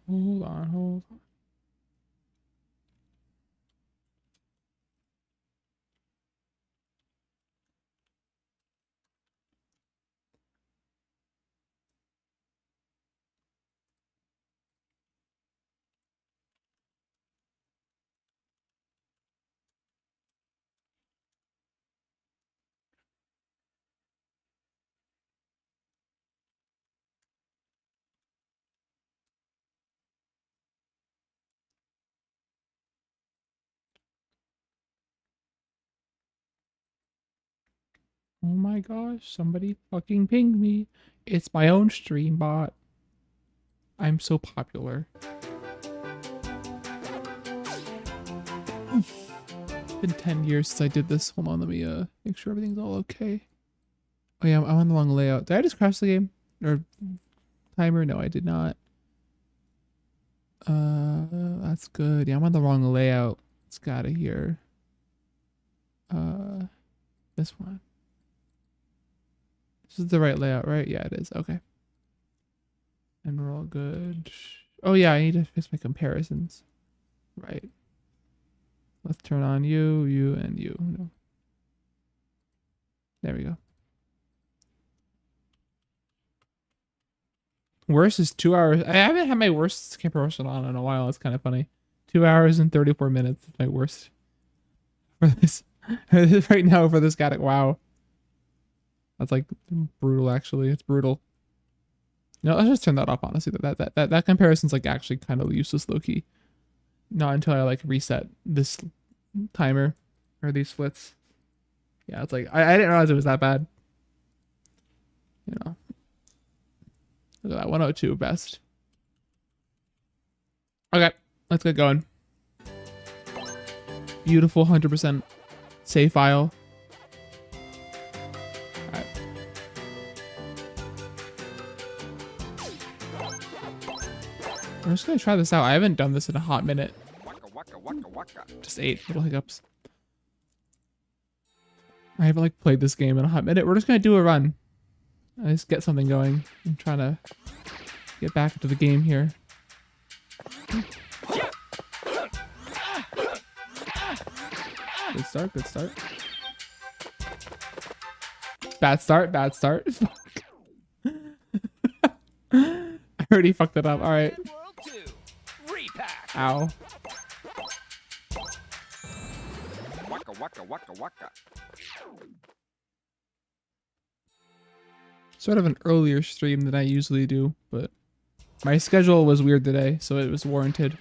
Hold on, hold on. Oh my gosh, somebody fucking pinged me. It's my own stream bot. I'm so popular. It's been 10 years since I did this. Hold on, let me make sure everything's all okay. Oh yeah, I'm on the wrong layout. Did I just crash the game? Or timer? No, I did not. That's good. Yeah, I'm on the wrong layout. It's gotta here. This one. This is the right layout, right? Yeah, it is. Okay. And we're all good. Oh yeah, I need to fix my comparisons. Right. Let's turn on you, you, and you. No. There we go. Worst is 2 hours. I haven't had my worst comparison on in a while. It's kind of funny. 2 hours and 34 minutes is my worst for this right now for this guy. Wow. That's like brutal, actually. It's brutal. No, let's just turn that off, honestly. That comparison's like actually kind of useless, low-key. Not until I like reset this timer or these splits. Yeah, it's like I didn't realize it was that bad. You know. Look at that, 102 best. Okay, let's get going. Beautiful 100% save file. Alright. I'm just gonna try this out. I haven't done this in a hot minute. Just 8 little hiccups. I haven't like played this game in a hot minute. We're just gonna do a run. I just get something going. I'm trying to get back into the game here. Good start, good start. Bad start, bad start. I already fucked it up. All right. Ow. Sort of an earlier stream than I usually do, but my schedule was weird today, so it was warranted.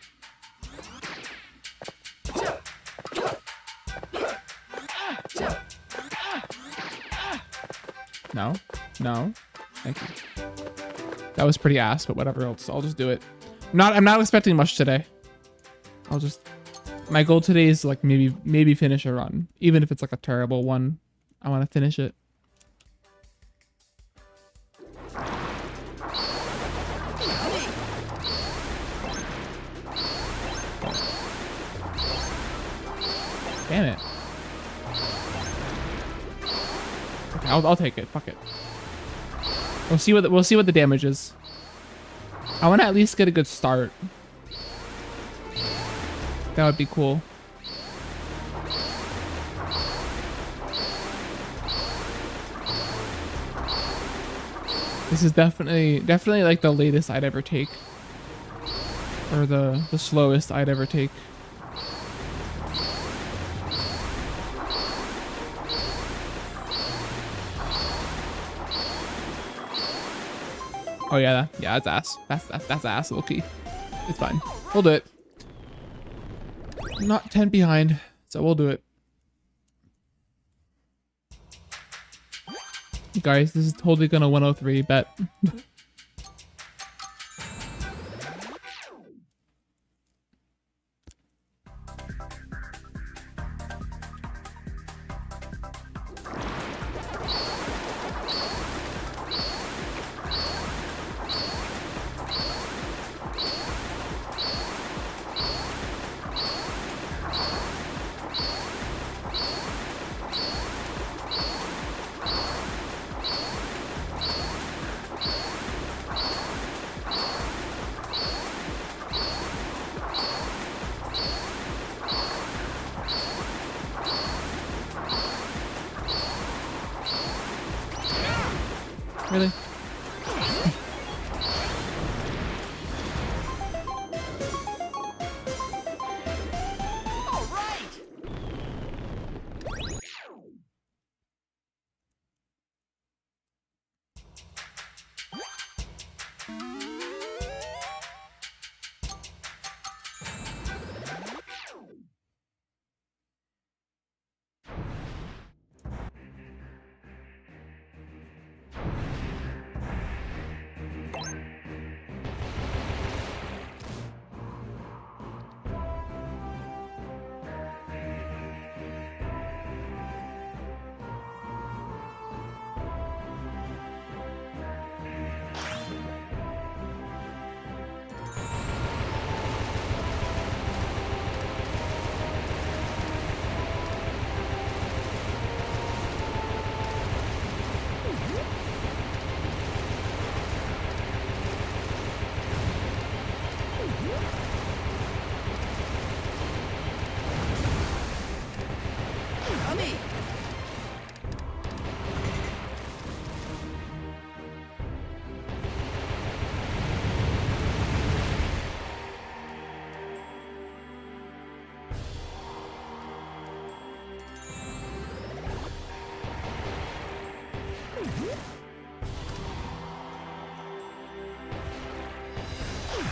No, no, thank you. That was pretty ass, but whatever else, I'll just do it. I'm not expecting much today. My goal today is like maybe finish a run, even if it's like a terrible one. I want to finish it. Damn it. Okay, I'll take it. Fuck it. We'll see what the damage is. I want to at least get a good start. That would be cool. This is definitely like the latest I'd ever take, or the slowest I'd ever take. Oh yeah, that's ass. That's ass, low-key. It's fine. We'll do it. I'm not 10 behind, so we'll do it. Guys, this is totally gonna 103, bet.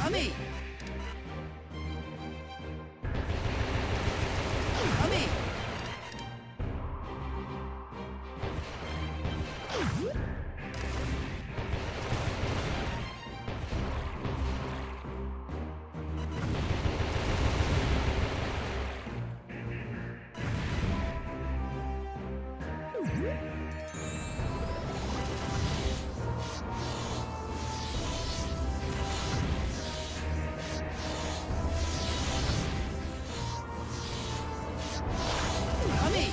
Yummy. Yummy. Yummy.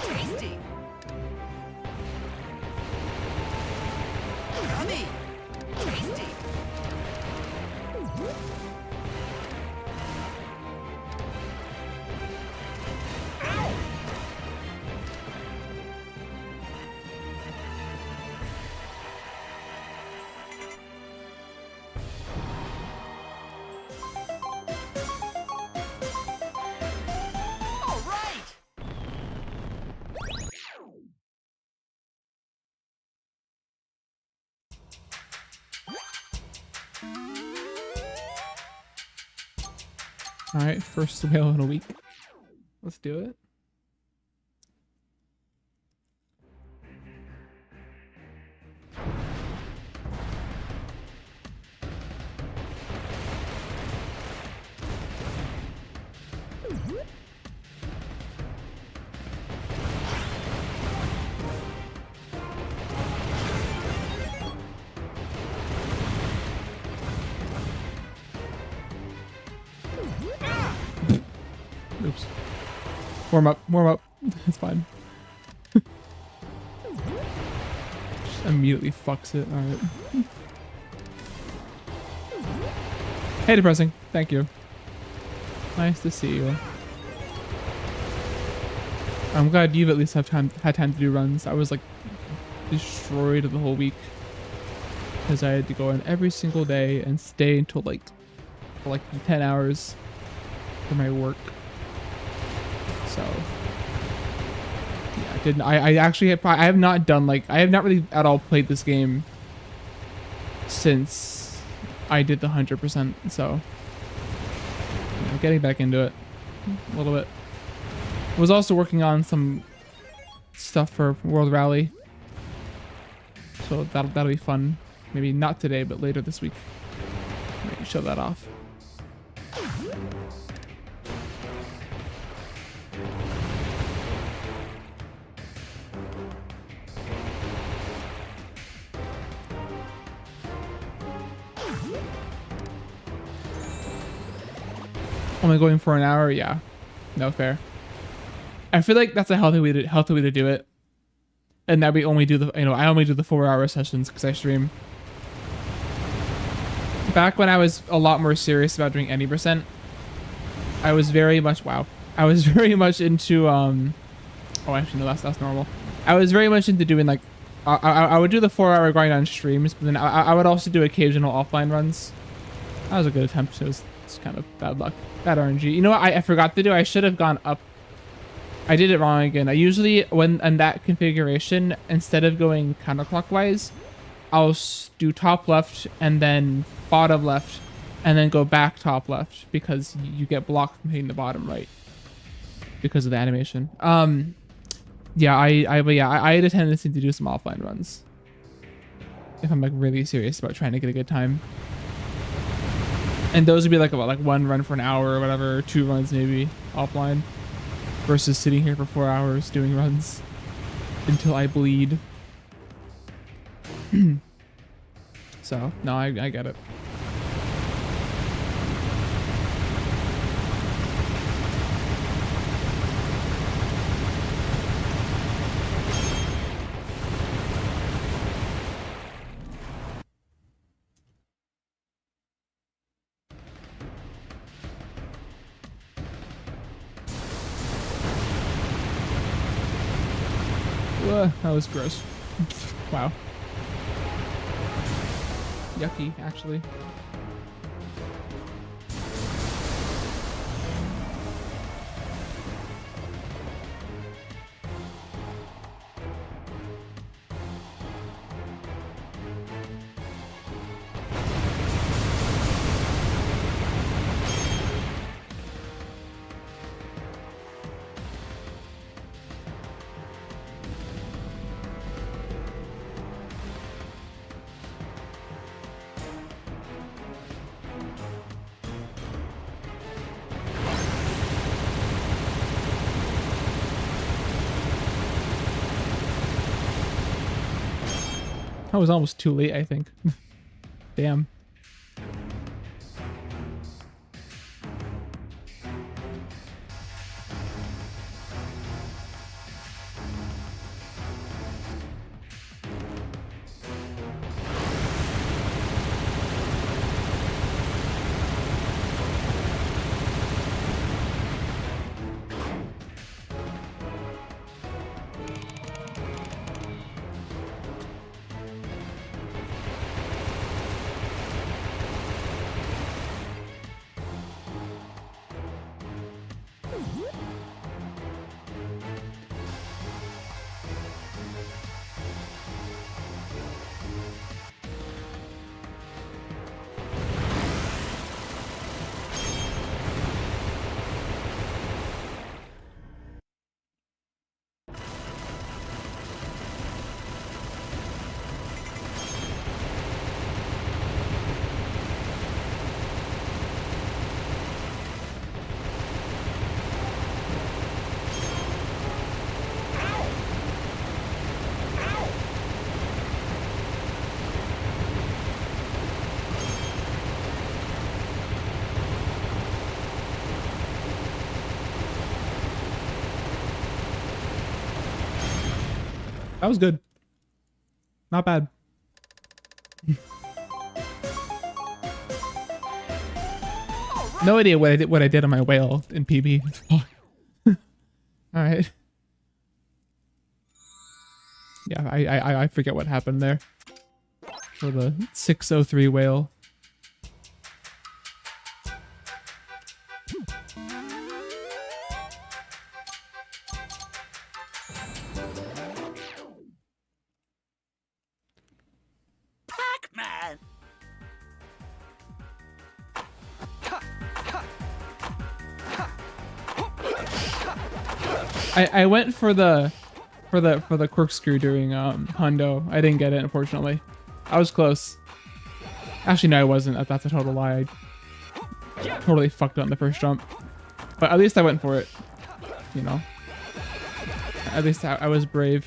Tasty. Yummy. Tasty. Ow. All right. All right, first whale in a week. Let's do it. Oops. Warm up, warm up. It's fine. Just immediately fucks it. Alright. Hey, depressing. Thank you. Nice to see you. I'm glad you've at least had time to do runs. I was like destroyed the whole week because I had to go in every single day and stay until like for like 10 hours for my work. So yeah, I didn't. I actually I have not done like I have not really at all played this game since I did the 100%. So yeah, getting back into it a little bit. Was also working on some stuff for World Rally, so that'll be fun. Maybe not today, but later this week. Maybe show that off. Only going for an hour? Yeah, no fair. I feel like that's a healthy way to do it, and that we only do the I only do the 4-hour sessions because I stream. Back when I was a lot more serious about doing any percent, I was very much I was very much into oh actually no, that's normal. I was very much into doing like I would do the 4-hour grind on streams, but then I would also do occasional offline runs. That was a good attempt. It's kind of bad luck, bad RNG. You know what I forgot to do? I should have gone up. I did it wrong again. I usually, when in that configuration, instead of going counterclockwise, I'll do top left and then bottom left and then go back top left because you get blocked from hitting the bottom right because of the animation. Yeah, I had a tendency to do some offline runs if I'm like really serious about trying to get a good time. And those would be like about like 1 run for an hour or whatever, 2 runs maybe offline. Versus sitting here for 4 hours doing runs until I bleed. So, no, I get it. That was gross. Wow. Yucky, actually. I was almost too late, I think. Damn. That was good. Not bad. No idea what I did on my whale in PB. All right. Yeah, I forget what happened there for the 603 whale. Pac-Man. I went for the corkscrew during Hundo. I didn't get it, unfortunately. I was close. Actually, no, I wasn't. That's a total lie. I totally fucked up on the first jump. But at least I went for it. You know. At least I was brave.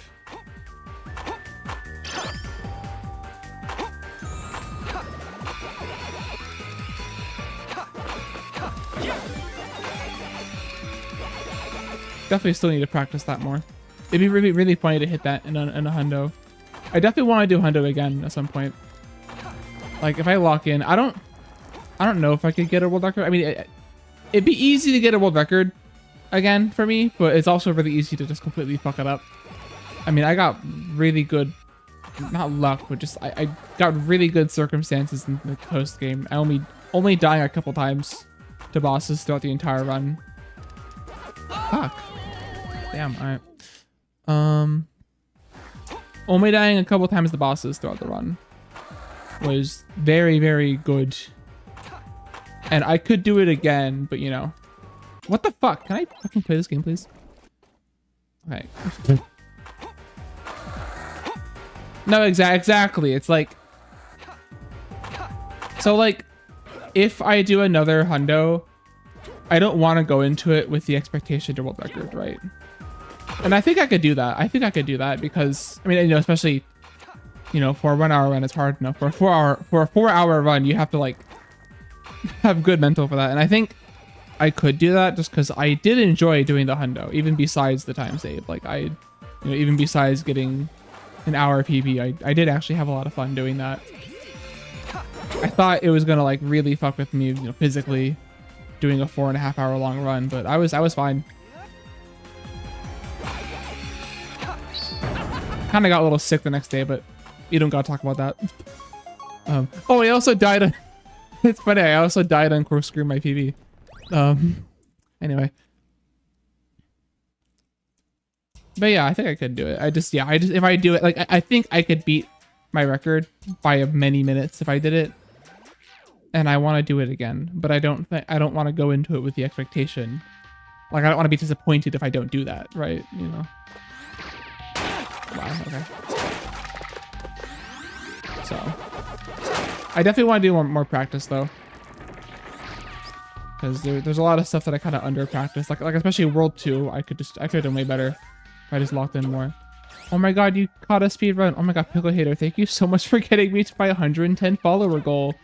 Definitely still need to practice that more. It'd be really, really funny to hit that in a hundo. I definitely want to do hundo again at some point. Like if I lock in, I don't know if I could get a world record. I mean, it'd be easy to get a world record again for me, but it's also really easy to just completely fuck it up. I mean, I got really good, not luck, but just I got really good circumstances in the post game. I only dying a couple times to bosses throughout the entire run. Fuck. Damn, alright. Only dying a couple times to bosses throughout the run was very, very good. And I could do it again, but you know. What the fuck? Can I fucking play this game, please? Okay. No, exactly. It's like... So, like, if I do another hundo, I don't want to go into it with the expectation to world record, right? And I think I could do that. I think I could do that because, I mean, you know, especially, you know, for a 1 hour run, it's hard enough. For a 4 hour run, you have to like have good mental for that. And I think I could do that just because I did enjoy doing the hundo, even besides the time save. Like even besides getting an hour PB, I did actually have a lot of fun doing that. I thought it was gonna like really fuck with me, you know, physically doing a 4.5 hour long run, but I was fine. Kind of got a little sick the next day, but you don't gotta talk about that. Oh, I also died on... It's funny, I also died on corkscrew my PB. Anyway. But yeah, I think I could do it. If I do it, like, I think I could beat my record by many minutes if I did it. And I want to do it again, but I don't want to go into it with the expectation. Like, I don't want to be disappointed if I don't do that, right? You know? Wow, okay. So, I definitely want to do more practice though, because there's a lot of stuff that I kind of under practice. Like especially World 2, I could have done way better if I just locked in more. Oh my god, you caught a speed run. Oh my god, Pickle Hater, thank you so much for getting me to my 110 follower goal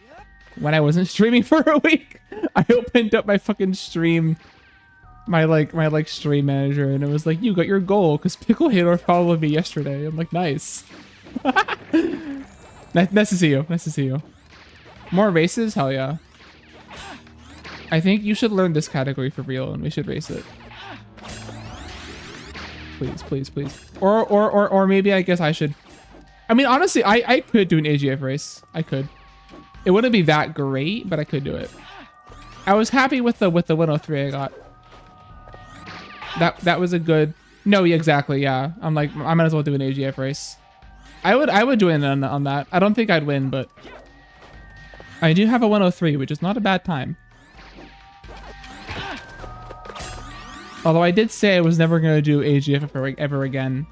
when I wasn't streaming for a week. I opened up my fucking stream, my stream manager, and it was like, you got your goal because Pickle Hater followed me yesterday. I'm like, nice. Nice to see you. Nice to see you. More races? Hell yeah. I think you should learn this category for real and we should race it. Please, please, please. Or maybe I guess I should. I mean, honestly, I could do an AGF race. I could. It wouldn't be that great, but I could do it. I was happy with the 103 I got. That was a good. No, yeah, exactly. Yeah, I'm like, I might as well do an AGF race. I would join in on that. I don't think I'd win, but I do have a 103, which is not a bad time. Although I did say I was never going to do AGF ever again.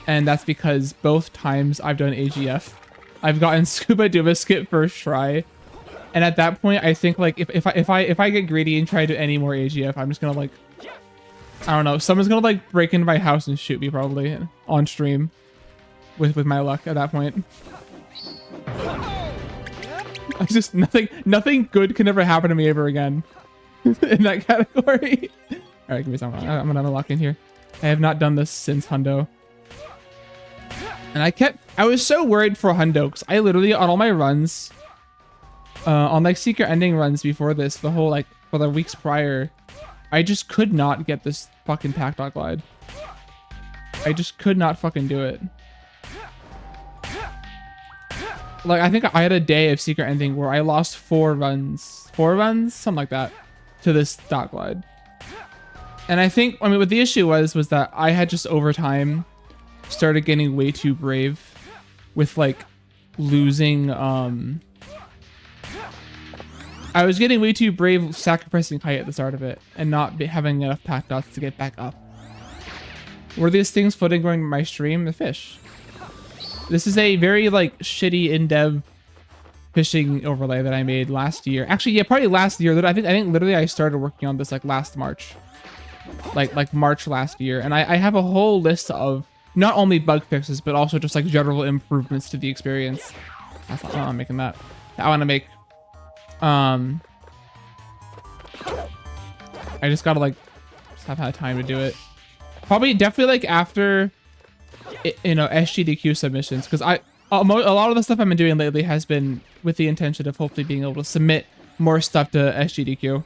And that's because both times I've done AGF, I've gotten Scuba Duba skip first try. And at that point, I think like if I get greedy and try to do any more AGF, I'm just going to like, I don't know, someone's going to like break into my house and shoot me probably on stream with my luck at that point. I just nothing good can ever happen to me ever again in that category. All right, give me some. I'm gonna lock in here. I have not done this since Hundo. And I was so worried for Hundo because I literally on all my runs, on like secret ending runs before this, the whole like for the weeks prior, I just could not get this fucking pack dog glide. I just could not fucking do it. Like I think I had a day of secret ending where I lost 4 runs, something like that, to this dot glide. And I think, I mean, what the issue was that I had just over time started getting way too brave with like losing, I was getting way too brave sacrificing height at the start of it and not having enough pack dots to get back up. Were these things floating during my stream? The fish. This is a very like shitty in-dev fishing overlay that I made last year. Actually, yeah, probably last year. I think literally I started working on this like last March. Like March last year, and I have a whole list of not only bug fixes but also just like general improvements to the experience. That's not I'm making that. I want to make I just gotta like just have had time to do it. Probably definitely like after you know, SGDQ submissions, because a lot of the stuff I've been doing lately has been with the intention of hopefully being able to submit more stuff to SGDQ.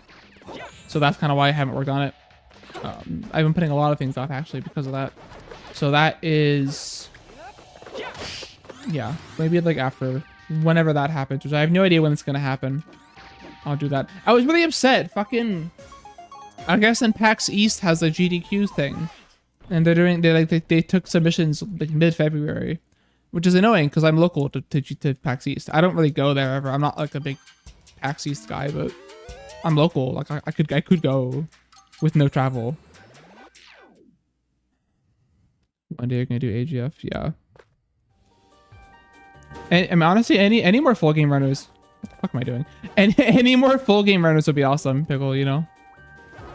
So that's kind of why I haven't worked on it. I've been putting a lot of things off actually because of that. So that is, yeah, maybe like after, whenever that happens, which I have no idea when it's going to happen. I'll do that. I was really upset. Fucking, I guess in PAX East has a GDQ thing. And they took submissions like mid-February, which is annoying because I'm local to PAX East. I don't really go there ever. I'm not like a big PAX East guy, but I'm local. Like I could go with no travel. One day you're gonna do AGF, yeah. And I mean, honestly, any more full game runners? What the fuck am I doing? Any more full game runners would be awesome, Pickle. You know.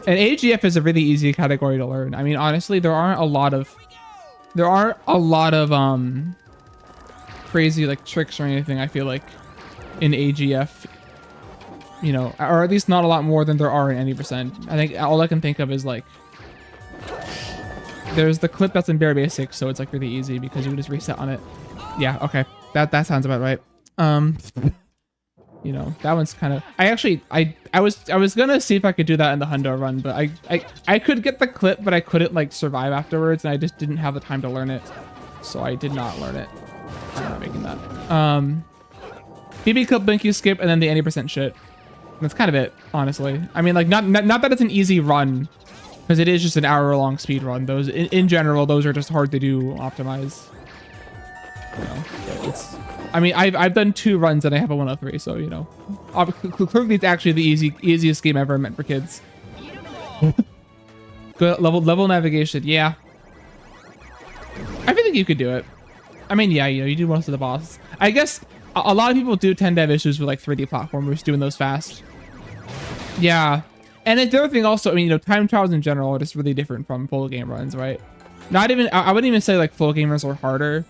And AGF is a really easy category to learn. I mean, honestly, there aren't a lot of crazy like tricks or anything. I feel like in AGF. You know, or at least not a lot more than there are in any percent. I think all I can think of is like, there's the clip that's in bare basics, so it's like really easy because you can just reset on it. Yeah, okay, that sounds about right. You know, that one's kind of. I was gonna see if I could do that in the Hundo run, but I could get the clip, but I couldn't like survive afterwards, and I just didn't have the time to learn it, so I did not learn it. I'm not making that. BB clip, Blinky skip, and then the 80% shit. That's kind of it, honestly. I mean, like, not that it's an easy run, because it is just an hour-long speed run. Those, in general, those are just hard to do, optimize. You know, it's. I mean, I've done 2 runs and I have a 103, so you know, clearly it's actually the easiest game ever meant for kids. Good level navigation, yeah. I think you could do it. I mean, yeah, you know, you do most of the bosses. I guess a lot of people do tend to have issues with like 3D platformers doing those fast. Yeah, and the other thing also, I mean, you know, time trials in general are just really different from full game runs, right? Not even, I wouldn't even say like full gamers are harder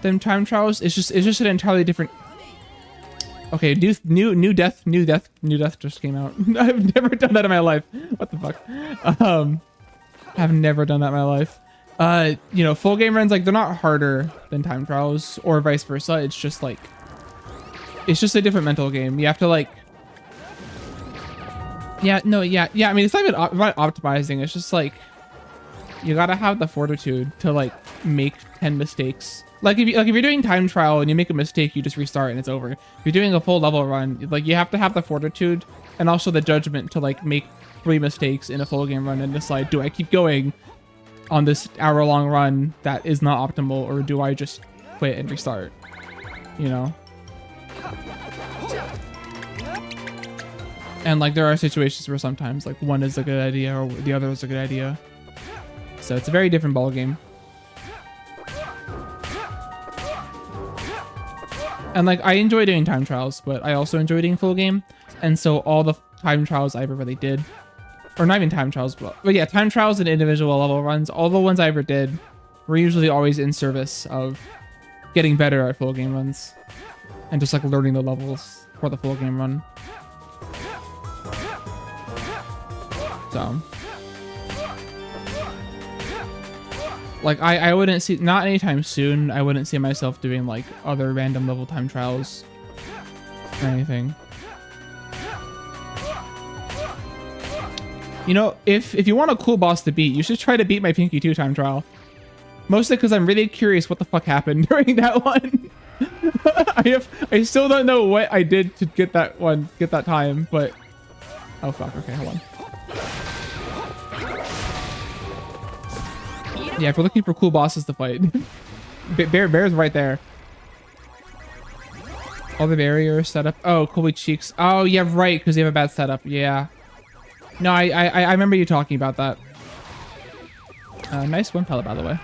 than time trials. It's just an entirely different. Okay, new death just came out. I've never done that in my life. What the fuck? I've never done that in my life. You know, full game runs, like, they're not harder than time trials or vice versa. It's just like, it's just a different mental game. You have to like, yeah, no, yeah. I mean, it's not even about optimizing. It's just like, you gotta have the fortitude to like make 10 mistakes. Like if you're doing time trial and you make a mistake, you just restart and it's over. If you're doing a full level run, like you have to have the fortitude and also the judgment to like make 3 mistakes in a full game run and decide, do I keep going on this hour-long run that is not optimal, or do I just quit and restart? You know? And like there are situations where sometimes like one is a good idea or the other is a good idea. So it's a very different ball game. And like I enjoy doing time trials, but I also enjoy doing full game. And so all the time trials I ever really did, or not even time trials, but yeah, time trials and individual level runs, all the ones I ever did were usually always in service of getting better at full game runs and just like learning the levels for the full game run. So like I wouldn't see, not anytime soon, I wouldn't see myself doing like other random level time trials or anything. You know, if you want a cool boss to beat, you should try to beat my Pinky 2 time trial. Mostly because I'm really curious what the fuck happened during that one. I still don't know what I did to get that time, but oh fuck, okay, hold on. Yeah, if we're looking for cool bosses to fight, Bear's right there. All the barriers set up. Oh, Colby Cheeks. Oh yeah, right, because you have a bad setup. Yeah. No, I remember you talking about that. Nice one pellet, by the way.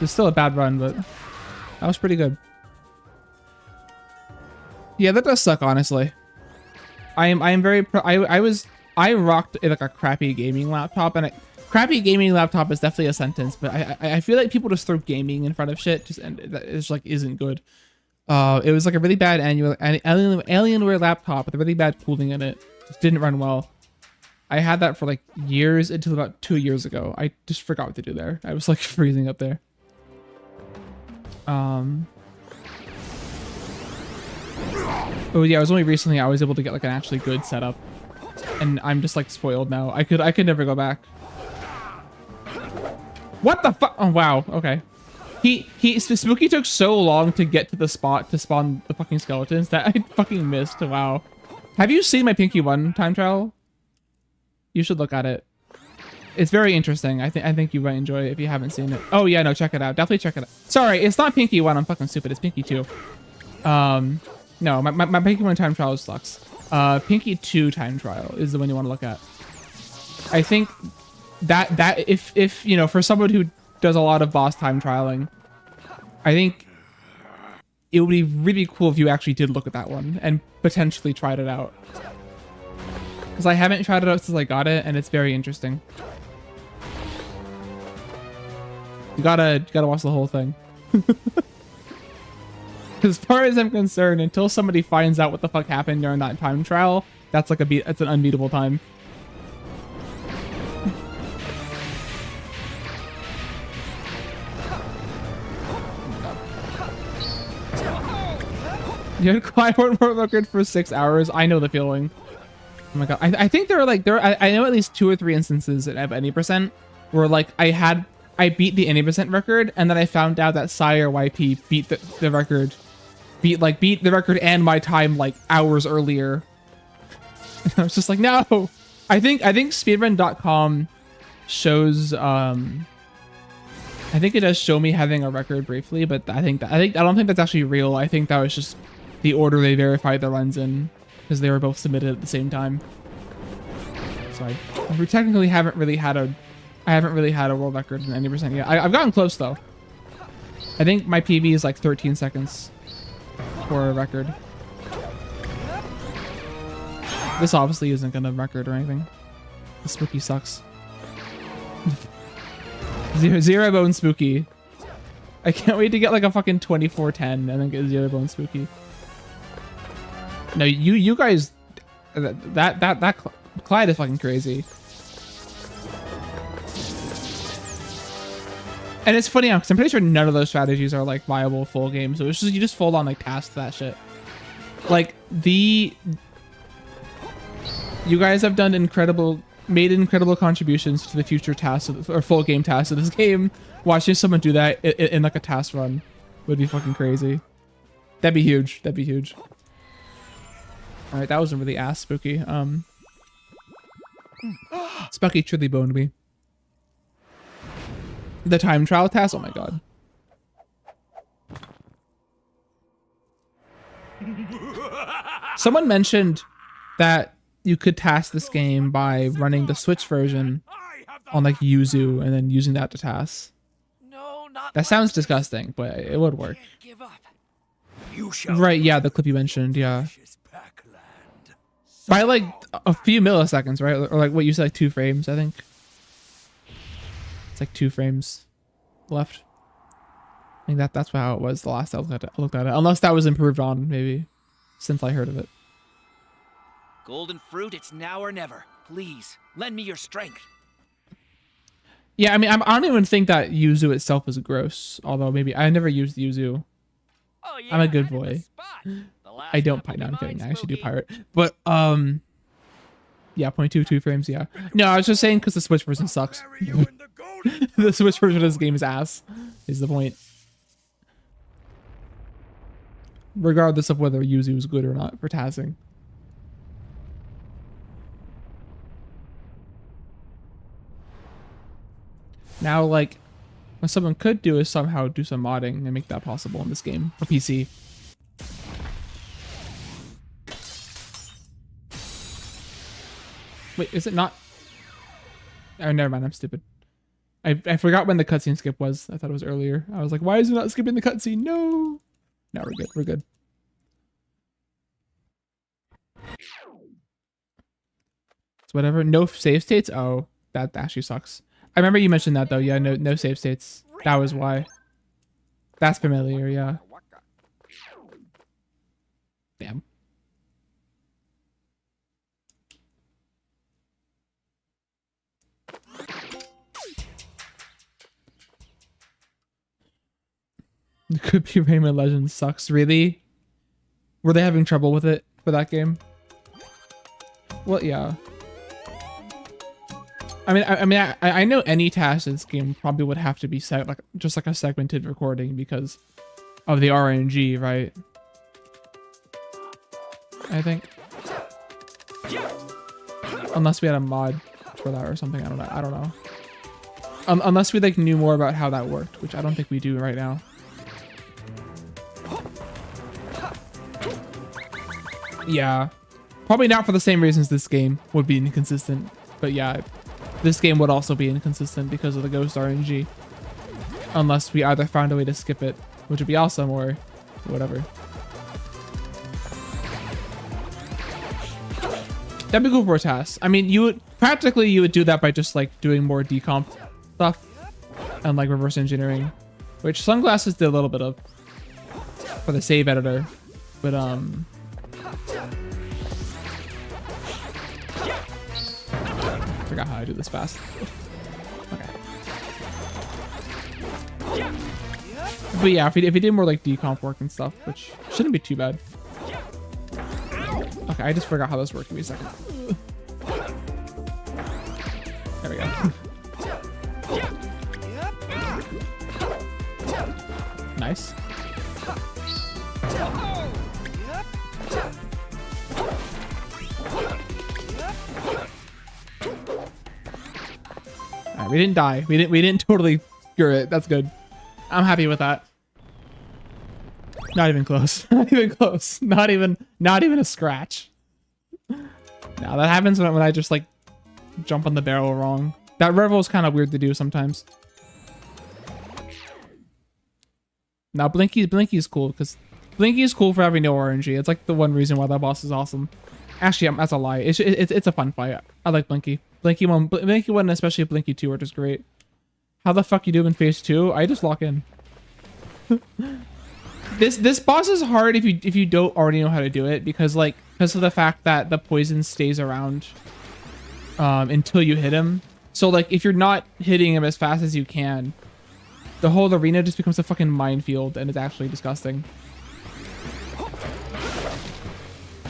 It's still a bad run, but that was pretty good. Yeah, that does suck, honestly. I am very I rocked like a crappy gaming laptop, and crappy gaming laptop is definitely a sentence, but I feel like people just throw gaming in front of shit, and that is like isn't good. It was like a really bad Alienware laptop with a really bad cooling in it. Just didn't run well. I had that for like years until about 2 years ago. I just forgot what to do there. I was like freezing up there. Oh yeah, it was only recently I was able to get like an actually good setup, and I'm just like spoiled now. I could never go back. What the fuck? Oh wow. Okay. Spooky took so long to get to the spot to spawn the fucking skeletons that I fucking missed. Wow. Have you seen my Pinky 1 time trial? You should look at it. It's very interesting. I think you might enjoy it if you haven't seen it. Oh yeah, no, check it out. Definitely check it out. Sorry, it's not Pinky 1. I'm fucking stupid. It's Pinky 2. No, my Pinky 1 time trial sucks. Pinky 2 time trial is the one you want to look at. I think that if you know, for someone who does a lot of boss time trialing, I think it would be really cool if you actually did look at that one and potentially tried it out. Because I haven't tried it out since I got it, and it's very interesting. You gotta watch the whole thing. As far as I'm concerned, until somebody finds out what the fuck happened during that time trial, that's like it's an unbeatable time. You had Clyde World record for 6 hours. I know the feeling. Oh my god. I think there are like I know at least 2 or 3 instances of any percent where like I beat the any percent record, and then I found out that Sire YP beat the record, beat the record and my time like hours earlier. And I was just like, no. I think speedrun.com shows I think it does show me having a record briefly, but I don't think that's actually real. I think that was just the order they verified the runs in, because they were both submitted at the same time. So I technically haven't really had a world record in any percent yet. I've gotten close though. I think my PB is like 13 seconds for a record. This obviously isn't gonna record or anything. The Spooky sucks. Zero bone spooky. I can't wait to get like a fucking 2410 and then get zero bone spooky. No, you guys, that Clyde is fucking crazy. And it's funny because I'm pretty sure none of those strategies are like viable full game. So it's just you just fold on like tasks to that shit. Like you guys have done made incredible contributions to the future tasks or full game tasks of this game. Watching someone do that in like a task run would be fucking crazy. That'd be huge. That'd be huge. All right, that wasn't really ass spooky. Spucky truly boned me. The time trial task. Oh my god. Someone mentioned that you could task this game by running the Switch version on like Yuzu and then using that to task. No, not That sounds disgusting, but it would work. give up. Right, yeah, the clip you mentioned, yeah. By like a few milliseconds, right? Or like what you said, like 2 frames, I think. It's like 2 frames left. I think that's how it was the last I looked at it. Unless that was improved on, maybe, since I heard of it. Golden fruit, it's now or never. Please, lend me your strength. Yeah, I mean, I don't even think that Yuzu itself is gross. Although maybe I never used Yuzu. Oh, yeah, I'm a good right in the boy. spot. The last I don't apple pirate. No, of I'm kidding. mine, I actually do Smokey. pirate. But yeah, 0.22 frames. Yeah. No, I was just saying because the Switch version sucks. The Switch version of this game is ass. Is the point. Regardless of whether Yuzu is good or not for tasking. Now, like, what someone could do is somehow do some modding and make that possible in this game for PC. Wait, is it not? Oh, never mind. I'm stupid. I forgot when the cutscene skip was. I thought it was earlier. I was like, why is it not skipping the cutscene? No. No, we're good. We're good. It's whatever. No save states? Oh, that actually sucks. I remember you mentioned that though. Yeah, no save states. That was why. That's familiar, yeah. Damn. It could be Rayman Legends sucks. Really? Were they having trouble with it for that game? Well, yeah. I know any task in this game probably would have to be set like just like a segmented recording because of the RNG, right? I think. Unless we had a mod for that or something. I don't know. Unless we like knew more about how that worked, which I don't think we do right now. Yeah. Probably not for the same reasons this game would be inconsistent. But yeah, this game would also be inconsistent because of the ghost RNG. Unless we either found a way to skip it, which would be awesome, or whatever. That'd be cool for a task. I mean, you would do that by just like doing more decomp stuff and like reverse engineering, which Sunglasses did a little bit of for the save editor, but I forgot how I do this fast. Okay. But yeah, if he did more like decomp work and stuff, which shouldn't be too bad. Okay, I just forgot how this worked. Give me a second. There we go. Nice. Alright, we didn't die. We didn't totally cure it. That's good. I'm happy with that. Not even close. Not even close. Not even a scratch. Now that happens when I just like jump on the barrel wrong. That revel is kind of weird to do sometimes. Now Blinky's cool because Blinky is cool for having no RNG. It's like the one reason why that boss is awesome. Actually, that's a lie. It's a fun fight. I like Blinky. Blinky 1, especially Blinky 2 are just great. How the fuck you do in phase 2? I just lock in. This boss is hard if you don't already know how to do it, because of the fact that the poison stays around until you hit him. So like if you're not hitting him as fast as you can, the whole arena just becomes a fucking minefield, and it's actually disgusting.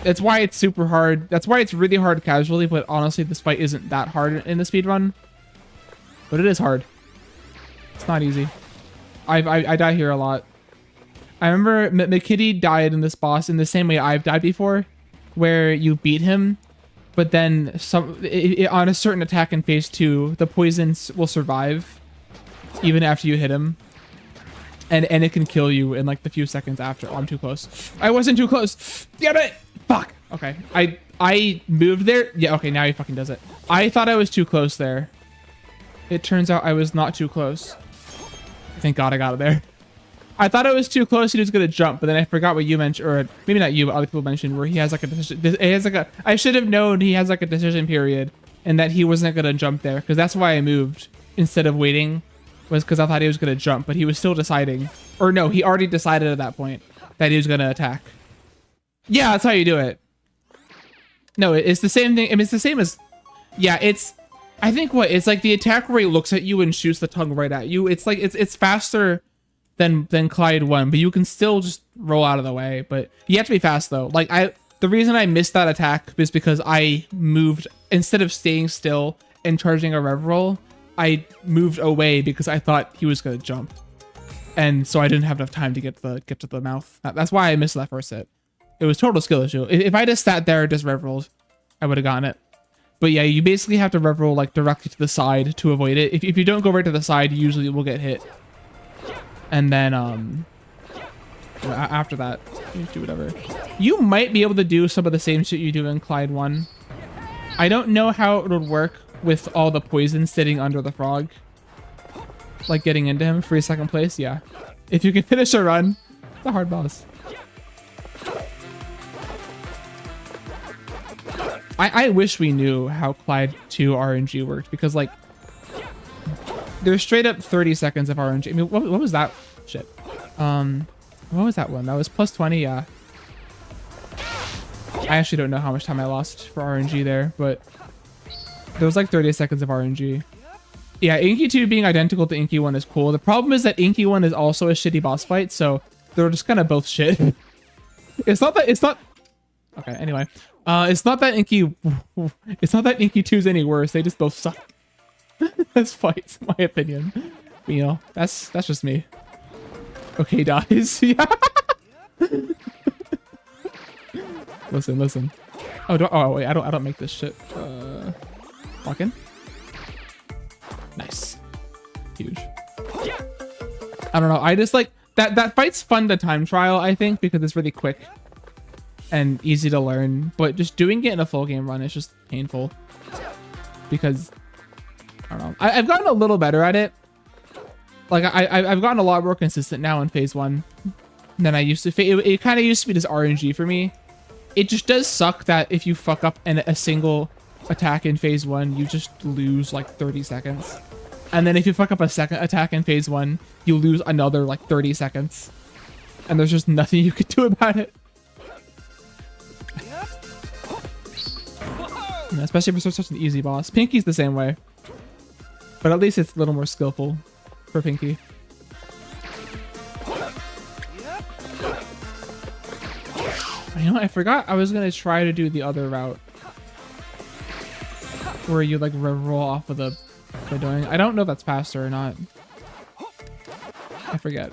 That's why it's super hard. That's why it's really hard casually, but honestly this fight isn't that hard in the speedrun. But it is hard. It's not easy. I die here a lot. I remember McKitty died in this boss in the same way I've died before, where you beat him, but then on a certain attack in phase 2, the poisons will survive even after you hit him, and it can kill you in like the few seconds after. Oh, I'm too close. I wasn't too close. Damn it! Fuck. Okay, I moved there. Yeah. Okay, now he fucking does it. I thought I was too close there. It turns out I was not too close. Thank God I got it there. I thought it was too close. He was gonna jump, but then I forgot what you mentioned, or maybe not you, but other people mentioned, where he has like a decision. He has like a. I should have known he has like a decision period, and that he wasn't gonna jump there, because that's why I moved instead of waiting, was because I thought he was gonna jump, but he was still deciding, or no, he already decided at that point that he was gonna attack. Yeah, that's how you do it. No, it's the same thing. I mean, it's the same as. Yeah, it's. I think what it's like the attack where he looks at you and shoots the tongue right at you. It's like it's faster than Clyde 1, but you can still just roll out of the way. But you have to be fast though. Like the reason I missed that attack is because I moved, instead of staying still and charging a rev roll, I moved away because I thought he was gonna jump, and so I didn't have enough time to get to the mouth. That's why I missed that first hit. It was total skill issue. If I just sat there and just rev rolled, I would have gotten it. But yeah, you basically have to rev roll like directly to the side to avoid it. If you don't go right to the side, you usually will get hit. And then after that, you do whatever. You might be able to do some of the same shit you do in Clyde 1. I don't know how it would work with all the poison sitting under the frog. Like getting into him for a second place, yeah. If you can finish a run, it's a hard boss. I wish we knew how Clyde 2 RNG worked, because like there's straight up 30 seconds of RNG. I mean, what was that shit? What was that one? That was plus 20, yeah. I actually don't know how much time I lost for RNG there, but there was like 30 seconds of RNG. Yeah, Inky 2 being identical to Inky 1 is cool. The problem is that Inky 1 is also a shitty boss fight, so they're just kind of both shit. It's not. Okay, anyway. It's not that Inky 2 is any worse. They just both suck. That's fights, in my opinion. But, you know, that's just me. Okay, dies. Yeah. Listen. Oh, wait, I don't make this shit. Walk in. Nice. Huge. I don't know. I just like that fight's fun to time trial, I think, because it's really quick and easy to learn, but just doing it in a full game run is just painful, because I don't know. I've gotten a little better at it. Like I've gotten a lot more consistent now in phase 1 than I used to. It kind of used to be just RNG for me. It just does suck that if you fuck up a single attack in phase 1, you just lose like 30 seconds. And then if you fuck up a second attack in phase 1, you lose another like 30 seconds. And there's just nothing you could do about it. Especially for such an easy boss. Pinky's the same way, but at least it's a little more skillful for Pinky. You know, I forgot I was gonna try to do the other route where you like roll off of the doing. I don't know if that's faster or not. I forget.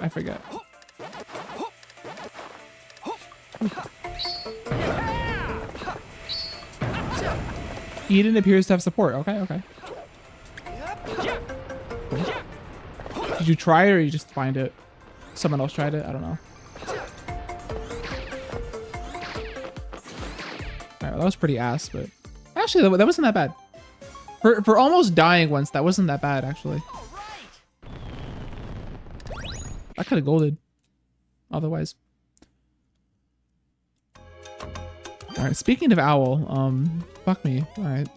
Eden appears to have support. Okay. Cool. Did you try it, or you just find it? Someone else tried it? I don't know. Alright, well, that was pretty ass, but actually that wasn't that bad. For almost dying once, that wasn't that bad, actually. I could have golded otherwise. Alright, speaking of owl, fuck me. Alright.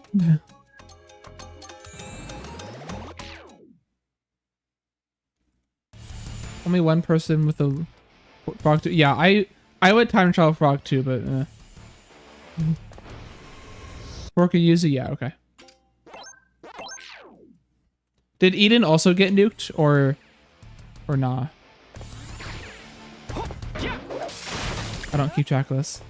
Only one person with a frog 2. Yeah, I would time travel frog 2, but Fork Yuzu, yeah, okay. Did Eden also get nuked or nah? I don't keep track of this.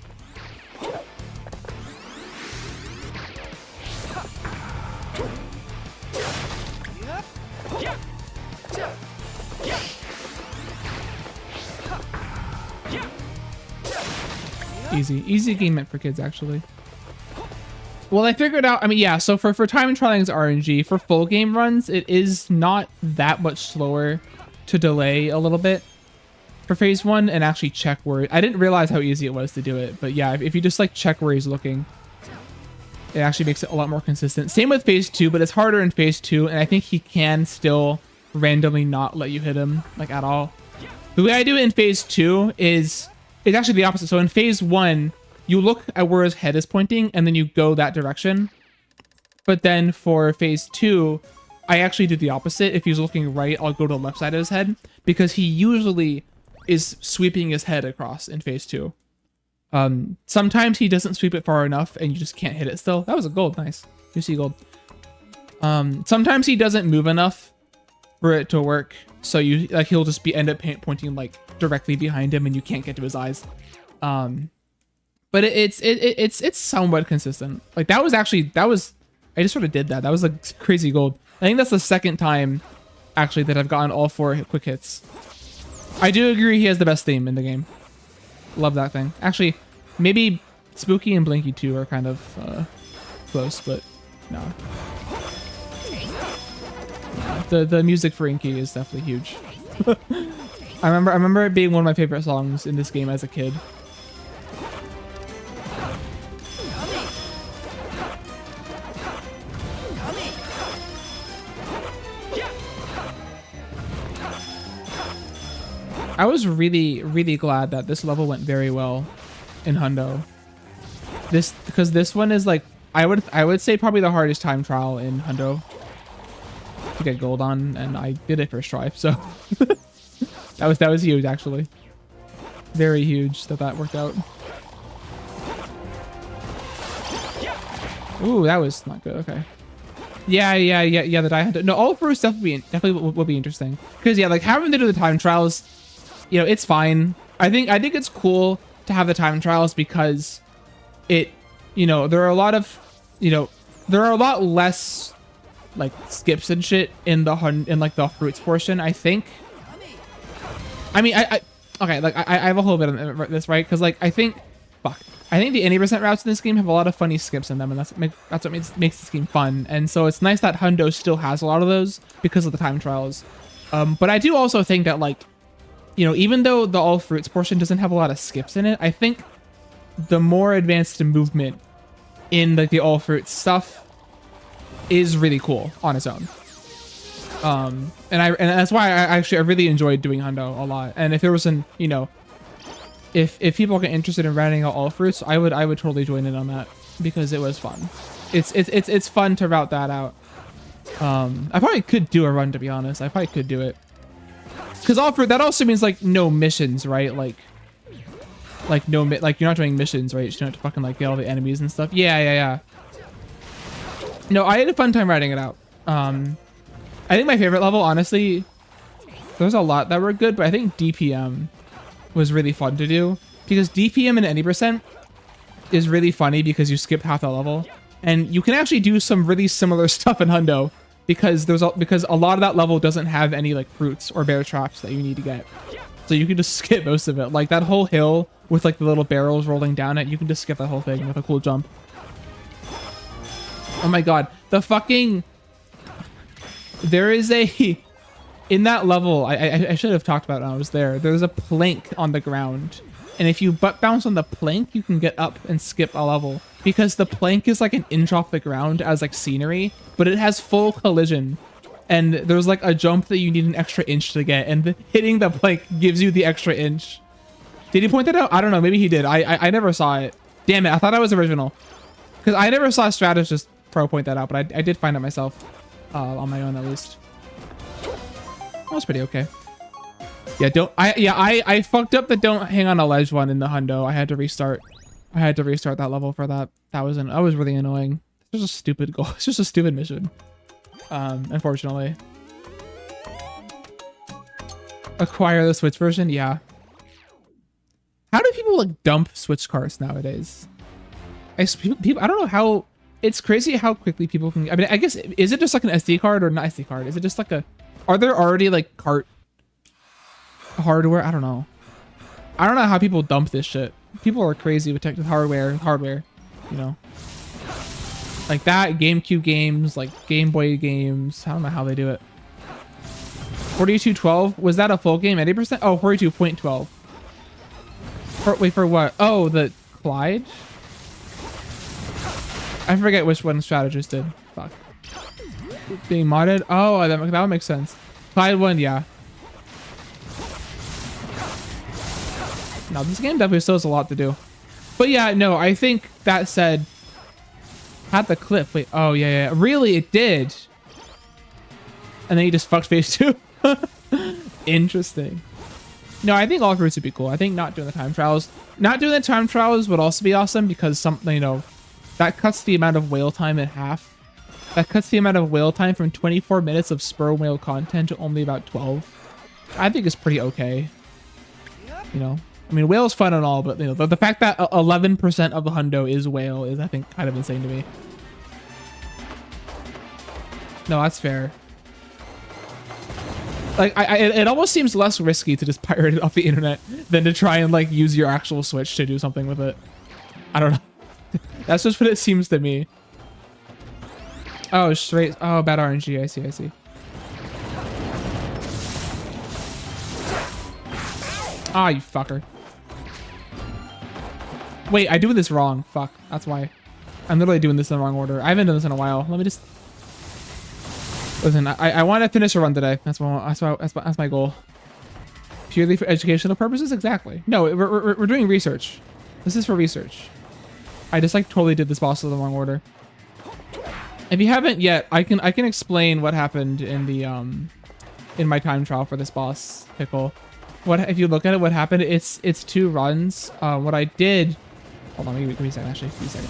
Easy game meant for kids, actually. Well, I figured out, I mean, yeah, so for time trialing is RNG. For full game runs, it is not that much slower to delay a little bit for phase 1 and actually check where, I didn't realize how easy it was to do it, but yeah, if you just like check where he's looking, it actually makes it a lot more consistent. Same with phase 2, but it's harder in phase 2, and I think he can still randomly not let you hit him, like, at all. The way I do it in phase 2 is, it's actually the opposite. So in phase 1, you look at where his head is pointing, and then you go that direction. But then for phase 2, I actually do the opposite. If he's looking right, I'll go to the left side of his head, because he usually is sweeping his head across in phase 2. Sometimes he doesn't sweep it far enough, and you just can't hit it still. That was a gold, nice. You see gold. Sometimes he doesn't move enough for it to work, so you like he'll just end up pointing like directly behind him, and you can't get to his eyes. But it's somewhat consistent. Like that was I just sort of did that. That was like crazy gold. I think that's the second time actually that I've gotten all 4 quick hits. I do agree he has the best theme in the game. Love that thing. Actually, maybe Spooky and Blinky 2 are kind of close, but no. The music for Inky is definitely huge. I remember it being one of my favorite songs in this game as a kid. I was really glad that this level went very well in Hundo. Because this one is like I would say probably the hardest time trial in Hundo to get gold on, and I did it first try, so that was huge actually. Very huge that worked out. Ooh, that was not good. Okay. Yeah. The die hunter. No, all fruits definitely will be interesting, because yeah, like having to do the time trials, you know, it's fine. I think it's cool to have the time trials because it, you know, there are a lot less like skips and shit in like the fruits portion. I think. I mean, okay, like I have a whole bit of this, right? Because like I think the 80% routes in this game have a lot of funny skips in them, and that's what makes this game fun. And so it's nice that Hundo still has a lot of those because of the time trials. But I do also think that, like, you know, even though the all fruits portion doesn't have a lot of skips in it, I think the more advanced movement in like the all fruits stuff is really cool on its own. And that's why I really enjoyed doing Hundo a lot. And if there was you know, if people get interested in routing out all fruits, I would totally join in on that, because it was fun. It's fun to route that out. I probably could do a run, to be honest. I probably could do it. Because all fruit, that also means like no missions, right? Like you're not doing missions, right? You just don't have to fucking like get all the enemies and stuff. Yeah. No, I had a fun time writing it out. I think my favorite level, honestly, there's a lot that were good, but I think DPM was really fun to do, because DPM and 80% is really funny because you skip half the level, and you can actually do some really similar stuff in Hundo, because a lot of that level doesn't have any like fruits or bear traps that you need to get, so you can just skip most of it. Like that whole hill with like the little barrels rolling down it, you can just skip that whole thing with a cool jump. Oh my god, the fucking, there is in that level, I should have talked about it when I was there. There's a plank on the ground, and if you butt bounce on the plank, you can get up and skip a level, because the plank is like an inch off the ground as like scenery, but it has full collision, and there's like a jump that you need an extra inch to get, and hitting the plank gives you the extra inch. Did he point that out? I don't know, maybe he did. I never saw it. Damn it, I thought that was original, because I never saw Stratus Pro point that out, but I did find it myself, on my own at least. That was pretty okay. Yeah, I fucked up the don't hang on a ledge one in the hundo. I had to restart. I had to restart that level for that. That was really annoying. It's just a stupid goal. It's just a stupid mission. Unfortunately. Acquire the Switch version? Yeah. How do people like dump Switch carts nowadays? I don't know how. It's crazy how quickly people can. I mean, I guess, is it just like an SD card or not SD card? Is it just like a? Are there already like cart hardware? I don't know. I don't know how people dump this shit. People are crazy with hardware, you know. Like that, GameCube games, like Game Boy games. I don't know how they do it. 4212, was that a full game? 80%? Oh, 42.12. Wait, for what? Oh, the Clyde? I forget which one Strategist did. Fuck. Being modded? Oh, that would make sense. Clyde one, yeah. No, this game definitely still has a lot to do. But yeah, no, I think that said, had the clip. Wait, oh yeah. Really, it did. And then he just fucked phase 2. Interesting. No, I think all routes would be cool. I think not doing the time trials. Not doing the time trials would also be awesome because something, you know, that cuts the amount of whale time in half. That cuts the amount of whale time from 24 minutes of sperm whale content to only about 12. I think it's pretty okay. You know, I mean, whale's fun and all, but you know, the fact that 11% of the hundo is whale is, I think, kind of insane to me. No, that's fair. Like, it almost seems less risky to just pirate it off the internet than to try and like use your actual Switch to do something with it. I don't know. That's just what it seems to me. Oh, straight. Oh, bad RNG. I see. Ah, you fucker. Wait, I doing this wrong. Fuck. That's why. I'm literally doing this in the wrong order. I haven't done this in a while. Let me just... Listen, I want to finish a run today. That's my goal. Purely for educational purposes? Exactly. No, we're doing research. This is for research. I just like totally did this boss in the wrong order. If you haven't yet, I can explain what happened in the in my time trial for this boss, Pickle. What if you look at it? What happened? It's 2 runs. What I did. Hold on, give me a second. Actually, give me a second.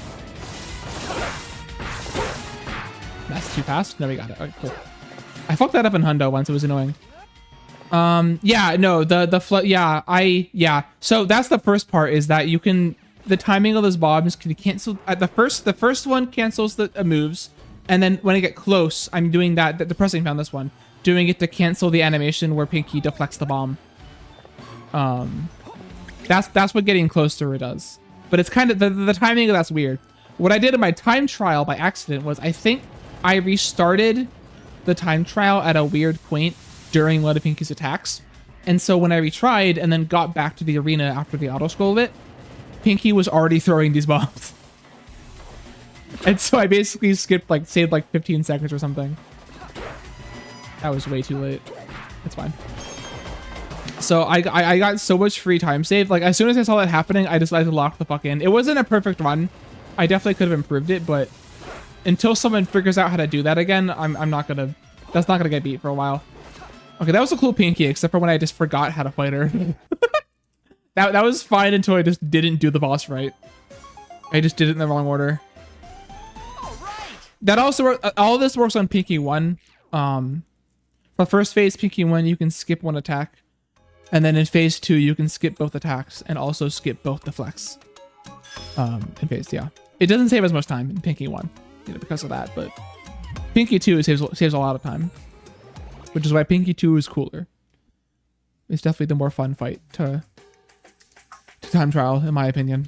That's too fast. No, we got it. All right, cool. I fucked that up in hundo once. It was annoying. Yeah, no, yeah. So that's the first part, is that you can, the timing of those bombs can cancel at the first one cancels the moves, and then when I get close, I'm doing that. The pressing found this one, doing it to cancel the animation where Pinky deflects the bomb. That's what getting closer does. But it's kind of the timing of that's weird. What I did in my time trial by accident was, I think I restarted the time trial at a weird point during one of Pinky's attacks. And so when I retried and then got back to the arena after the auto scroll bit, Pinky was already throwing these bombs. And so I basically saved like 15 seconds or something. That was way too late. It's fine. So I got so much free time saved. Like, as soon as I saw that happening, I decided to lock the fuck in. It wasn't a perfect run. I definitely could have improved it, but until someone figures out how to do that again, I'm not gonna, that's not gonna get beat for a while. Okay, that was a cool Pinky, except for when I just forgot how to fight her. that was fine until I just didn't do the boss right. I just did it in the wrong order. That also, all this works on Pinky 1. For first phase, Pinky 1, you can skip 1 attack. And then in phase 2, you can skip both attacks and also skip both deflects. In phase, yeah. It doesn't save as much time in Pinky 1, you know, because of that, but Pinky 2 saves a lot of time. Which is why Pinky 2 is cooler. It's definitely the more fun fight to time trial, in my opinion.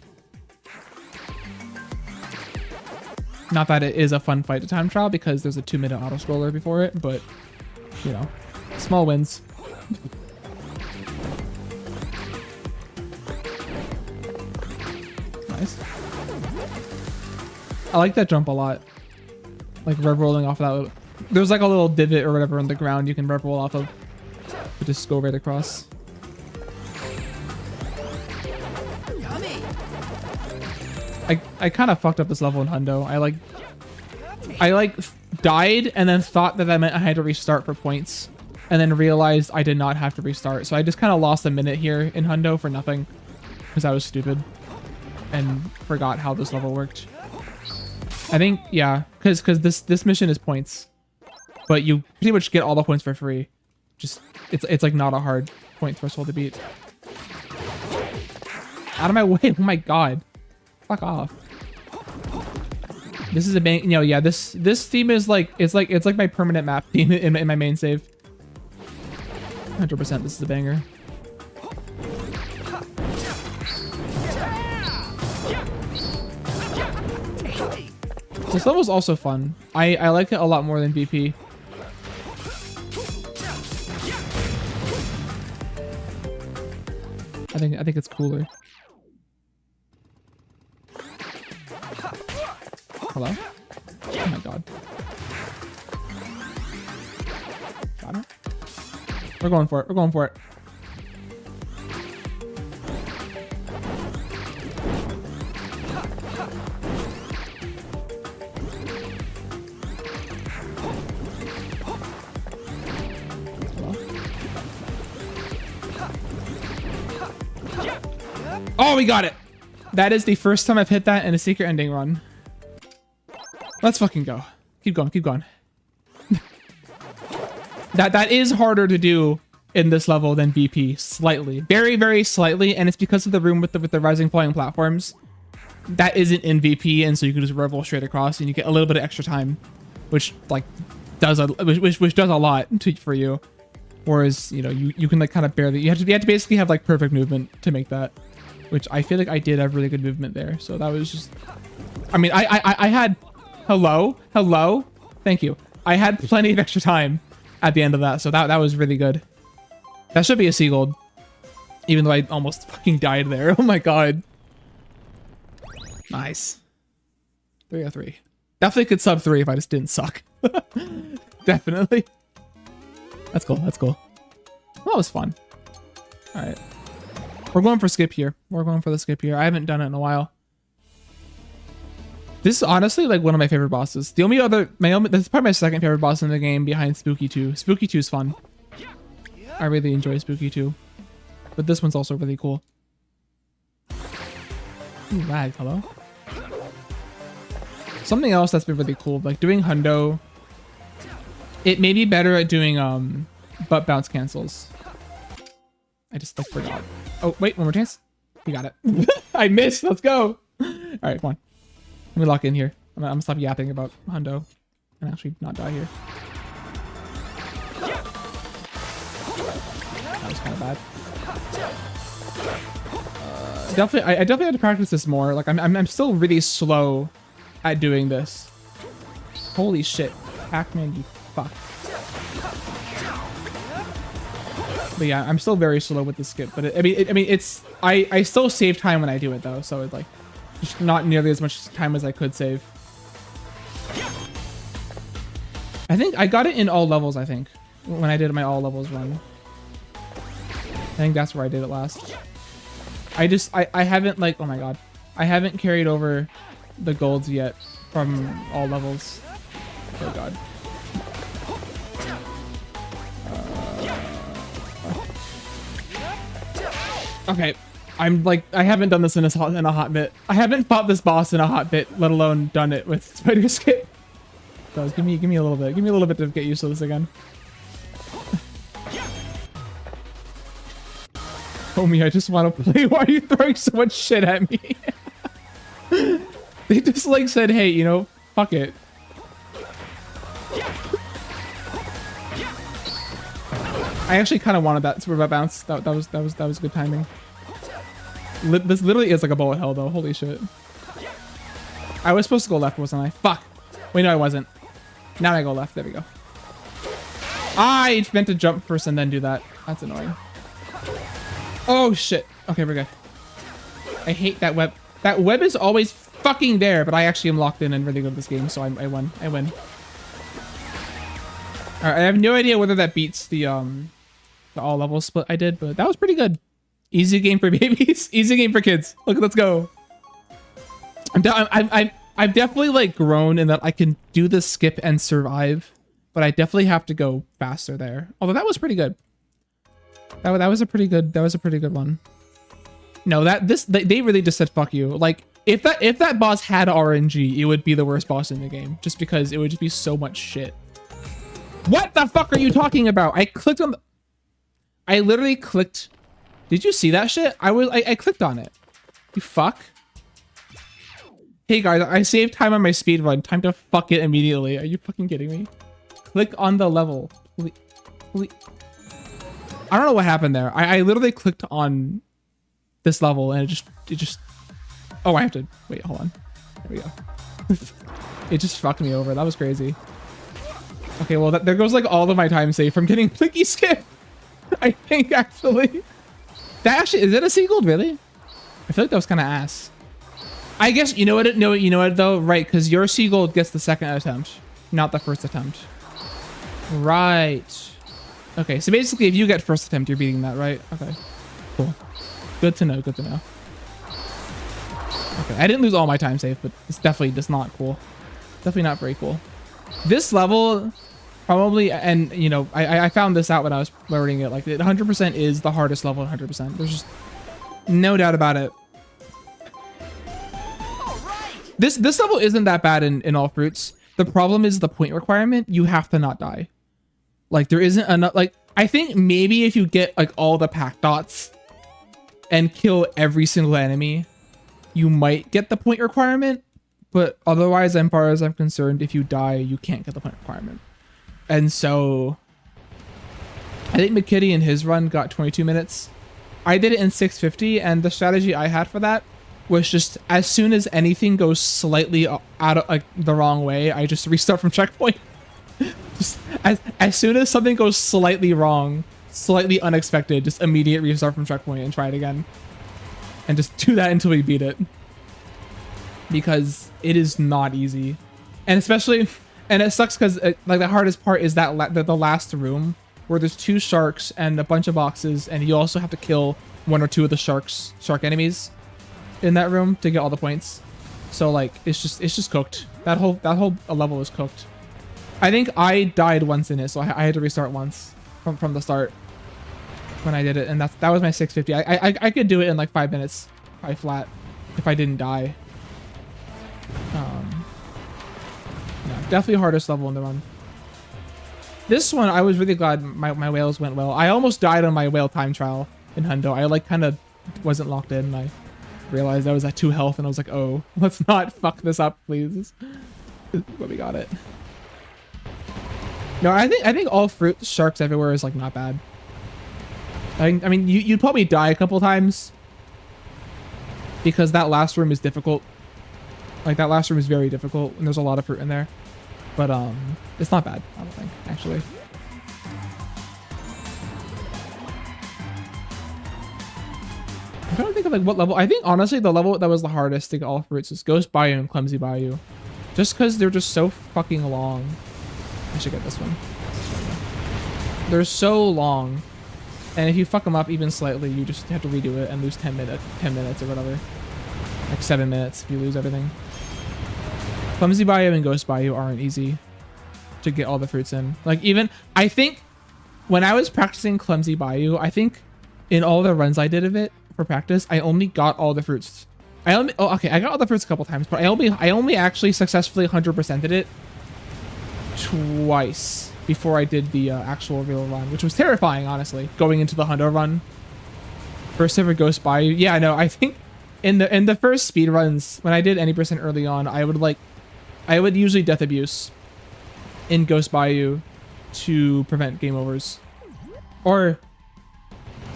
Not that it is a fun fight to time trial, because there's a 2-minute auto scroller before it, but you know, small wins. Nice. I like that jump a lot. Like rev rolling off of that. There's like a little divot or whatever on the ground you can rev roll off of. You just go right across. I kind of fucked up this level in hundo. I died and then thought that meant I had to restart for points. and then realized I did not have to restart. So I just kind of lost a minute here in Hundo for nothing because I was stupid and forgot how this level worked. I think, yeah, because this mission is points, but you pretty much get all the points for free. Just it's like not a hard point threshold to beat. Out of my way! Oh my god, fuck off. This is a bang. You know, yeah. This theme is like it's like my permanent map theme in my main save. 100%. This is a banger. This level's also fun. I like it a lot more than BP. I think it's cooler. Hello? Oh my god. Got it. We're going for it. We're going for it. Oh, we got it. That is the first time I've hit that in a secret ending run. Let's fucking go. Keep going, keep going. That is harder to do in this level than BP, slightly. Very, very slightly, and it's because of the room with the rising flying platforms. That isn't in VP, and so you can just revel straight across and you get a little bit of extra time, which like does a lot for you. Whereas, you know, you can like kind of barely, you have to basically have like perfect movement to make that, which I feel like I did have really good movement there. So that was just, I mean, I had, hello, thank you. I had plenty of extra time at the end of that, so that was really good. That should be a C gold, even though I almost fucking died there. Oh my god. Nice. 303. Definitely could sub 3 if I just didn't suck. Definitely. That's cool. That's cool. Well, that was fun. All right. We're going for skip here. We're going for the skip here. I haven't done it in a while. This is honestly like one of my favorite bosses. The only other, this is probably my second favorite boss in the game behind Spooky 2. Spooky 2 is fun. I really enjoy Spooky 2. But this one's also really cool. Ooh, lag, hello? Something else that's been really cool, like doing Hundo. It may be better at doing butt bounce cancels. I just like forgot. Oh, wait, one more chance. We got it. I missed. Let's go. All right, come on. Let me lock in here. I'm gonna stop yapping about Hundo and actually not die here. That was kind of bad. Definitely, I definitely have to practice this more. Like I'm still really slow at doing this. Holy shit, Pac-Man, you fuck. But yeah, I'm still very slow with the skip. But I mean, it's I still save time when I do it though. So it's like just not nearly as much time as I could save. I think I got it in all levels. I think when I did my all levels run. I think that's where I did it last. I haven't like, oh my god, I haven't carried over the golds yet from all levels. Oh god. Okay, I'm like, I haven't done this in a hot bit. I haven't fought this boss in a hot bit, let alone done it with Spider Skip. So give me a little bit. Give me a little bit to get used to this again. Homie, I just want to play. Why are you throwing so much shit at me? They just like said, hey, you know, fuck it. I actually kind of wanted that super bounce. That was good timing. This literally is like a bullet hell though. Holy shit. I was supposed to go left, wasn't I? Fuck. Wait, no, I wasn't. Now I go left. There we go. I meant to jump first and then do that. That's annoying. Oh shit. Okay, we're good. I hate that web. That web is always fucking there, but I actually am locked in and really good at this game, so I won. I win. Alright, I have no idea whether that beats the all level split I did, but that was pretty good. Easy game for babies. Easy game for kids. Look, let's go. I've definitely like grown in that I can do the skip and survive but I definitely have to go faster there. Although that was pretty good. That was a pretty good one. No, they really just said fuck you. Like if that boss had RNG, it would be the worst boss in the game, just because it would just be so much shit. What the fuck are you talking about? I literally clicked. Did you see that shit? I clicked on it. You fuck. Hey guys, I saved time on my speed run. Time to fuck it immediately. Are you fucking kidding me? Click on the level. I don't know what happened there. I literally clicked on this level and it just. Oh, I have to wait. Hold on. There we go. It just fucked me over. That was crazy. Okay, well there goes like all of my time saved from getting Blinky skip. I think actually. That actually is it a seagull really? I feel like that was kind of ass. I guess you know what? No, you know what though, right? Because your seagull gets the second attempt, not the first attempt. Right. Okay, so basically, if you get first attempt, you're beating that, right? Okay. Cool. Good to know. Good to know. Okay, I didn't lose all my time save, but it's definitely just not cool. Definitely not very cool. This level, probably, and you know, I found this out when I was learning it. Like, it 100% is the hardest level. 100%. There's just no doubt about it. This level isn't that bad in all fruits. The problem is the point requirement. You have to not die. Like there isn't enough. Like I think maybe if you get like all the pack dots and kill every single enemy, you might get the point requirement. But otherwise, as far as I'm concerned, if you die, you can't get the point requirement. And so I think McKitty in his run got 22 minutes. I did it in 650, and the strategy I had for that was just as soon as anything goes slightly out of like the wrong way, I just restart from checkpoint. Just as soon as something goes slightly wrong, slightly unexpected, just immediate restart from checkpoint and try it again. And just do that until we beat it. Because it is not easy. And especially, and it sucks because like the hardest part is that the last room where there's 2 sharks and a bunch of boxes, and you also have to kill 1 or 2 of the shark enemies in that room to get all the points. So like it's just cooked. That whole level is cooked. I think I died once in it, so I had to restart once from the start when I did it, and that was my 650. I could do it in like 5 minutes, probably flat, if I didn't die. No, definitely hardest level in the run. This one I was really glad my whales went well. I almost died on my whale time trial in Hundo. I like kind of wasn't locked in, and I realized I was at 2 health, and I was like, oh, let's not fuck this up, please. But we got it. No, I think all fruit sharks everywhere is like not bad. I mean, you'd probably die a couple times because that last room is difficult. Like that last room is very difficult, and there's a lot of fruit in there. But it's not bad, I don't think, actually. I'm trying to think of like what level. I think honestly the level that was the hardest to get all fruits is Ghost Bayou and Clumsy Bayou. Just because they're just so fucking long. I should get this one. They're so long. And if you fuck them up even slightly, you just have to redo it and lose 10 minutes or whatever. Like 7 minutes if you lose everything. Clumsy Bayou and Ghost Bayou aren't easy to get all the fruits in. Like even, I think when I was practicing Clumsy Bayou, I think in all the runs I did of it for practice, I only got all the fruits. I got all the fruits a couple times, but I only actually successfully 100%ed it twice before I did the actual real run, which was terrifying, honestly, going into the Hundo run. First ever Ghost Bayou. Yeah, I know. I think in the first speed runs, when I did any percent early on, I would usually death abuse in Ghost Bayou to prevent game overs. Or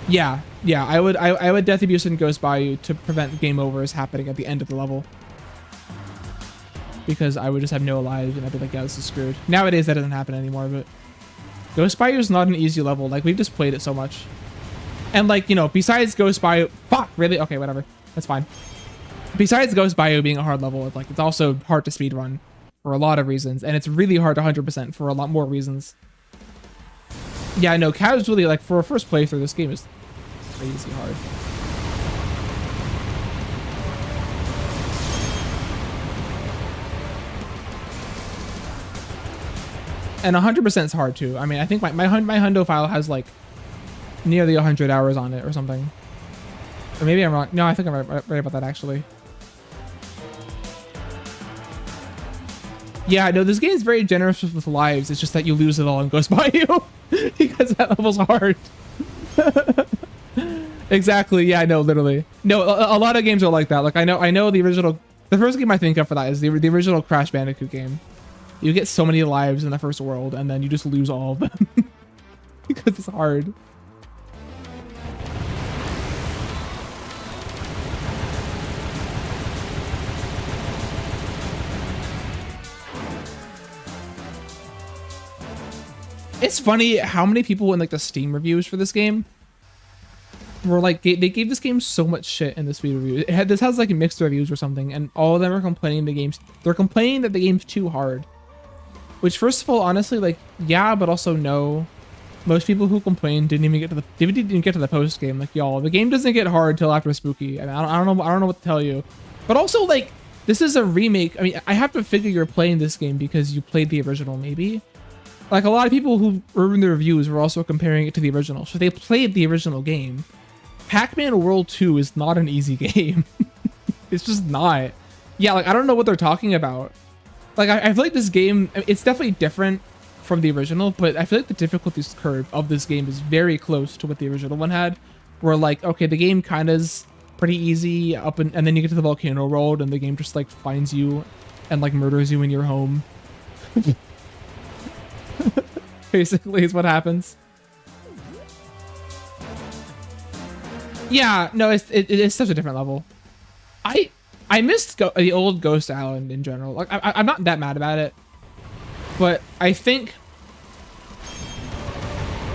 yeah, I would death abuse in Ghost Bayou to prevent game overs happening at the end of the level. Because I would just have no lives and I'd be like, yeah, this is screwed. Nowadays that doesn't happen anymore, but Ghost Bayou is not an easy level. Like we've just played it so much. And like, you know, besides Ghost Bayou, fuck, really? Okay, whatever. That's fine. Besides Ghost Bayou being a hard level, it's also hard to speedrun for a lot of reasons. And it's really hard to 100% for a lot more reasons. Yeah, no, casually, like for a first playthrough, this game is crazy hard. And 100% is hard too. I mean, I think my hundo file has like nearly 100 hours on it or something. Or maybe I'm wrong. No, I think I'm right about that actually. Yeah, no, this game is very generous with lives. It's just that you lose it all and goes by you because that level's hard. Exactly. Yeah, no, literally. No, a lot of games are like that. Like I know the first game I think of for that is the original Crash Bandicoot game. You get so many lives in the first world and then you just lose all of them because it's hard. It's funny how many people in like the Steam reviews for this game were like, they gave this game so much shit in the speed review. This has like mixed reviews or something, and all of them are complaining they're complaining that the game's too hard. Which, first of all, honestly, like, yeah, but also no. Most people who complain didn't even get to the post game. Like, y'all, the game doesn't get hard till after Spooky. I mean, I don't know what to tell you. But also, like, this is a remake. I mean, I have to figure you're playing this game because you played the original, maybe. Like, a lot of people who were in the reviews were also comparing it to the original, so they played the original game. Pac-Man World 2 is not an easy game. It's just not. Yeah, like, I don't know what they're talking about. Like, I feel like this game, it's definitely different from the original, but I feel like the difficulties curve of this game is very close to what the original one had. Where, like, okay, the game kind of is pretty easy, and then you get to the volcano world, and the game just, like, finds you and, like, murders you in your home. Basically is what happens. Yeah, no, it's such a different level. I missed the old Ghost Island in general. Like I'm not that mad about it, but I think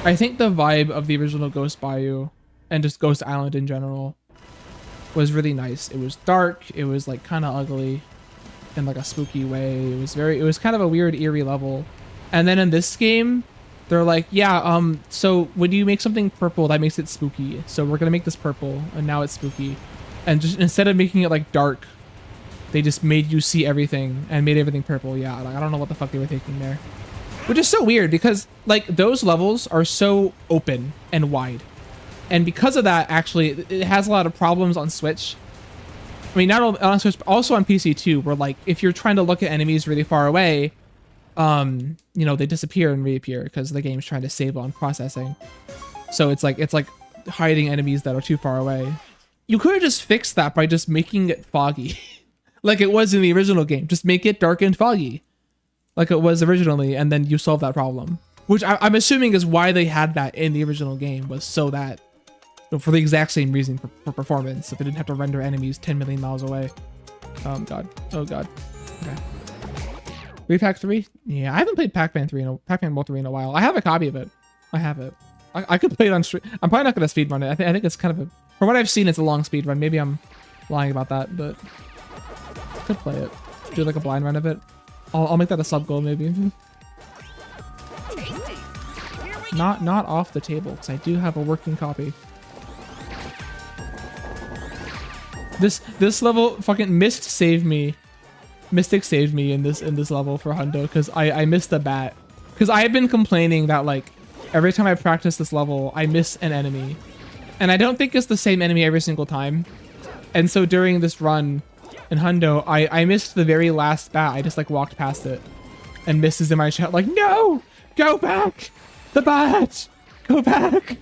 the vibe of the original Ghost Bayou and just Ghost Island in general was really nice. It was dark. It was like kind of ugly in like a spooky way. It was kind of a weird, eerie level. And then in this game, they're like, yeah, so when you make something purple, that makes it spooky. So we're gonna make this purple, and now it's spooky. And just instead of making it like dark, they just made you see everything and made everything purple. Yeah, like I don't know what the fuck they were thinking there. Which is so weird because like those levels are so open and wide. And because of that, actually, it has a lot of problems on Switch. I mean, not only on Switch, but also on PC too, where like if you're trying to look at enemies really far away, you know, they disappear and reappear because the game's trying to save on processing. So it's like hiding enemies that are too far away. You could have just fixed that by just making it foggy. Like it was in the original game. Just make it dark and foggy. Like it was originally, and then you solve that problem. Which I'm assuming is why they had that in the original game, was so that, you know, for the exact same reason, for performance, if they didn't have to render enemies 10 million miles away. Oh god. Oh god. Okay. Re-Pac 3? Yeah, I haven't played Pac-Man World 3 in a while. I have a copy of it. I have it. I could play it on stream. I'm probably not going to speedrun it. I think it's kind of a... From what I've seen, it's a long speedrun. Maybe I'm lying about that, but... I could play it. Do like a blind run of it. I'll make that a sub-goal, maybe. Not off the table, because I do have a working copy. This level fucking Mystic saved me in this level for Hundo, because I missed the bat. Because I have been complaining that like every time I practice this level, I miss an enemy. And I don't think it's the same enemy every single time. And so during this run in Hundo, I missed the very last bat. I just like walked past it and misses in my chat like, no, go back, the bat, go back.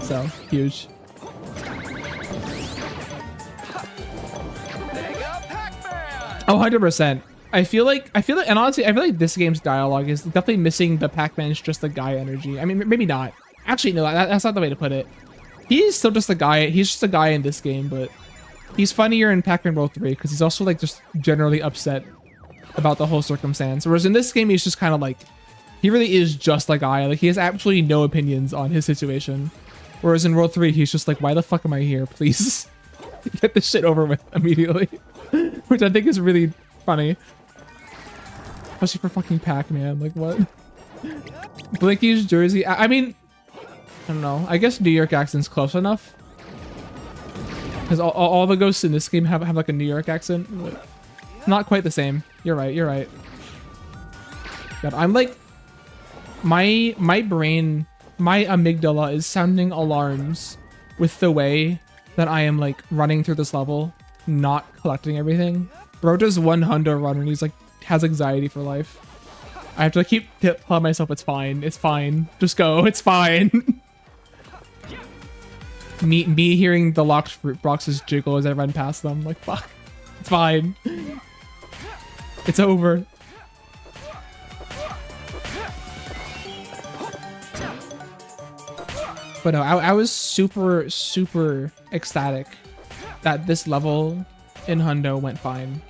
So huge. Oh, 100%. I feel like, and honestly, I feel like this game's dialogue is definitely missing the Pac-Man's just a guy energy. I mean, maybe not. Actually, no, that's not the way to put it. He's still just a guy. He's just a guy in this game, but he's funnier in Pac-Man World 3 because he's also like just generally upset about the whole circumstance. Whereas in this game, he's just kind of like, he really is just a guy. Like he has absolutely no opinions on his situation. Whereas in World 3, he's just like, why the fuck am I here? Please get this shit over with immediately. Which I think is really funny. Especially for fucking Pac-Man. Like what? Blinky's jersey. I mean, I don't know. I guess New York accent's close enough. Because all the ghosts in this game have like a New York accent. But not quite the same. You're right. You're right. God, I'm like, my brain, my amygdala is sounding alarms with the way that I am like running through this level, not collecting everything. Bro does one hundo run and he's like, has anxiety for life. I have to keep telling myself it's fine, just go, it's fine. me hearing the locked fruit boxes jiggle as I run past them, like fuck, it's fine. It's over. But no, I was super, super ecstatic that this level in Hundo went fine.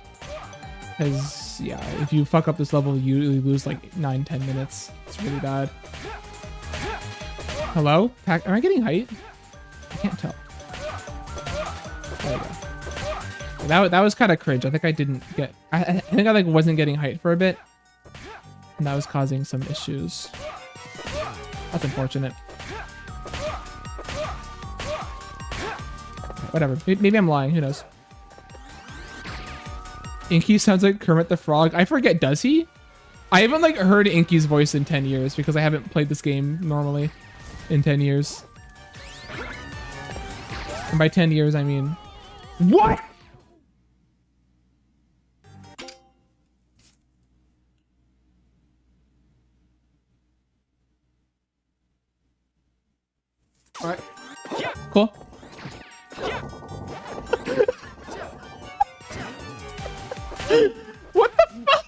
Because, yeah, if you fuck up this level, you lose like 9-10 minutes. It's really bad. Hello? Am I getting height? I can't tell. There we go. That was kind of cringe. I think I didn't get... I think I like wasn't getting height for a bit. And that was causing some issues. That's unfortunate. Whatever. Maybe I'm lying. Who knows? Inky sounds like Kermit the Frog. I forget. Does he? I haven't like heard Inky's voice in 10 years because I haven't played this game normally in 10 years. And by 10 years, I mean... What? All right. Cool. What the fuck?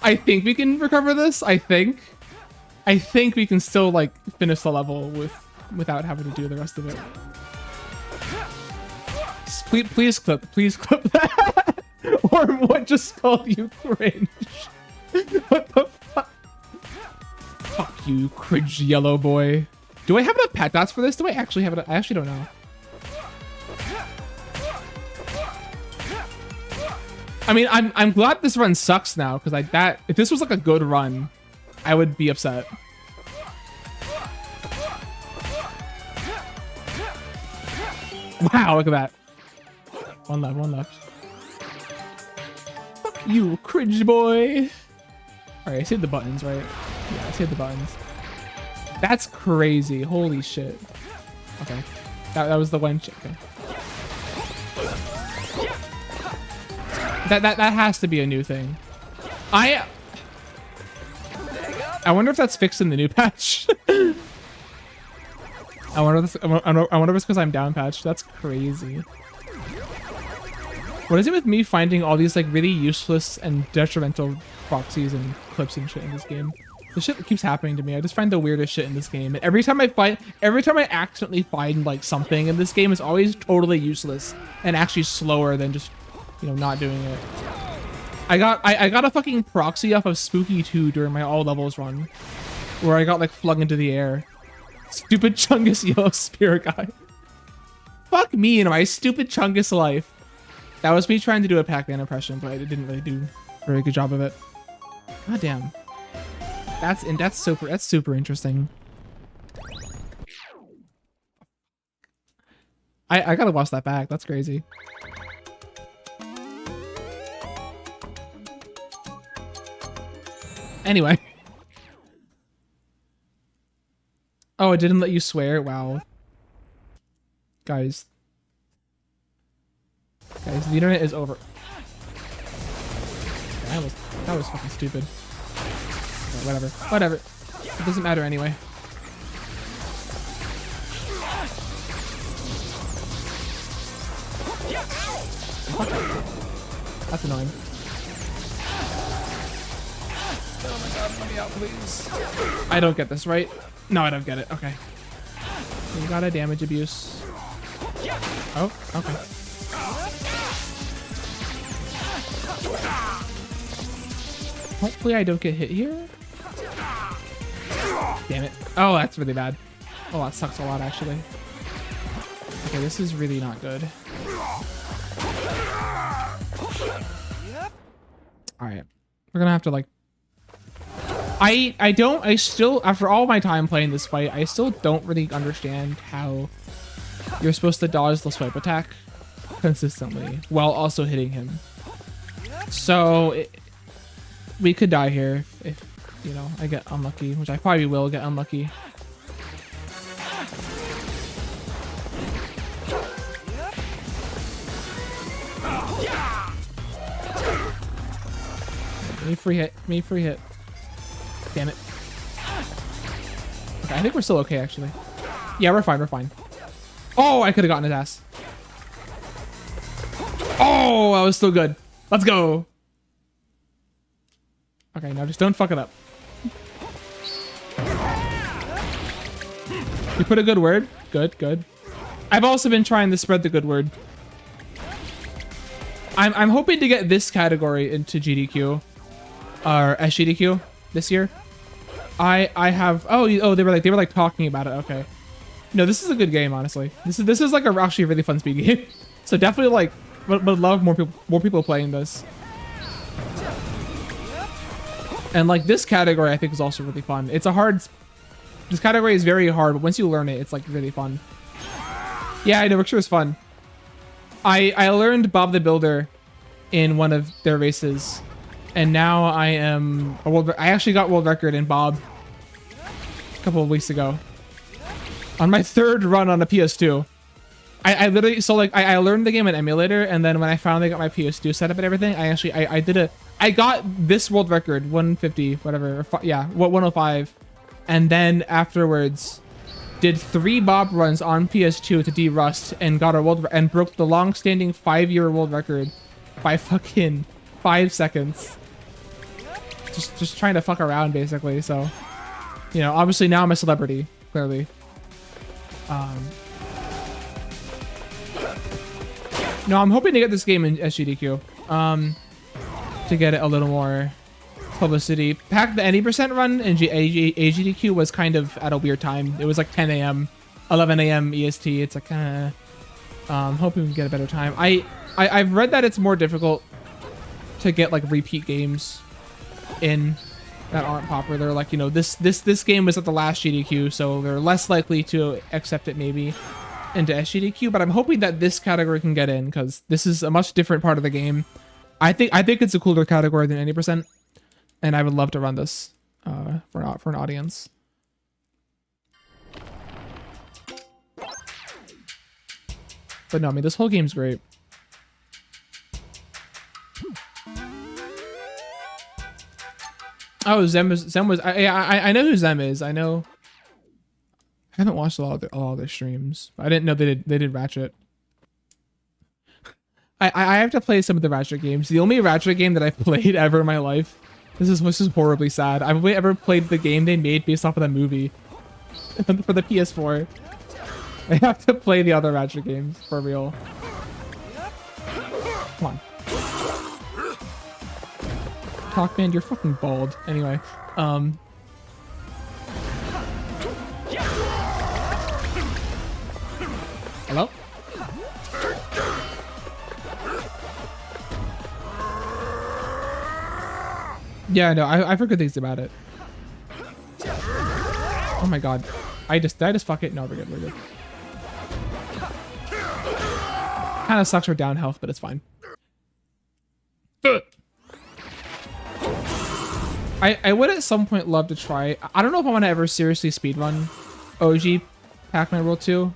I think we can recover this. I think we can still like finish the level without having to do the rest of it. Please clip that. Or what just called you cringe? What the fuck? Fuck you, cringe yellow boy. Do I have enough pet dots for this? Do I actually have it? I actually don't know. I mean, I'm glad this run sucks now because if this was like a good run, I would be upset. Wow, look at that. One left. Fuck you, cringe boy. All right, I saved the buttons, right? Yeah, I saved the buttons. That's crazy. Holy shit. Okay. That was the one. Okay. That has to be a new thing. I wonder if that's fixed in the new patch. I wonder if it's because I'm down patched. That's crazy. What is it with me finding all these like really useless and detrimental proxies and clips and shit in this game? This shit keeps happening to me. I just find the weirdest shit in this game. And every time I accidentally find like something in this game, it's always totally useless and actually slower than just, you know, not doing it. I got a fucking proxy off of Spooky 2 during my all levels run, where I got like flung into the air. Stupid Chungus yellow spirit guy. Fuck me and my stupid Chungus life. That was me trying to do a Pac-Man impression, but I didn't really do a very good job of it. God damn. That's super interesting. I gotta watch that back. That's crazy. Anyway. Oh, it didn't let you swear? Wow. Guys, the internet is over. That was fucking stupid. Okay, whatever. It doesn't matter anyway. That's annoying. Oh my god, let me out, please. I don't get this, right? No, I don't get it. Okay. You got a damage abuse. Oh, okay. Hopefully I don't get hit here. Damn it. Oh, that's really bad. Oh, that sucks a lot, actually. Okay, this is really not good. Alright. We're gonna have to, like... I still, after all my time playing this fight, I still don't really understand how you're supposed to dodge the swipe attack consistently while also hitting him. So, we could die here if you know, I get unlucky, which I probably will get unlucky. Me free hit. Me free hit. Damn it. Okay, I think we're still okay, actually. Yeah, we're fine. We're fine. Oh, I could have gotten his ass. Oh, that was still good. Let's go. Okay, now just don't fuck it up. You put a good word. Good, good. I've also been trying to spread the good word. I'm hoping to get this category into GDQ or SGDQ this year. I have they were like talking about it. Okay. No, this is a good game, honestly. This is like actually a really fun speed game. So definitely like would love more people playing this. And like this category I think is also really fun. It's a hard, this category is very hard, but once you learn it, it's like really fun. Yeah, I know, Rickshaw is fun. I learned Bob the Builder in one of their races, and now I am I actually got world record in Bob a couple of weeks ago on my third run on a PS2. I literally, so like I learned the game in emulator, and then when I finally got my PS2 setup and everything, I got this world record 150 whatever, yeah, 105, and then afterwards did 3 Bob runs on PS2 to de-rust and got a and broke the long-standing 5-year world record by fucking 5 seconds. Just trying to fuck around, basically. So, you know, obviously now I'm a celebrity, clearly. No, I'm hoping to get this game in SGDQ. To get it a little more publicity. Pac the 80% run in AGDQ was kind of at a weird time. It was like 10 a.m., 11 a.m. EST. It's like kind of hoping we can get a better time. I've read that it's more difficult to get like repeat games in that aren't popular. Like, you know, this game was at the last GDQ, so they're less likely to accept it maybe into SGDQ. But I'm hoping that this category can get in because this is a much different part of the game. I think it's a cooler category than 80%. And I would love to run this for an audience. But no, I mean, this whole game's great. Oh, Zem was I know who Zem is. I know. I haven't watched a lot of their streams. I didn't know they did Ratchet. I have to play some of the Ratchet games. The only Ratchet game that I've played ever in my life. This is horribly sad. I've only ever played the game they made based off of that movie for the PS4. I have to play the other Ratchet games for real. Come on. Talkman, you're fucking bald. Anyway, hello? Yeah, no, I've heard good things about it. Oh my god. Did I just fuck it? No, we're good, we're good. Kinda sucks for down health, but it's fine. I would at some point love to try. I don't know if I want to ever seriously speedrun OG Pac-Man World 2.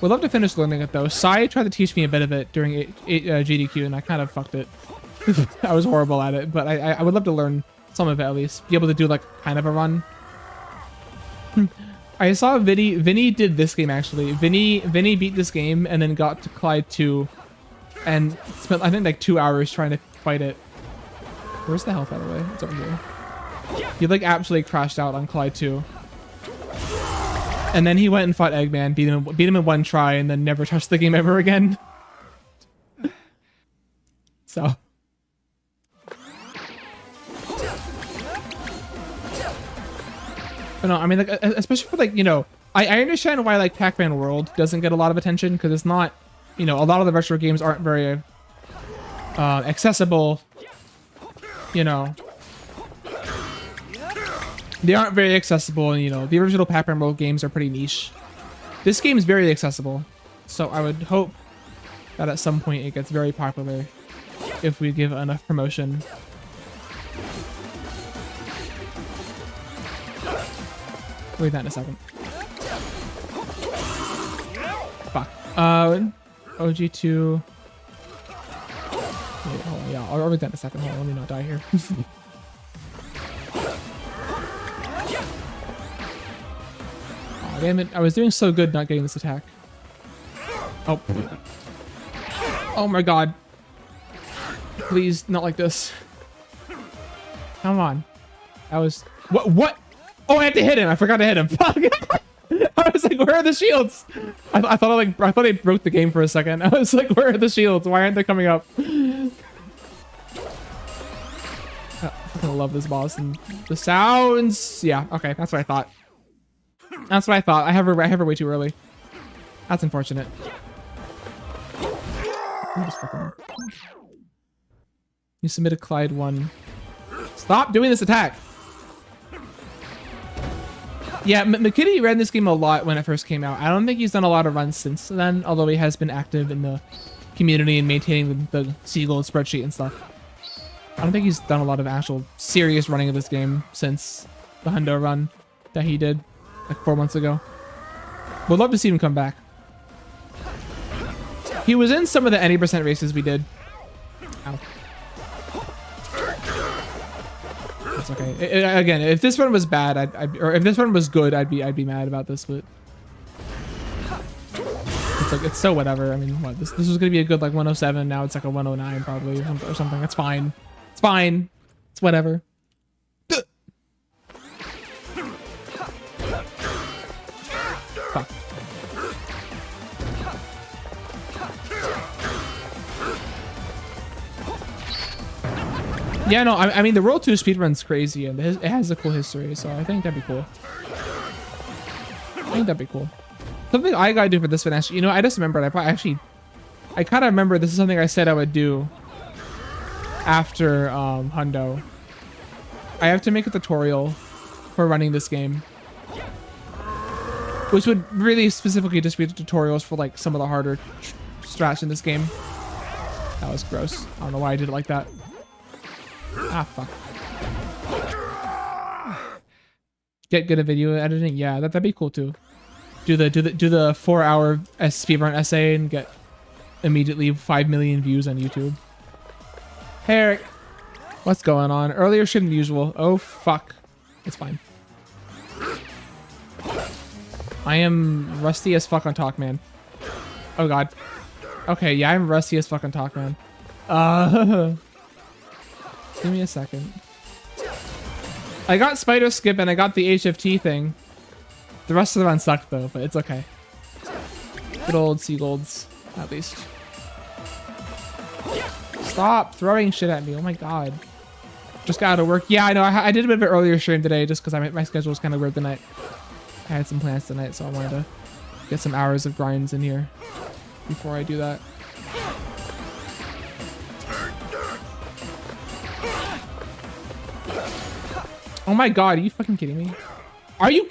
Would love to finish learning it though. Sai tried to teach me a bit of it during GDQ and I kind of fucked it. I was horrible at it, but I would love to learn some of it at least. Be able to do like kind of a run. I saw Vinny did this game actually. Vinny beat this game and then got to Clyde 2 and spent I think like 2 hours trying to fight it. Where's the health by the way? It's over here. He like absolutely crashed out on Clyde 2. And then he went and fought Eggman, beat him in one try, and then never touched the game ever again. So. But no, I mean, like, especially for like, you know, I understand why like Pac-Man World doesn't get a lot of attention because it's not, you know, a lot of the retro games aren't very accessible. You know, they aren't very accessible, and you know, the original Pac-Man World games are pretty niche. This game is very accessible, so I would hope that at some point it gets very popular if we give enough promotion. Read that in a second. Fuck. OG2. Wait, hold on, yeah, I'll read that in a second. Hold on, let me not die here. Oh, damn it. I was doing so good not getting this attack. Oh. Oh my god. Please, not like this. Come on. That was... What? Oh, I have to hit him. I forgot to hit him. Fuck. I was like, where are the shields? I thought they broke the game for a second. I was like, where are the shields? Why aren't they coming up? I fucking love this boss and the sounds. Yeah, okay, that's what I thought. That's what I thought. I have her way too early. That's unfortunate. You submitted Clyde 1. Stop doing this attack. Yeah, McKitty ran this game a lot when it first came out. I don't think he's done a lot of runs since then, although he has been active in the community and maintaining the Seagold spreadsheet and stuff. I don't think he's done a lot of actual serious running of this game since the Hundo run that he did like 4 months ago. Would love to see him come back. He was in some of the any percent races we did. Ow. It's okay. Again, if this one was bad, or if this one was good, I'd be mad about this. But it's like it's so whatever. I mean, what this was gonna be a good like 107. Now it's like a 109 probably or something. That's fine. It's fine. It's whatever. Fuck. Yeah, no, I mean, the World 2 speedrun's crazy, and it has a cool history, so I think that'd be cool. Something I gotta do for this one, actually, you know, I just remembered, I kind of remember this is something I said I would do after Hundo. I have to make a tutorial for running this game, which would really specifically just be the tutorials for, like, some of the harder strats in this game. That was gross. I don't know why I did it like that. Ah, fuck. Get good at video editing? Yeah, that'd be cool too. Do the 4-hour speedrun essay and get immediately 5 million views on YouTube. Hey Eric, what's going on? Earlier shit than usual. Oh fuck. It's fine. I am rusty as fuck on Talk Man. Oh god. Okay, yeah, I'm rusty as fuck on Talk Man. Give me a second. I got Spider Skip and I got the HFT thing. The rest of the run sucked though, but it's okay. Good old Seagolds, at least. Stop throwing shit at me. Oh my god. Just got out of work. Yeah, I know. I did a bit of an earlier stream today just because my schedule was kind of weird tonight. I had some plans tonight, so I wanted to get some hours of grinds in here before I do that. Oh my god, are you fucking kidding me? Are you...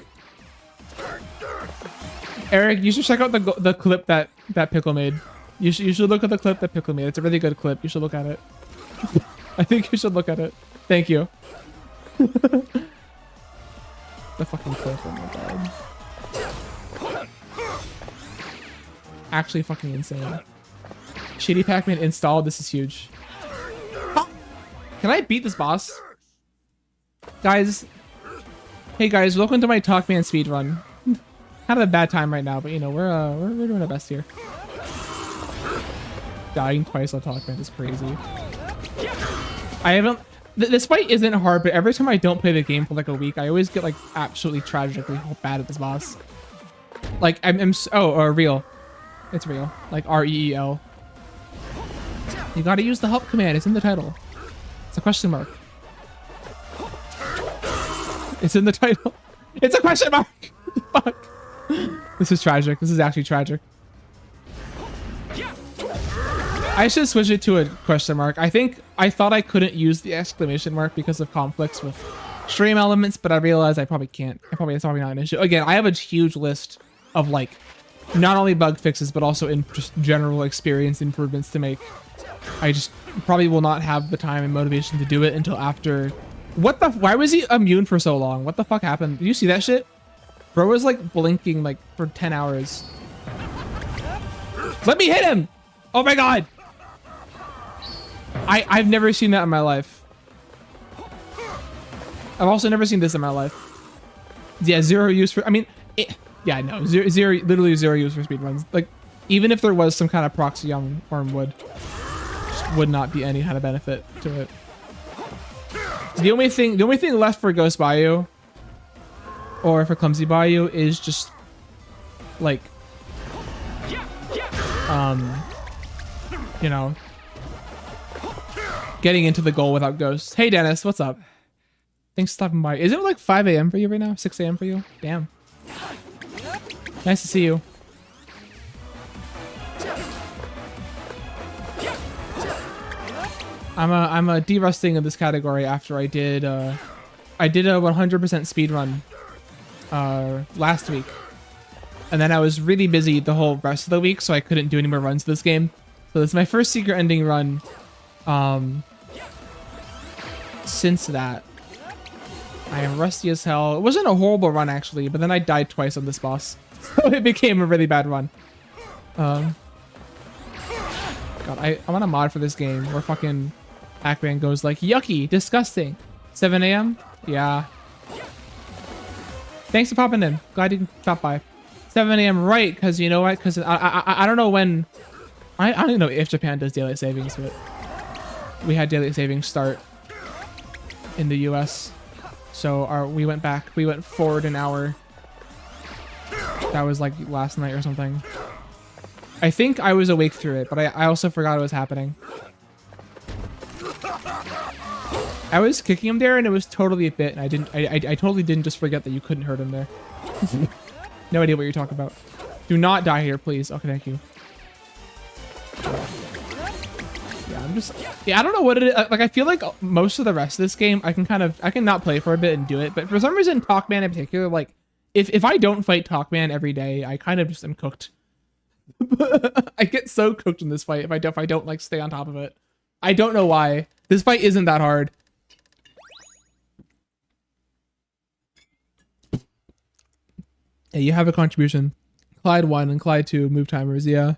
Eric, you should check out the clip that Pickle made. You should look at the clip that Pickle made. It's a really good clip. You should look at it. I think you should look at it. Thank you. The fucking clip, oh my god. Actually fucking insane. Shitty Pac-Man installed. This is huge. Can I beat this boss? Guys, hey guys, welcome to my Talkman speedrun. Kind of a bad time right now, but you know, we're doing our best here. Dying twice on Talkman is crazy. I haven't... This fight isn't hard, but every time I don't play the game for like a week, I always get like absolutely tragically bad at this boss. Like, real. It's real. Like, R-E-E-L. You gotta use the help command. It's in the title. It's a question mark. It's in the title. It's a question mark. Fuck. This is tragic. This is actually tragic. I should switch it to a question mark. I thought I couldn't use the exclamation mark because of conflicts with stream elements, but I realized I probably can't. It's probably not an issue. Again, I have a huge list of like not only bug fixes but also in just general experience improvements to make. I just probably will not have the time and motivation to do it until after. What the? Why was he immune for so long? What the fuck happened? Did you see that shit? Bro was like blinking like for 10 hours. Let me hit him! Oh my god! I've never seen that in my life. I've also never seen this in my life. Yeah, zero use for, I mean, yeah, no, literally zero use for speedruns. Like, even if there was some kind of proxy on Wormwood, just would not be any kind of benefit to it. The only thing left for Ghost Bayou, or for Clumsy Bayou, is just, like, you know, getting into the goal without ghosts. Hey Dennis, what's up? Thanks for stopping by. Is it like 5 a.m. for you right now? 6 a.m. for you? Damn. Nice to see you. I'm a de-rusting in this category after I did a 100% speed run last week. And then I was really busy the whole rest of the week, so I couldn't do any more runs this game. So this is my first secret ending run since that. I am rusty as hell. It wasn't a horrible run actually, but then I died twice on this boss. So it became a really bad run. God, I want a mod for this game where fucking Pac-Man goes like, yucky, disgusting. 7 a.m.? Yeah. Thanks for popping in. Glad you can stop by. 7 a.m. right, because you know what? Because I don't know when... I don't even know if Japan does daylight savings, but we had daylight savings start in the US. So we went forward an hour. That was like last night or something. I think I was awake through it, but I also forgot it was happening. I was kicking him there and it was totally a bit, and I totally didn't just forget that you couldn't hurt him there. No idea what you're talking about. Do not die here, please. Okay, thank you. Yeah, I don't know what it is. Like, I feel like most of the rest of this game, I can not play for a bit and do it. But for some reason, Talkman in particular, like, if I don't fight Talkman every day, I kind of just am cooked. I get so cooked in this fight if I don't like stay on top of it. I don't know why. This fight isn't that hard. Yeah, you have a contribution. Clyde 1 and Clyde 2 move timers, yeah.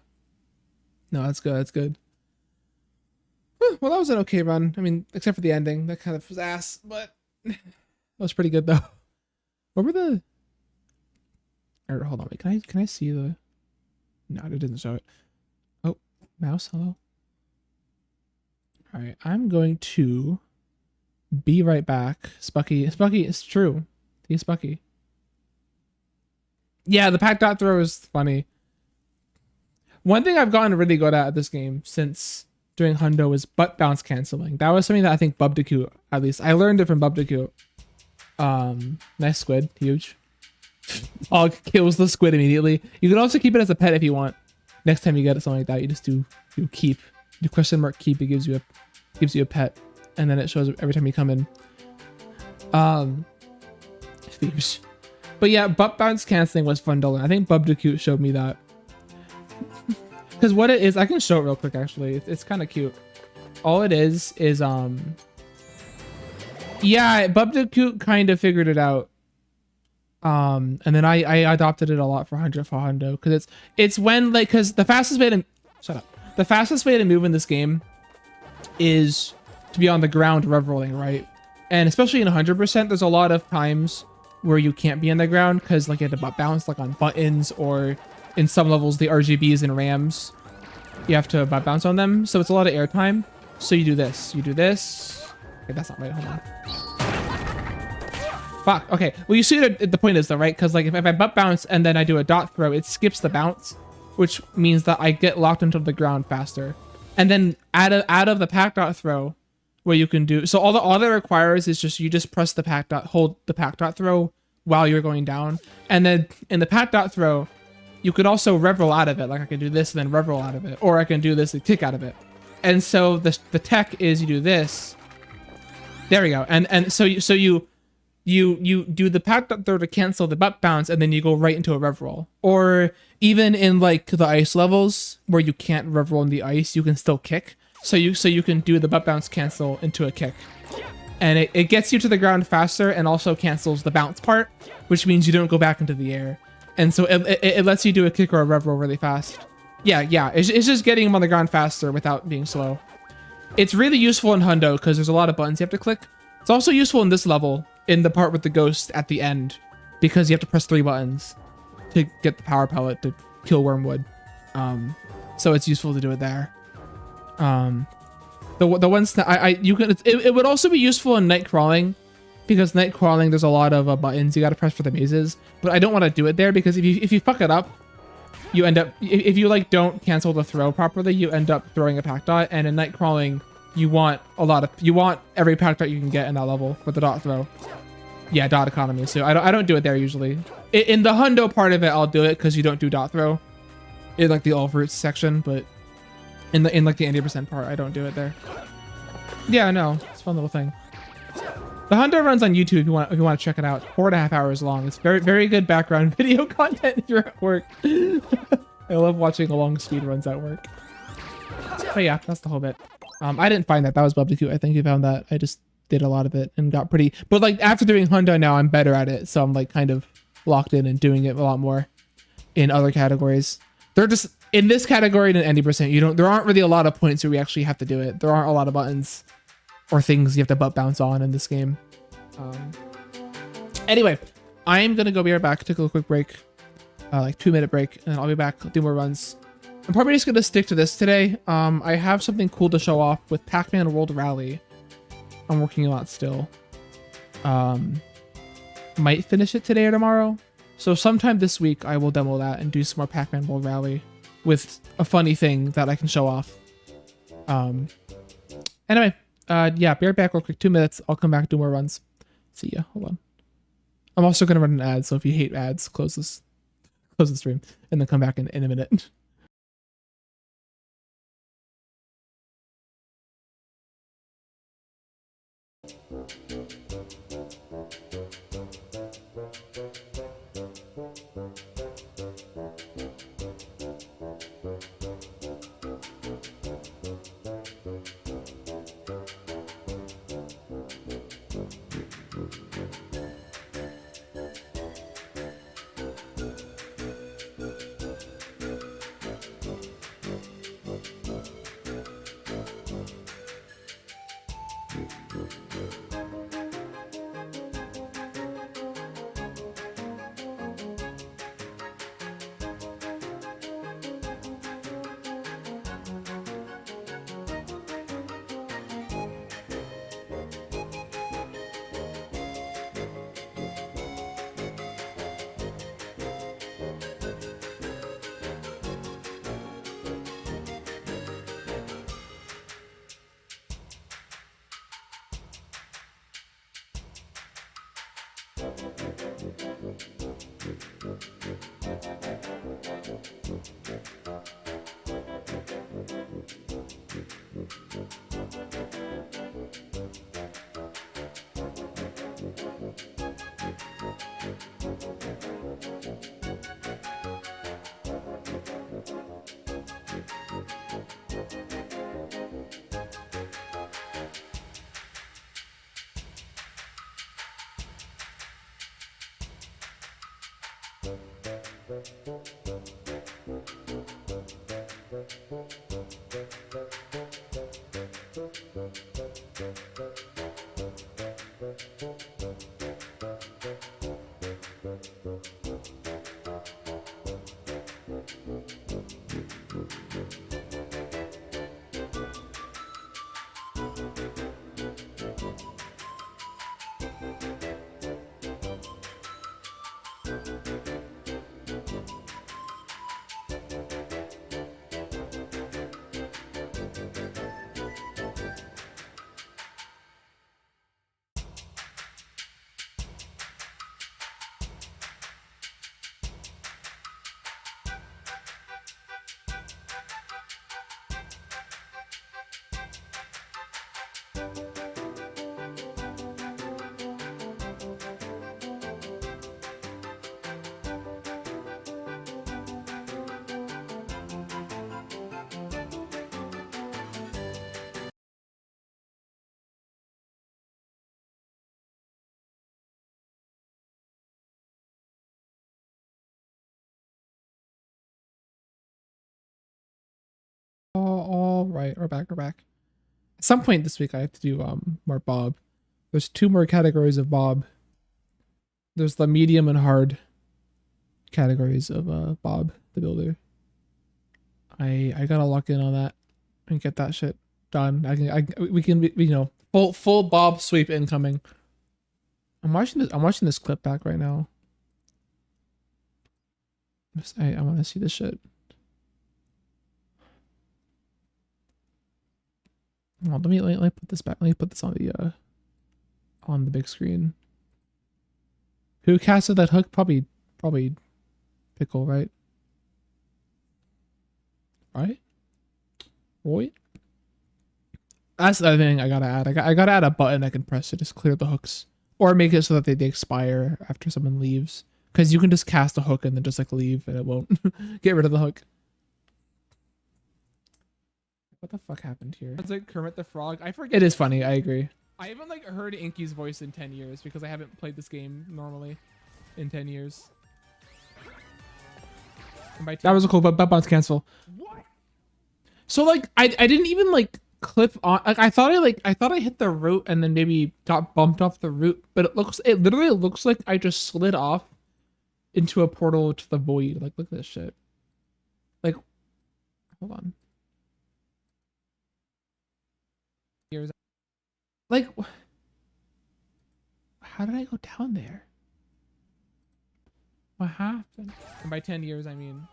No, that's good, that's good. Well, that was an okay run. I mean, except for the ending. That kind of was ass, but that was pretty good though. What were the... Hold on, wait, can I see the... No, it didn't show it. Oh, mouse, hello. Alright, I'm going to be right back. Spucky, it's true. He's Spucky. Yeah, the pack dot throw is funny. One thing I've gotten really good at this game since doing Hundo is butt bounce canceling. That was something that I think Bubdacute, at least I learned it from Bubdacute. Nice squid, huge. Oh, kills the squid immediately. You can also keep it as a pet if you want. Next time you get something like that, you just do keep. Do question mark keep. It gives you a pet, and then it shows every time you come in. Thieves. But yeah, butt bounce canceling was fun to learn. I think Bubdacute showed me that. Because what it is, I can show it real quick actually. It's kind of cute. All it is yeah, Bubdacute kind of figured it out. And then I adopted it a lot for Hundo because it's when, like, because the fastest way to the fastest way to move in this game is to be on the ground rev rolling, right? And especially in 100%, there's a lot of times where you can't be on the ground because, like, you have to butt bounce like on buttons, or in some levels the RGBs and RAMs, you have to butt bounce on them, so it's a lot of airtime. So you do this. Okay, that's not right. Hold on. Fuck. Okay. Well, you see what the point is though, right? Because like if I butt bounce and then I do a dot throw, it skips the bounce, which means that I get locked into the ground faster. And then out of the pack dot throw, where you can do, so all that requires is just you just press the pack dot, hold the pack dot throw while you're going down, and then in the pack dot throw, you could also rev roll out of it. Like I can do this and then rev roll out of it, or I can do this and kick out of it. And so the tech is you do this. There we go. And so you do the pack dot throw to cancel the butt bounce, and then you go right into a rev roll. Or even in like the ice levels where you can't rev roll in the ice, you can still kick. So you can do the butt bounce cancel into a kick. and it gets you to the ground faster and also cancels the bounce part, which means you don't go back into the air. And so it lets you do a kick or a rev roll really fast. Yeah, it's just getting him on the ground faster without being slow. It's really useful in Hundo because there's a lot of buttons you have to click. It's also useful in this level, in the part with the ghost at the end, because you have to press 3 buttons to get the power pellet to kill Wormwood. So it's useful to do it there. The ones that it would also be useful in night crawling, because night crawling there's a lot of buttons you got to press for the mazes, but I don't want to do it there because if you fuck it up, you end up, if you like don't cancel the throw properly, you end up throwing a pack dot, and in night crawling you want every pack dot you can get in that level for the dot throw. Yeah, dot economy. So I don't do it there usually. In the Hundo part of it I'll do it because you don't do dot throw in like the all fruits section, but in like the 80% part I don't do it there. Yeah, no, it's a fun little thing. The Hundo runs on YouTube if you want to check it out. 4.5 hours long. It's very good background video content if you're at work. I love watching long speed runs at work. But yeah, that's the whole bit. I didn't find that. That was Bublicute. I think you found that. I just did a lot of it and got pretty. But like after doing Hundo now, I'm better at it. So I'm like kind of locked in and doing it a lot more in other categories. They're just in this category and 80%. There aren't really a lot of points where we actually have to do it. There aren't a lot of buttons or things you have to butt bounce on in this game. Anyway, I'm gonna go be right back. Take a little quick break, like 2-minute break, and I'll be back. I'll do more runs. I'm probably just gonna stick to this today. I have something cool to show off with Pac-Man World Rally. I'm working on it still. Might finish it today or tomorrow. So sometime this week I will demo that and do some more Pac-Man World Rally with a funny thing that I can show off. Anyway, yeah, be right back real quick. 2 minutes. I'll come back, do more runs. See ya. Hold on. I'm also gonna run an ad, so if you hate ads, close the stream, and then come back in a minute. right, or back or back. At some point this week I have to do more Bob. There's 2 more categories of Bob. There's the medium and hard categories of Bob the Builder. I gotta lock in on that and get that shit done. We can you know, full Bob sweep incoming. I'm watching this clip back right now. I want to see this shit. Well, let me put this back. Let me put this on the big screen. Who casted that hook? Probably Pickle, right? Right? Roy? That's the other thing I gotta add. I gotta add a button I can press to just clear the hooks. Or make it so that they expire after someone leaves. Because you can just cast a hook and then just like leave and it won't get rid of the hook. What the fuck happened here? It's like Kermit the Frog. I forget. It is funny. I agree. I haven't like heard Inky's voice in 10 years because I haven't played this game normally in 10 years. That was a cool bounce cancel. What? So like I didn't even like clip on, like I thought I hit the root and then maybe got bumped off the root, but it literally looks like I just slid off into a portal to the void. Like look at this shit. Like hold on. Years. Like how did I go down there? What happened? And by 10 years, I mean,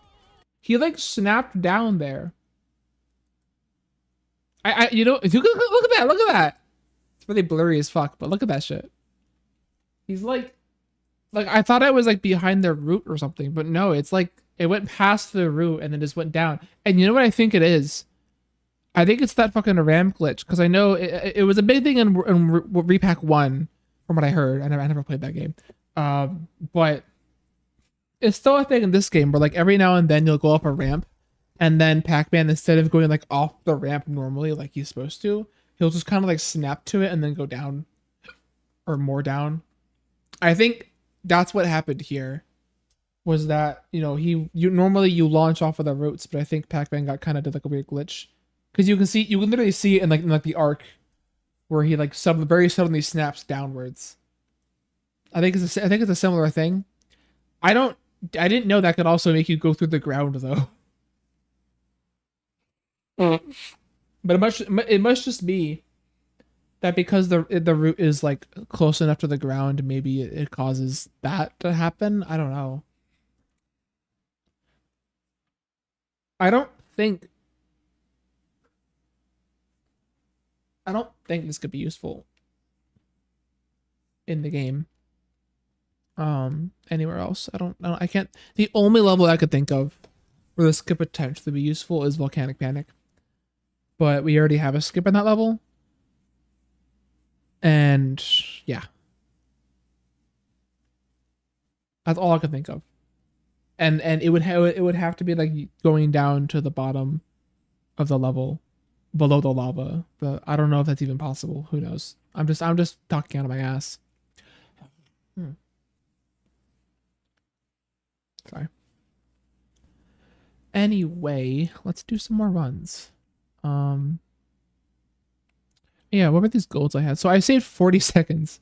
he like snapped down there. You know, look at that, look at that. It's really blurry as fuck, but look at that shit. He's like I thought I was like behind the root or something, but no, it's like it went past the root and then just went down. And you know what I think it is? I think it's that fucking ramp glitch because I know it was a big thing in Re-Pac 1 from what I heard. I never played that game, but it's still a thing in this game where like every now and then you'll go up a ramp and then Pac-Man, instead of going like off the ramp normally like he's supposed to, he'll just kind of like snap to it and then go down or more down. I think that's what happened here, was that, you know, you normally launch off of the roots, but I think Pac-Man got kind of did like a weird glitch because you can literally see it in like the arc where he like very suddenly snaps downwards. I think it's a similar thing. I didn't know that could also make you go through the ground though. But it must just be that because the root is like close enough to the ground, maybe it causes that to happen. I don't know. I don't think this could be useful in the game. Anywhere else. I can't. The only level I could think of where this could potentially be useful is Volcanic Panic. But we already have a skip in that level. And yeah. That's all I could think of. And it would have to be like going down to the bottom of the level below the lava. But I don't know if that's even possible. Who knows? I'm just talking out of my ass. Sorry. Anyway, let's do some more runs. Yeah, what about these golds I had? So I saved 40 seconds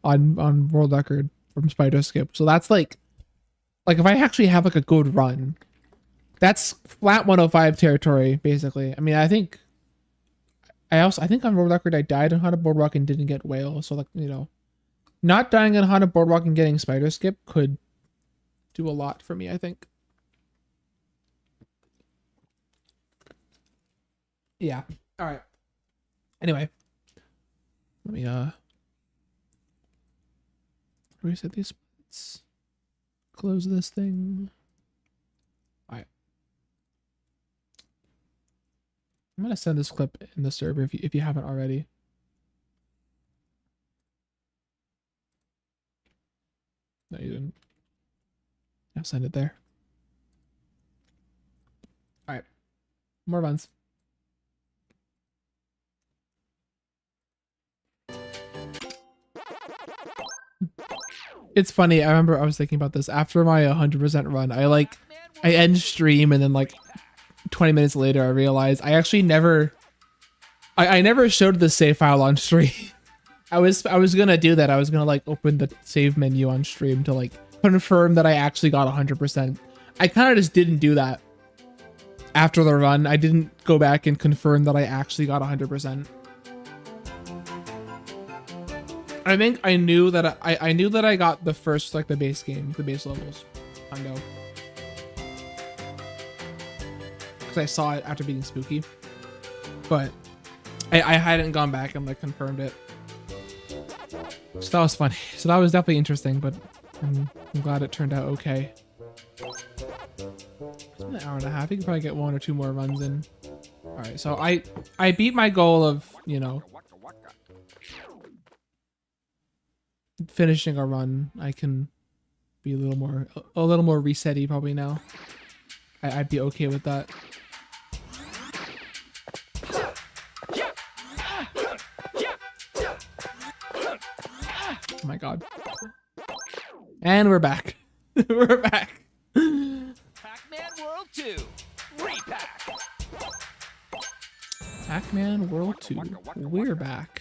on world record from Spider Skip. So that's like if I actually have like a good run, that's flat 105 territory basically. I mean, I think on world record I died on Haunted Boardwalk and didn't get whale. So like, you know, not dying on Haunted Boardwalk and getting Spider Skip could do a lot for me, I think. Yeah. All right. Anyway, let me reset these splits. Close this thing. All right. I'm gonna send this clip in the server if you haven't already. No, you didn't. I'll send it there. All right. More runs. It's funny. I remember I was thinking about this after my 100% run. I end stream and then like 20 minutes later, I realized I actually never, I never showed the save file on stream. I was gonna do that. I was gonna like open the save menu on stream to like confirm that I actually got 100%. I kind of just didn't do that after the run. I didn't go back and confirm that I actually got 100%. I think I knew that I knew that I got the first, like the base game, the base levels. I know. Because I saw it after being spooky. But I hadn't gone back and like confirmed it. So that was funny. So that was definitely interesting, but I'm glad it turned out okay. It's been an hour and a half. You can probably get 1 or 2 more runs in. All right, so I beat my goal of, you know, finishing a run. I can be a little more reset-y probably now. I'd be okay with that. Oh my god. And we're back. We're back. Pac-Man World 2. Re-Pac. Pac-Man World 2. We're back.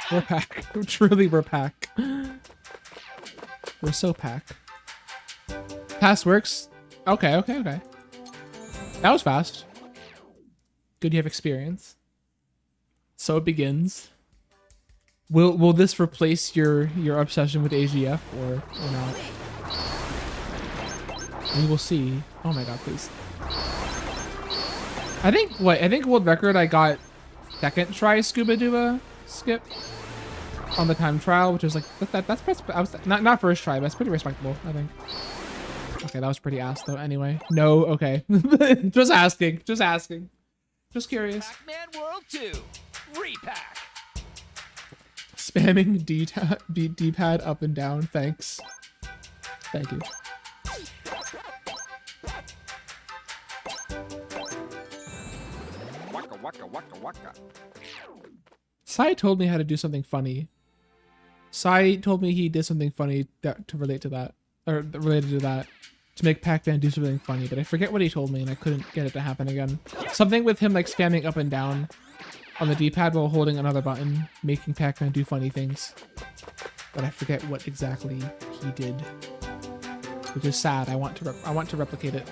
We're pack. Truly we're pack. We're so pack. Pass works. Okay. That was fast. Good, you have experience. So it begins. Will this replace your obsession with AGF or not? We will see. Oh my god, please. I think world record I got second try scuba duba skip on the time trial, which was like I was not first try, but that's pretty respectable, I think. Okay, that was pretty ass though. Anyway, no, okay. just asking, just curious. Pac-Man World 2. Re-Pac. Spamming D-pad up and down. Thanks. Thank you. Waka. Sai told me how to do something funny. Sai told me he did something funny to relate to that, or related to that, to make Pac-Man do something funny, but I forget what he told me and I couldn't get it to happen again. Something with him like spamming up and down on the D-pad while holding another button, making Pac-Man do funny things. But I forget what exactly he did, which is sad. I want to replicate it.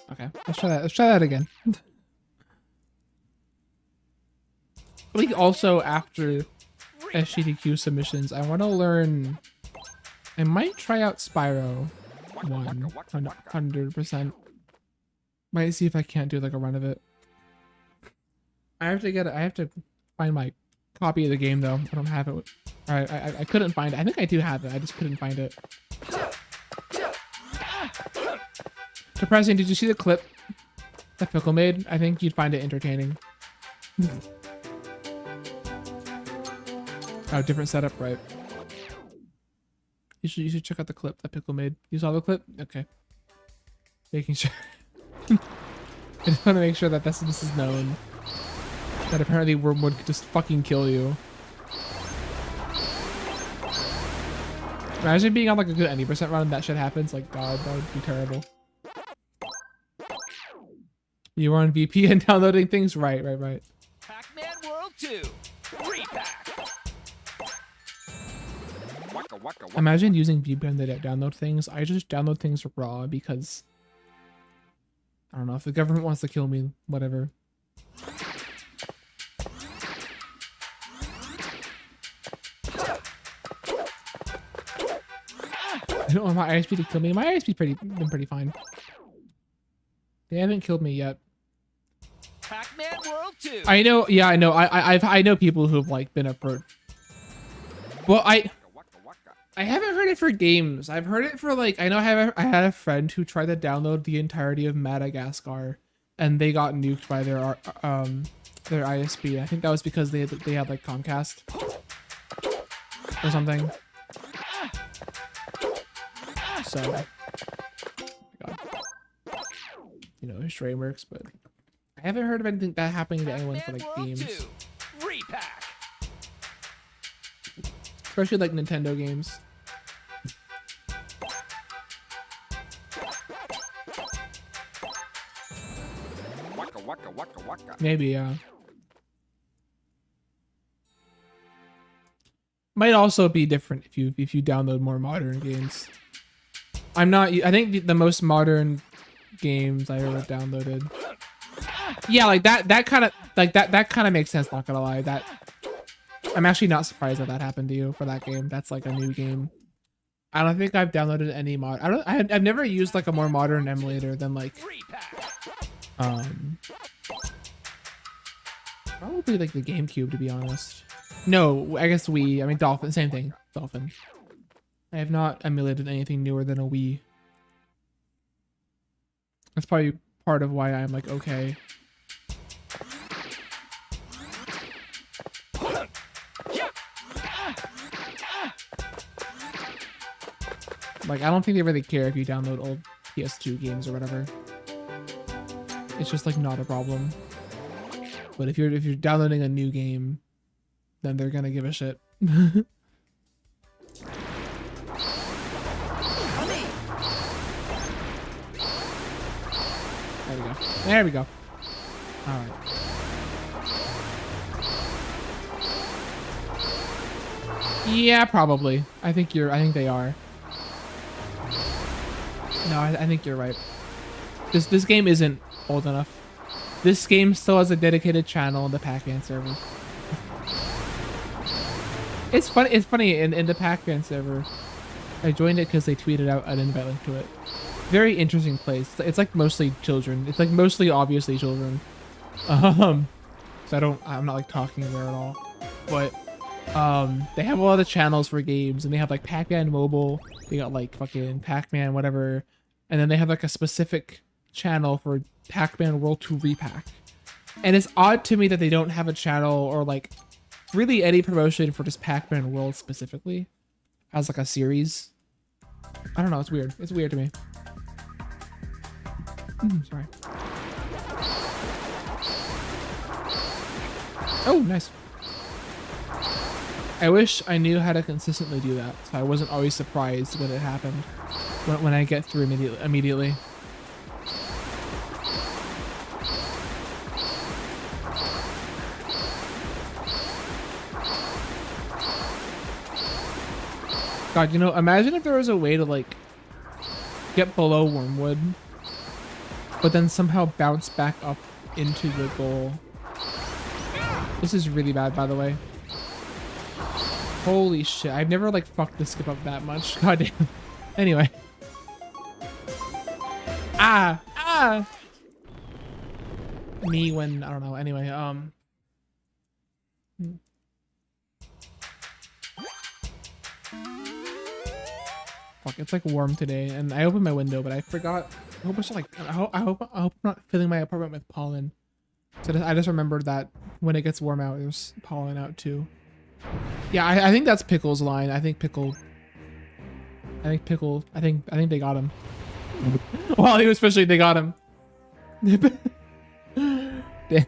Okay, let's try that again. I think also after SGDQ submissions, I want to learn. I might try out Spyro 100%. Might see if I can't do like a run of it. I have to find my copy of the game though. I don't have it. Alright, I couldn't find it. I think I do have it. I just couldn't find it. Depressing, did you see the clip that Pickle made? I think you'd find it entertaining. Oh, different setup, right? You should check out the clip that Pickle made. You saw the clip? Okay. Making sure. I just want to make sure that this is known. That apparently Wormwood could just fucking kill you. Imagine being on like a good 90% run and that shit happens. Like, god, that would be terrible. You were on VP and downloading things? Right. Pac-Man World 2. Re-Pac. Imagine using VPN to download things. I just download things raw because I don't know, if the government wants to kill me, whatever. I don't want my ISP to kill me. My ISP's been pretty fine. They haven't killed me yet. to. I know. Yeah, I know. I know people who've like been approached. Well, I haven't heard it for games. I've heard it for like, I know I had a friend who tried to download the entirety of Madagascar, and they got nuked by their ISP. I think that was because they had like Comcast or something. So, God, you know, his train works, but I haven't heard of anything that happening to anyone for like Pac-Man games, World 2. Re-Pac. especially like Nintendo games. Maybe, yeah. Might also be different if you download more modern games. I'm not. I think the most modern games I ever downloaded. Yeah, like that kind of makes sense. Not gonna lie, that I'm actually not surprised that happened to you for that game. That's like a new game. I don't think I've downloaded any mod. I've never used like a more modern emulator than like probably like the GameCube, to be honest. No, I guess Wii. I mean Dolphin, same thing. Dolphin. I have not emulated anything newer than a Wii. That's probably part of why I'm like okay. Like, I don't think they really care if you download old PS2 games or whatever. It's just like not a problem. But if you're downloading a new game, then they're gonna give a shit. There we go. There we go. All right. Yeah, probably. I think they are. No, I think you're right. This game isn't old enough. This game still has a dedicated channel in the Pac-Man server. It's funny in the Pac-Man server. I joined it because they tweeted out an invite link to it. Very interesting place. It's like mostly children. It's like mostly obviously children. So I'm not like talking there at all. But they have a lot of channels for games, and they have like Pac-Man Mobile. They got like fucking Pac-Man whatever, and then they have like a specific channel for Pac-Man World 2 Re-Pac. And it's odd to me that they don't have a channel or like really any promotion for just Pac-Man World specifically as like a series. I don't know, it's weird. It's weird to me. Sorry. Oh, nice. I wish I knew how to consistently do that, so I wasn't always surprised when it happened. When I get through immediately. God, you know, imagine if there was a way to like get below Wormwood, but then somehow bounce back up into the goal. This is really bad, by the way. Holy shit, I've never like fucked the skip up that much. God damn. Anyway. Ah! Me when, I don't know, anyway, Fuck, it's like warm today, and I opened my window, but I forgot. I hope I hope I'm not filling my apartment with pollen. So I just remembered that when it gets warm out, there's pollen out too. Yeah, I think that's Pickle's line. I think Pickle they got him. Well, he was fishing, they got him. Damn.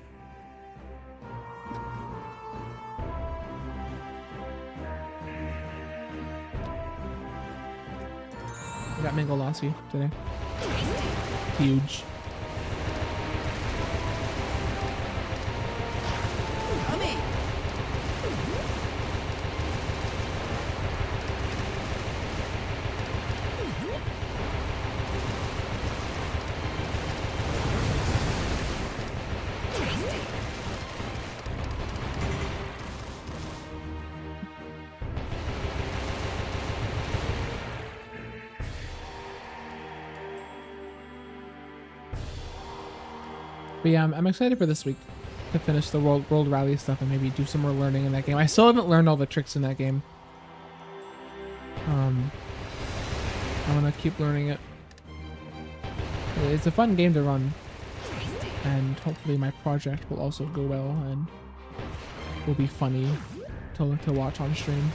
I got Mango Lassi today. Huge. But yeah, I'm excited for this week. to finish the world rally stuff and maybe do some more learning in that game. I still haven't learned all the tricks in that game. I'm gonna keep learning it. It's a fun game to run, and hopefully my project will also go well and will be funny to watch on stream.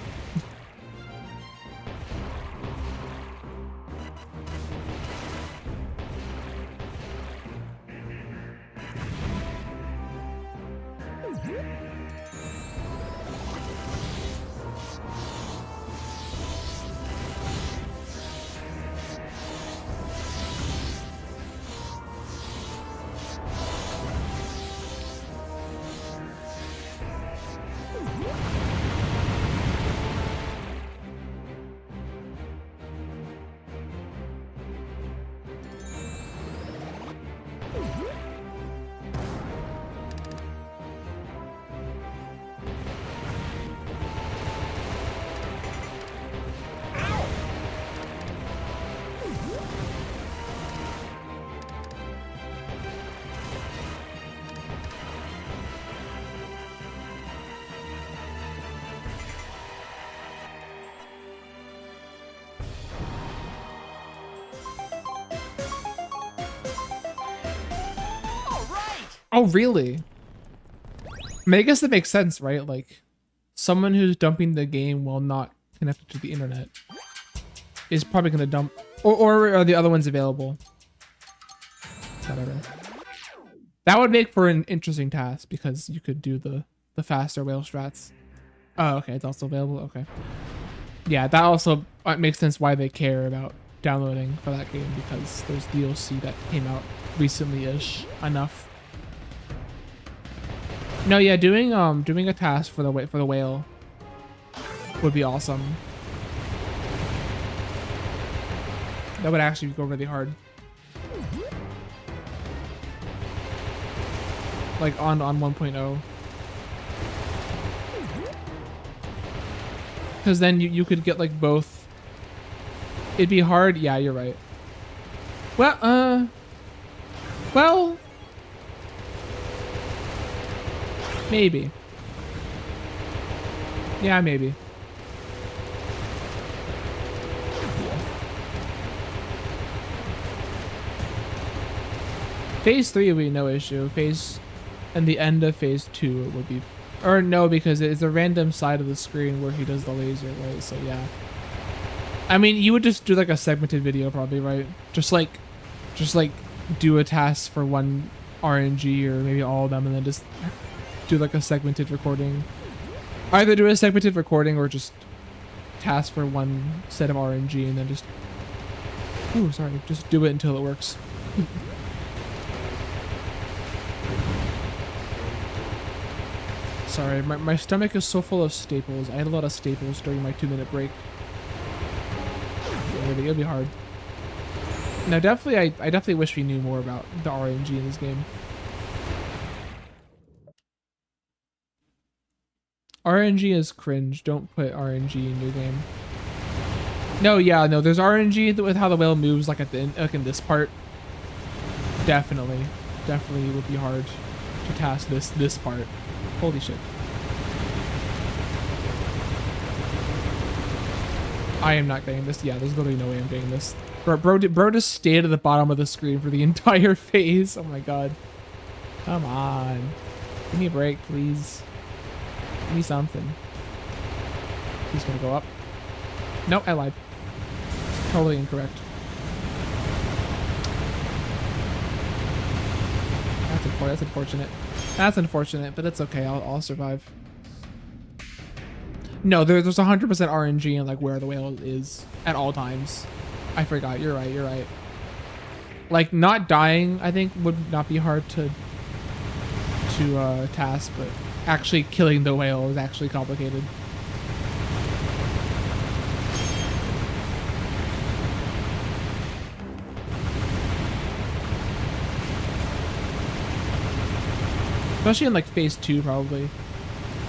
Oh, really? I mean, I guess that makes sense, right? Like, someone who's dumping the game while not connected to the internet is probably going to dump... Or are the other ones available? Whatever. That would make for an interesting task, because you could do the faster whale strats. Oh, okay. It's also available? Okay. Yeah, that also makes sense why they care about downloading for that game, because there's DLC that came out recently-ish enough. No, yeah, doing a task for the whale would be awesome. That would actually go really hard. Like on 1.0. Because then you could get like both. It'd be hard. Yeah, you're right. Well, maybe. Yeah, maybe. Phase 3 would be no issue. And the end of phase 2 it would be, or no, because it's a random side of the screen where he does the laser, right? So yeah. I mean, you would just do like a segmented video probably, right? Just like do a task for one RNG or maybe all of them, and then just do like a segmented recording. Either do a segmented recording or just task for one set of RNG and then just, ooh, sorry, just do it until it works. Sorry, my stomach is so full of staples. I had a lot of staples during my 2-minute break. It'll be hard. Now, definitely, I definitely wish we knew more about the RNG in this game. RNG is cringe. Don't put RNG in your game. No, yeah, no. There's RNG with how the whale moves, like at the like in this part. Definitely would be hard to task this part. Holy shit! I am not getting this. Yeah, there's literally no way I'm getting this. Bro just stayed at the bottom of the screen for the entire phase. Oh my god! Come on, give me a break, please. Give me something. He's gonna go up. Nope, I lied. Totally incorrect. That's unfortunate. That's unfortunate, but it's okay. I'll survive. No, there's 100% RNG in like where the whale is at all times. I forgot. You're right. You're right. Like not dying, I think would not be hard to task, but actually killing the whale is actually complicated. Especially in like phase 2 probably.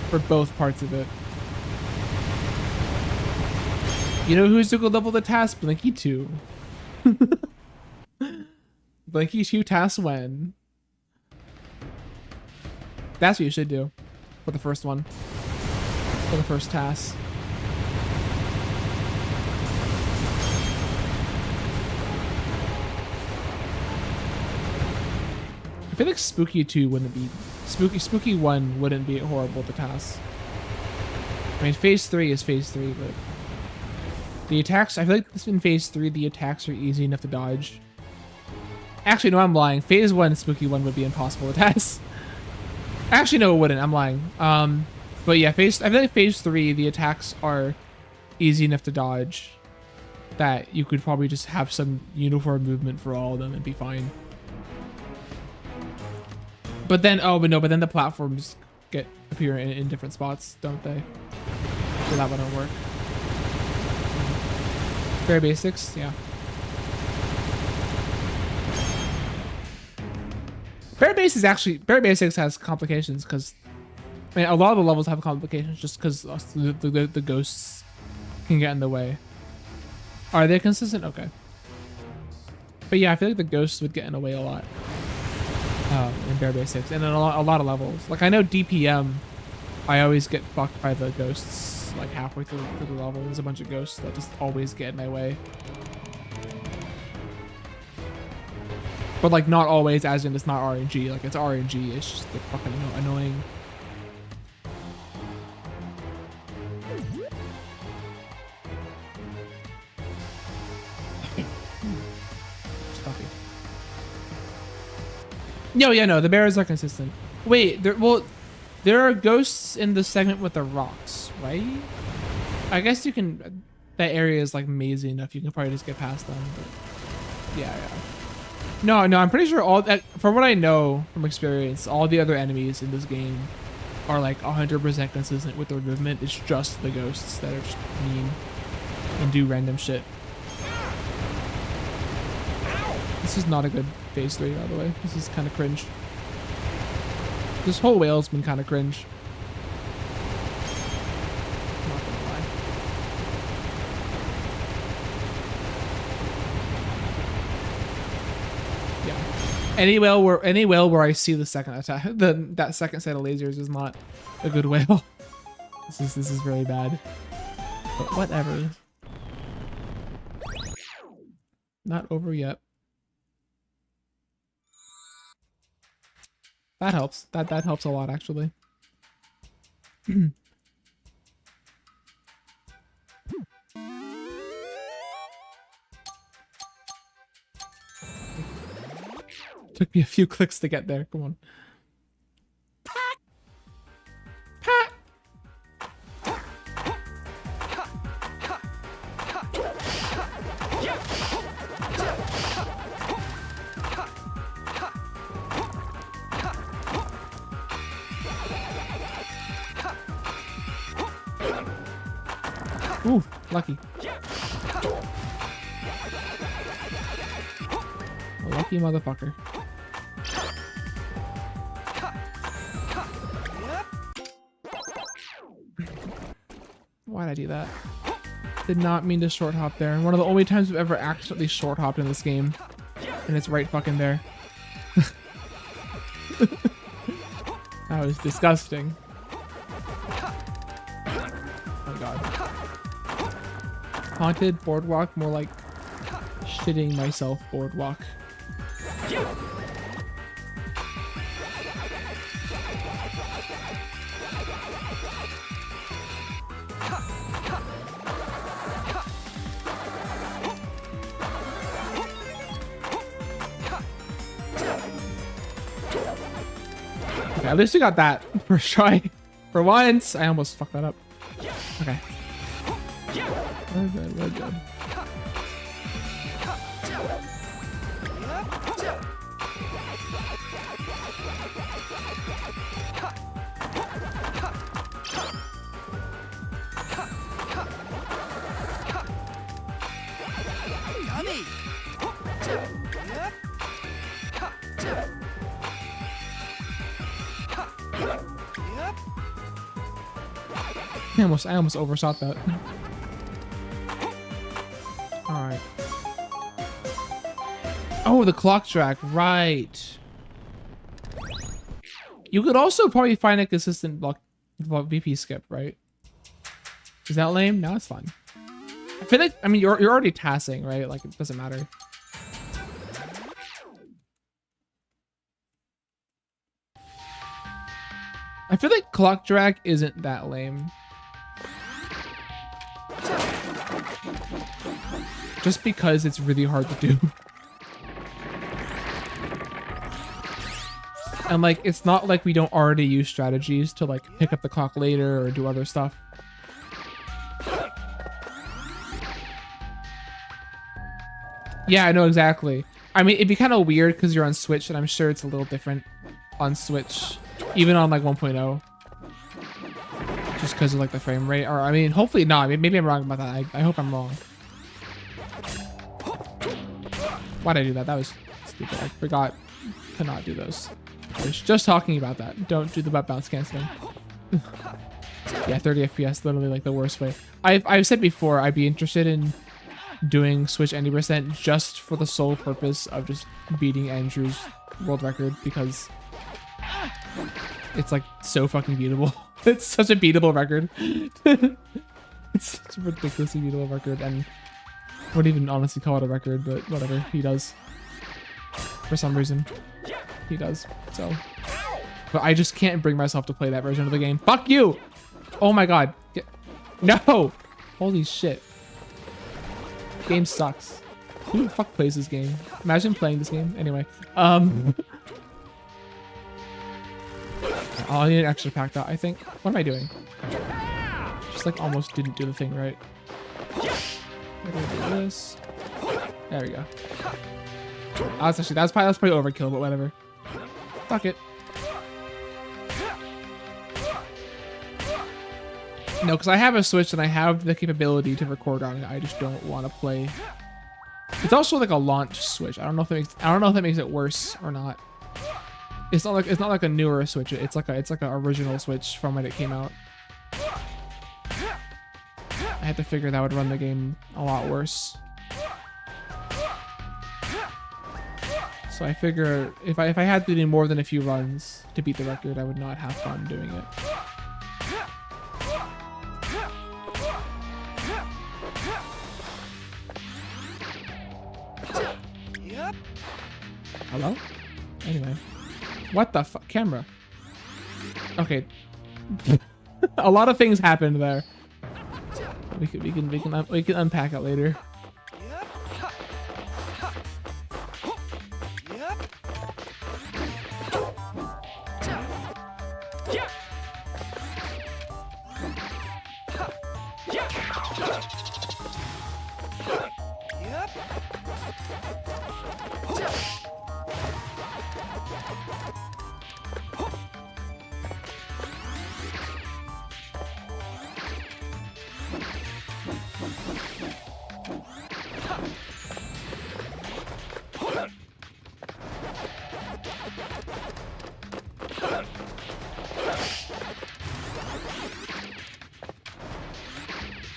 For both parts of it. You know who's to go level the task? Blinky 2. Blinky 2 tasks when? That's what you should do for the first one. For the first task. I feel like Spooky 2 wouldn't be... Spooky 1 wouldn't be horrible to task. I mean, Phase 3 is Phase 3, but... The attacks... I feel like in Phase 3, the attacks are easy enough to dodge. Actually, no, I'm lying. Phase 1, Spooky 1 would be impossible to task. Actually, no, it wouldn't. I'm lying. But yeah, I feel like Phase 3, the attacks are easy enough to dodge that you could probably just have some uniform movement for all of them and be fine. But then, but then the platforms appear in different spots, don't they? So that wouldn't work. Very basics, yeah. Bare Basics has complications because, I mean, a lot of the levels have complications just because the ghosts can get in the way. Are they consistent? Okay. But yeah, I feel like the ghosts would get in the way a lot in Bare Basics and in a lot of levels. Like I know DPM, I always get fucked by the ghosts like halfway through the level. There's a bunch of ghosts that just always get in my way. But like not always, as in it's not RNG. Like it's RNG. It's just like fucking annoying. Stuffy. No, yeah, no. The bears are consistent. Wait, there are ghosts in the segment with the rocks, right? I guess you can. That area is like mazy enough. You can probably just get past them. But yeah. No, I'm pretty sure all that, from what I know from experience, all the other enemies in this game are like 100% consistent with their movement. It's just the ghosts that are just mean and do random shit. This is not a good Phase 3, by the way. This is kind of cringe. This whole whale's been kind of cringe. Not gonna lie. Any whale where I see the second attack, that second set of lasers is not a good whale. This is very bad. But whatever. Not over yet. That helps. That helps a lot actually. Took me a few clicks to get there. Come on. Ooh, lucky. A lucky motherfucker. Why'd I do that? Did not mean to short hop there. One of the only times I've ever accidentally short hopped in this game. And it's right fucking there. That was disgusting. Oh god. Haunted boardwalk, more like shitting myself boardwalk. Okay, at least we got that first try. For once, I almost fucked that up. Okay. We're good, we're good. I almost overshot that. All right. Oh, the clock track, right? You could also probably find a consistent block VP skip, right? Is that lame? No, it's fine. I feel like, I mean, you're already tassing, right? Like, it doesn't matter. I feel like clock drag isn't that lame. Just because it's really hard to do. And like, it's not like we don't already use strategies to like pick up the clock later or do other stuff. Yeah, I know exactly. I mean, it'd be kind of weird because you're on Switch, and I'm sure it's a little different on Switch, even on like 1.0. Just because of like the frame rate, or I mean, hopefully not. I mean, maybe I'm wrong about that. I hope I'm wrong. Why'd I do that? That was stupid. I forgot to not do those. I was just talking about that. Don't do the butt bounce canceling. Yeah, 30 FPS, literally like the worst way. I've said before, I'd be interested in doing Switch 90% just for the sole purpose of just beating Andrew's world record, because it's like so fucking beatable. It's such a beatable record. It's such a ridiculously beatable record, and I wouldn't even honestly call it a record, but whatever, he does. For some reason, he does, so. But I just can't bring myself to play that version of the game. Fuck you! Oh my god. No! Holy shit. Game sucks. Who the fuck plays this game? Imagine playing this game. Anyway. Oh, I need an extra pack that, I think. What am I doing? Just like almost didn't do the thing right. Maybe I'll do this. There we go. That's probably overkill, but whatever. Fuck it. No, because I have a Switch and I have the capability to record on it. I just don't want to play. It's also like a launch Switch. I don't know if that makes it worse or not. It's not like a newer Switch. It's like an original Switch from when it came out. I had to figure that would run the game a lot worse. So I figure if I had to do more than a few runs to beat the record, I would not have fun doing it. Hello? Anyway. What the fuck? Camera. Okay. A lot of things happened there. We can unpack it later.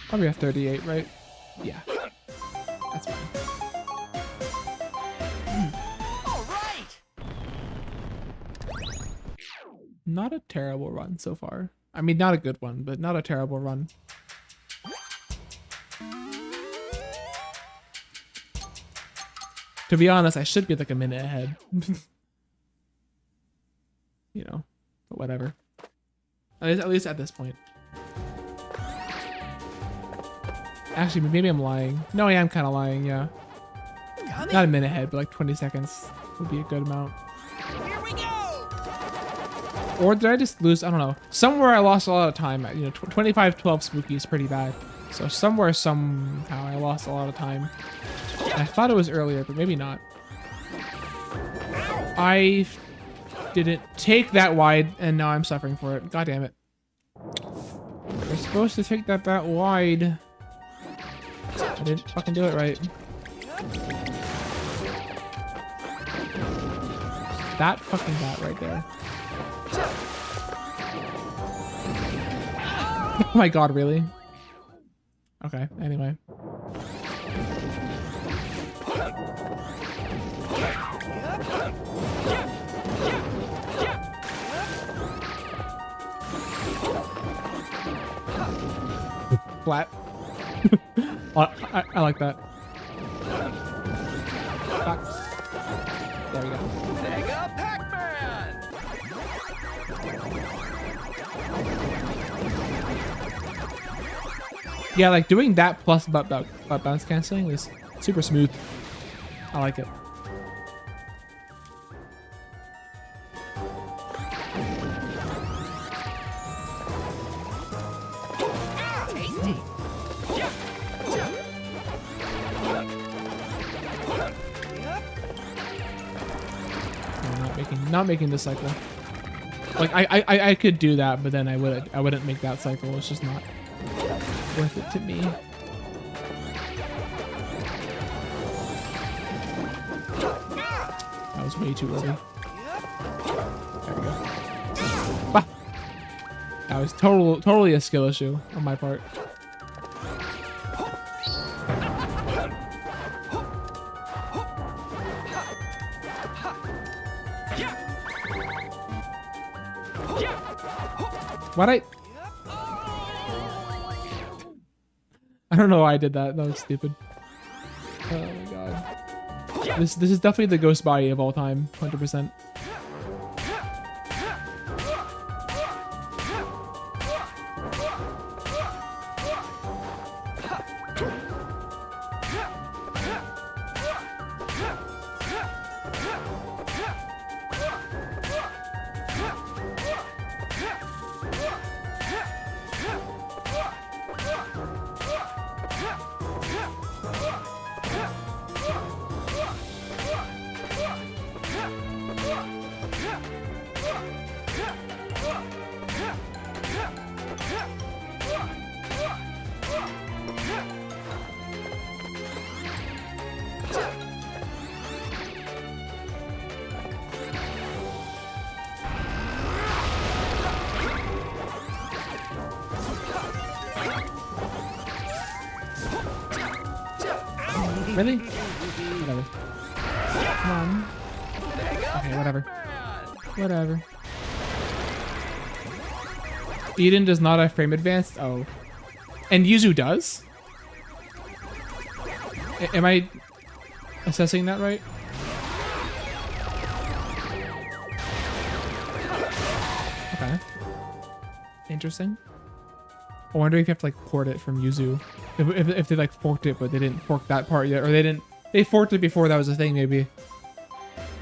Probably have 38, right? Yeah. That's fine. All right. Not a terrible run so far. I mean, not a good one, but not a terrible run. To be honest, I should be like a minute ahead. You know, but whatever. At least at this point. Actually, maybe I'm lying. No, I am kind of lying, yeah. Not a minute ahead, but like 20 seconds would be a good amount. Here we go. Or did I just lose? I don't know. Somewhere I lost a lot of time. You know, 25-12 spooky is pretty bad. So somewhere, somehow, I lost a lot of time. And I thought it was earlier, but maybe not. I didn't take that wide, and now I'm suffering for it. God damn it. You're supposed to take that wide. I didn't fucking do it right. That fucking bat right there. Oh my god, really? Okay, anyway. flat. I like that. Back. There we go. Mega Pac-Man! Yeah, like doing that plus bounce canceling is super smooth. I like it. Tasty. I'm not making this cycle. Like I could do that, but then I wouldn't make that cycle. It's just not worth it to me. That was way too early. There we go. Bah! That was totally a skill issue on my part. What I don't know why I did that. That was stupid. Oh my god. This is definitely the ghost body of all time, 100%. Really? Whatever. Come on. Okay, whatever. Whatever. Eden does not have frame advanced? Oh. And Yuzu does? Am I assessing that right? Okay. Interesting. I wonder if you have to like port it from Yuzu. If they like forked it, but they didn't fork that part yet, or they forked it before that was a thing, maybe.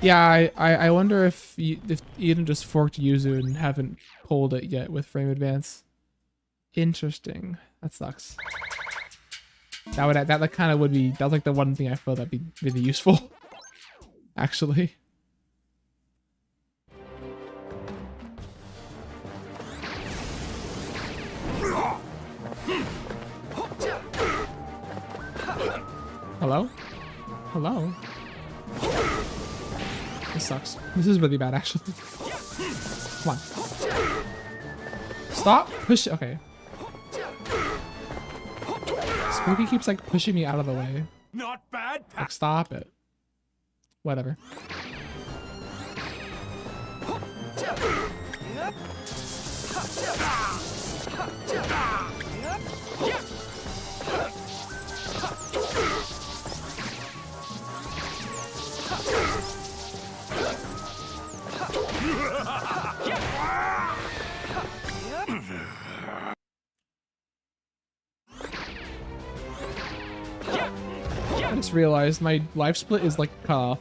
Yeah, I wonder if Eden just forked Yuzu and haven't pulled it yet with frame advance. Interesting. That sucks. That kind of would be, that's like the one thing I feel that'd be really useful. Actually. Hello? Hello? This sucks. This is really bad, actually. Come on. Stop! Push. Okay. Spooky keeps like pushing me out of the way. Not bad. Like, stop it. Whatever. I just realized my life split is like cut off.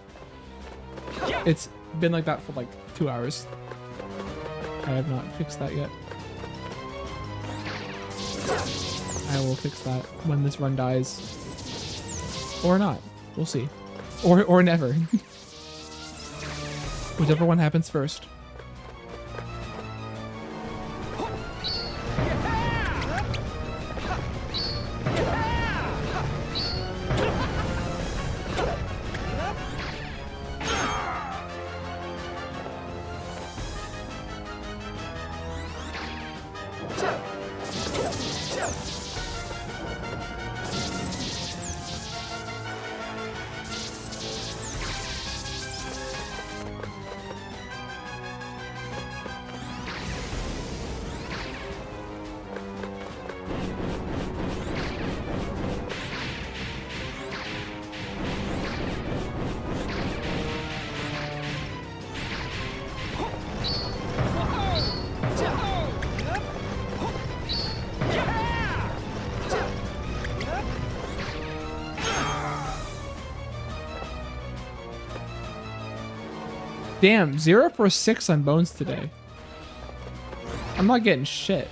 It's been like that for like 2 hours. I have not fixed that yet. I will fix that when this run dies. Or not. We'll see. Or never. Whichever one happens first. Damn, 0 for 6 on bones today. I'm not getting shit.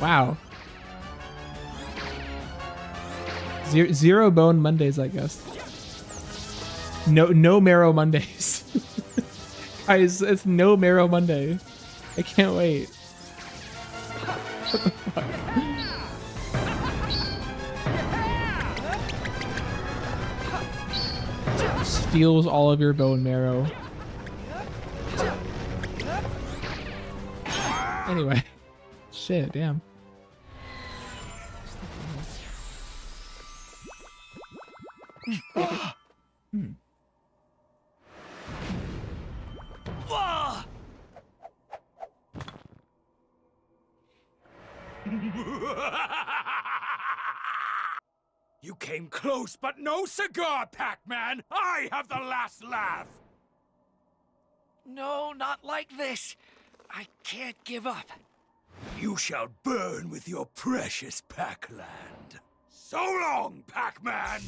Wow. Zero bone Mondays, I guess. No marrow Mondays. Guys, it's no marrow Monday. I can't wait. What the fuck? Steals all of your bone marrow. Anyway. Shit, damn. You came close, but no cigar, Pac-Man! I have the last laugh! No, not like this. I can't give up. You shall burn with your precious Pac-Land. So long, Pac-Man!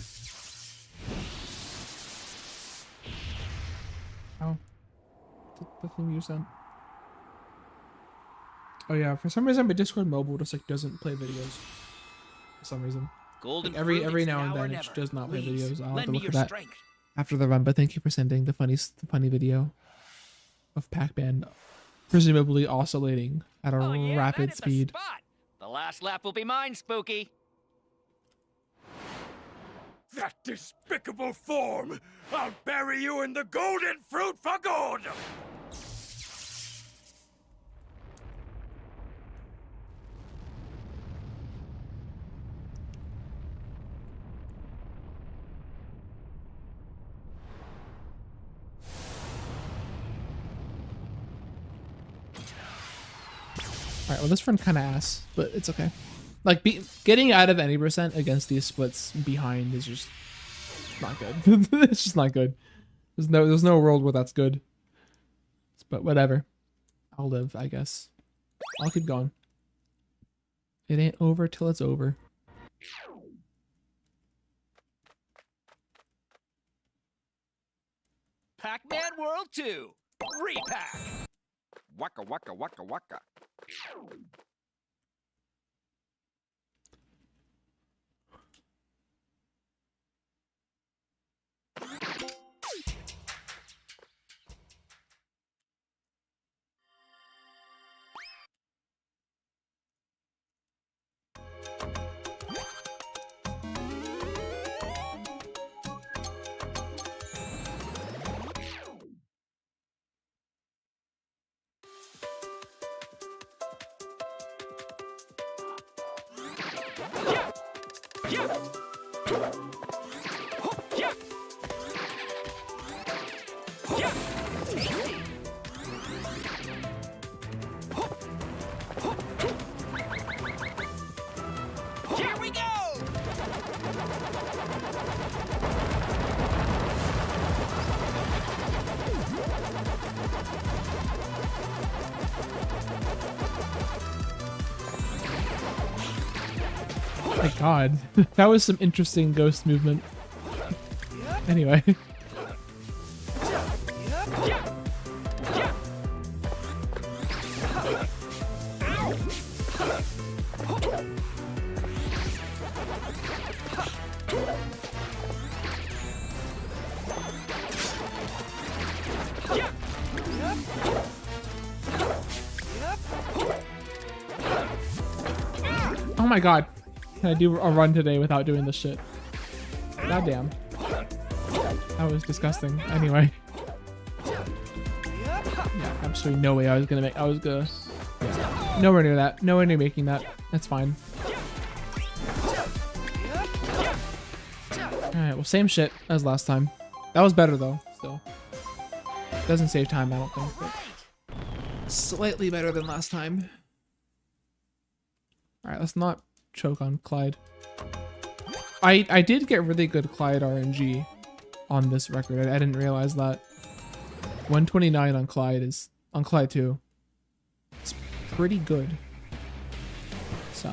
Oh. The thing you sent. Oh yeah, for some reason my Discord mobile just like doesn't play videos. For some reason. Golden Like every fruit, it's now and or then it never. just does not play Please, videos. I'll have lend to me look your at that strength. after the run, but thank you for sending the funny video of Pac-Man presumably oscillating at a Oh, yeah, rapid that is the speed. spot. The last lap will be mine, Spooky. That despicable form! I'll bury you in the golden fruit for good! Alright, well this run kind of ass, but it's okay. Like, getting out of any percent against these splits behind is just not good. It's just not good. There's no world where that's good. But whatever. I'll live, I guess. I'll keep going. It ain't over till it's over. Pac-Man World 2. Re-Pac. Waka waka waka waka. Here we go! Oh my god. That was some interesting ghost movement. Anyway. Oh my god. Can I do a run today without doing this shit? Goddamn. That was disgusting. Anyway. Yeah, absolutely no way I was gonna yeah. Nowhere near that. Nowhere near making that. That's fine. Alright, well same shit as last time. That was better though, still. Doesn't save time, I don't think, but slightly better than last time. Alright, let's not choke on Clyde. I did get really good Clyde RNG on this record. I didn't realize that. 129 on Clyde 2. It's pretty good. So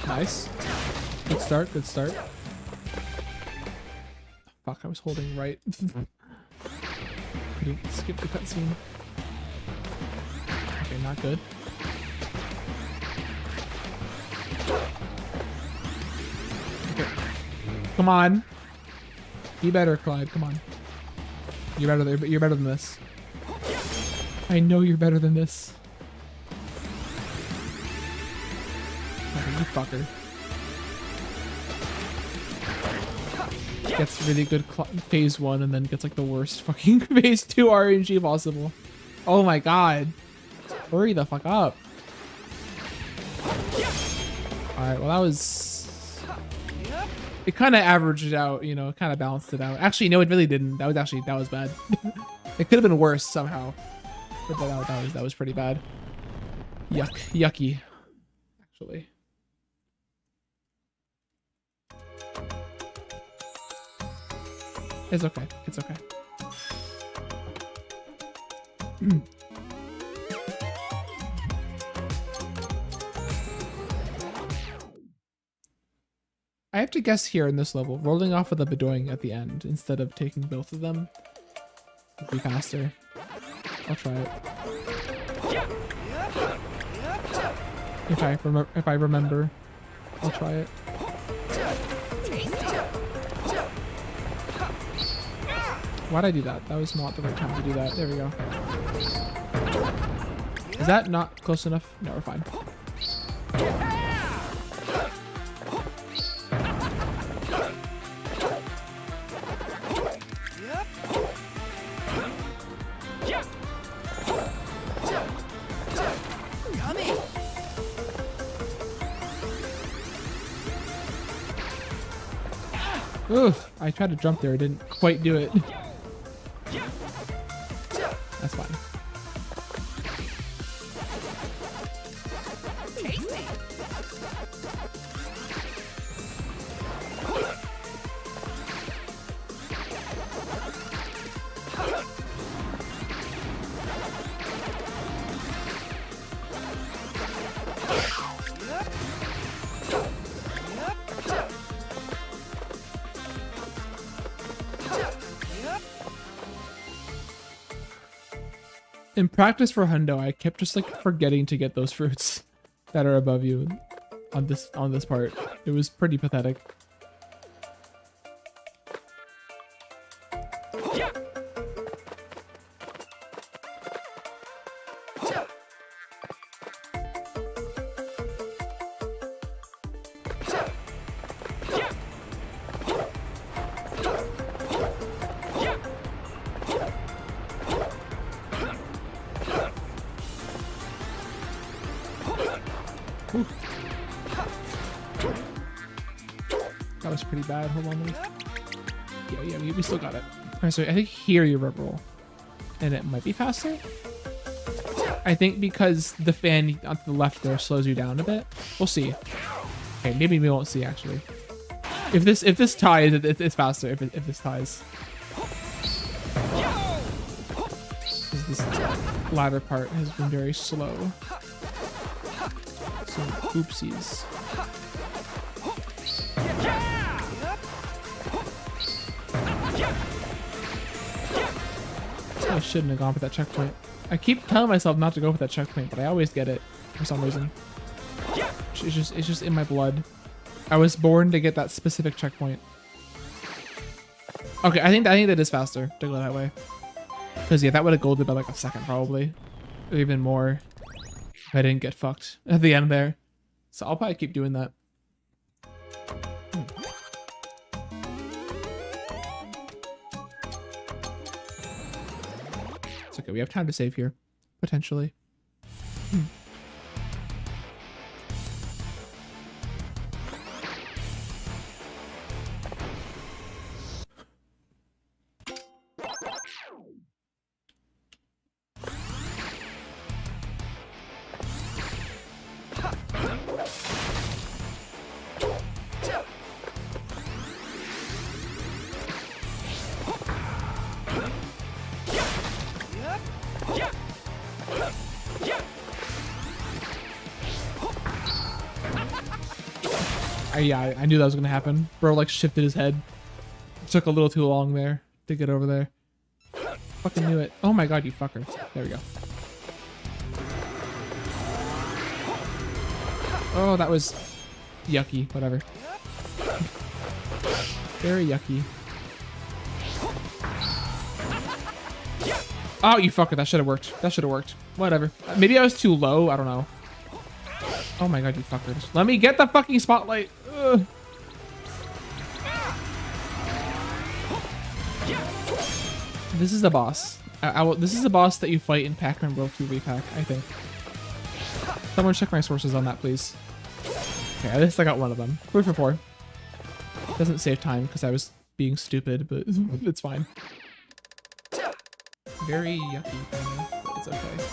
Nice. Good start, good start. Fuck, I was holding right. Couldn't skip the cutscene. Okay, not good. Okay. Come on. Be better, Clyde. Come on. You're better than this. I know you're better than this. Okay, you fucker. Gets really good phase 1 and then gets like the worst fucking phase 2 RNG possible. Oh my god. Hurry the fuck up. Alright, well that was... It kind of averaged it out, you know, it kind of balanced it out. Actually, no, it really didn't. That was bad. It could have been worse somehow. But that was pretty bad. Yucky. Actually. It's okay. It's okay. I have to guess here in this level, rolling off with a Bedoing at the end instead of taking both of them would be faster. I'll try it. If I remember, I'll try it. Why'd I do that? That was not the right time to do that. There we go. Is that not close enough? No, we're fine. Oof, I tried to jump there, I didn't quite do it. That's fine. In practice for Hundo, I kept just like forgetting to get those fruits that are above you on this part. It was pretty pathetic. That was pretty bad. Hold on. Yeah, we still got it. Alright, so I think here you roll. And it might be faster. I think because the fan on the left there slows you down a bit. We'll see. Okay, maybe we won't see actually. If this ties, it's faster. If this ties. This latter part has been very slow. So oopsies. I shouldn't have gone for that checkpoint. I keep telling myself not to go for that checkpoint, but I always get it for some reason. It's just in my blood. I was born to get that specific checkpoint. Okay, I think that is faster to go that way. Because yeah, that would have golded by like a second probably, or even more. If I didn't get fucked at the end there. So I'll probably keep doing that. It's okay, we have time to save here, potentially. Yeah, I knew that was gonna happen. Bro like shifted his head. It took a little too long there to get over there. Fucking knew it. Oh my god, you fucker. There we go. Oh, that was yucky. Whatever. Very yucky. Oh, you fucker. That should have worked. That should have worked. Whatever. Maybe I was too low. I don't know. Oh my god, you fuckers. Let me get the fucking spotlight. Ugh. This is the boss. This is the boss that you fight in Pac-Man World 2 Re-Pac, I think. Someone check my sources on that, please. Okay, at least I got one of them. 4 for 4. Doesn't save time because I was being stupid, but it's fine. Very yucky, kinda, but it's okay.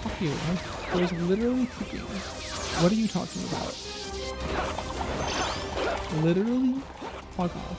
Fuck you. I was literally kicking. What are you talking about? Literally? Fuck off.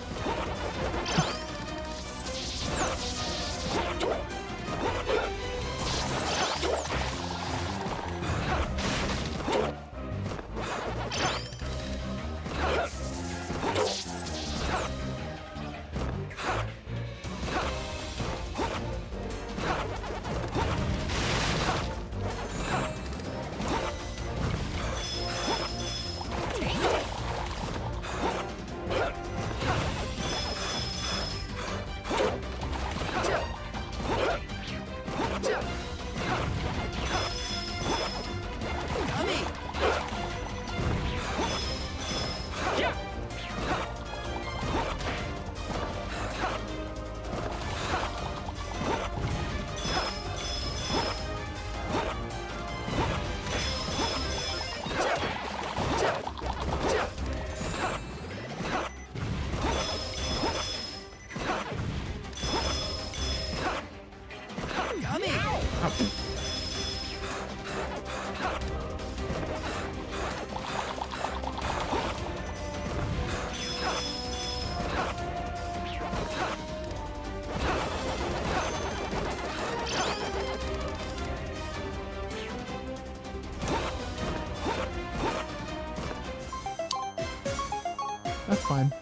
That's fine.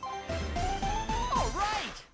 All right.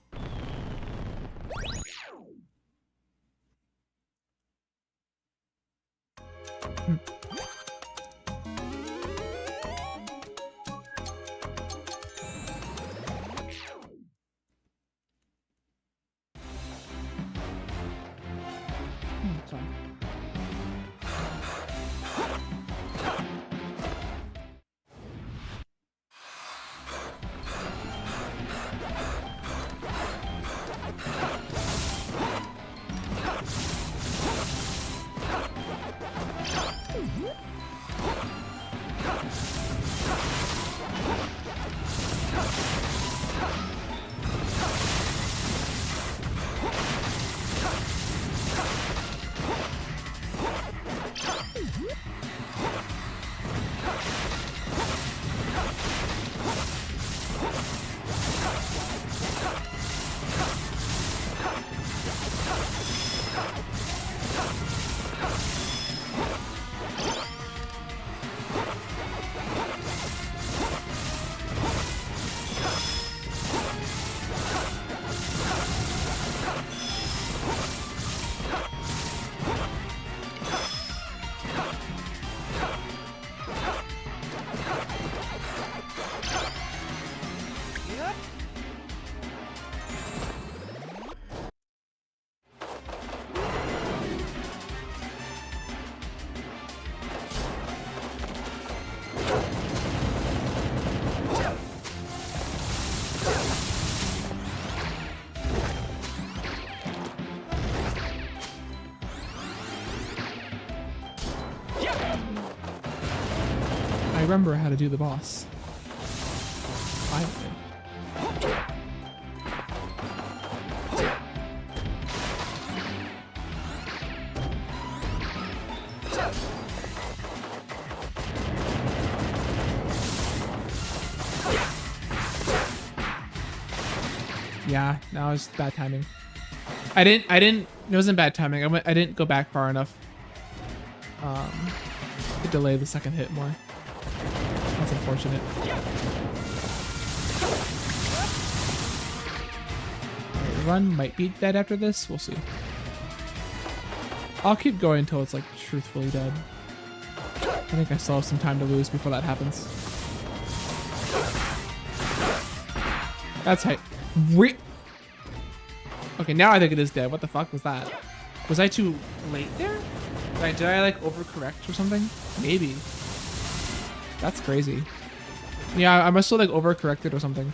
remember how to do the boss. Finally. Yeah, now it's bad timing. It wasn't bad timing. I didn't go back far enough. To delay the second hit more. That's unfortunate. Alright, run might be dead after this. We'll see. I'll keep going until it's like truthfully dead. I think I still have some time to lose before that happens. That's height. Okay, now I think it is dead. What the fuck was that? Was I too late there? Did I like overcorrect or something? Maybe. That's crazy. Yeah, I must have like overcorrected or something.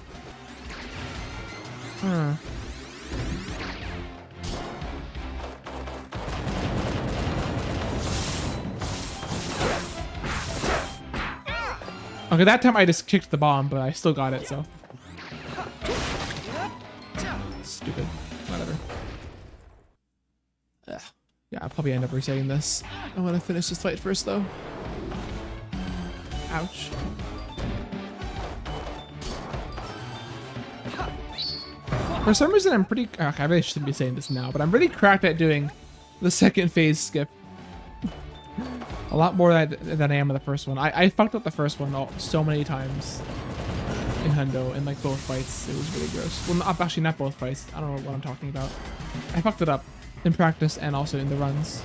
Huh. Okay, that time I just kicked the bomb, but I still got it, so. Stupid. Whatever. Ugh. Yeah, I'll probably end up resetting this. I want to finish this fight first, though. Ouch. For some reason, I'm pretty... Okay, I really shouldn't be saying this now, but I'm really cracked at doing the second phase skip. A lot more than I am with the first one. I fucked up the first one so many times in Hundo in like both fights. It was really gross. Well, actually not both fights. I don't know what I'm talking about. I fucked it up in practice and also in the runs.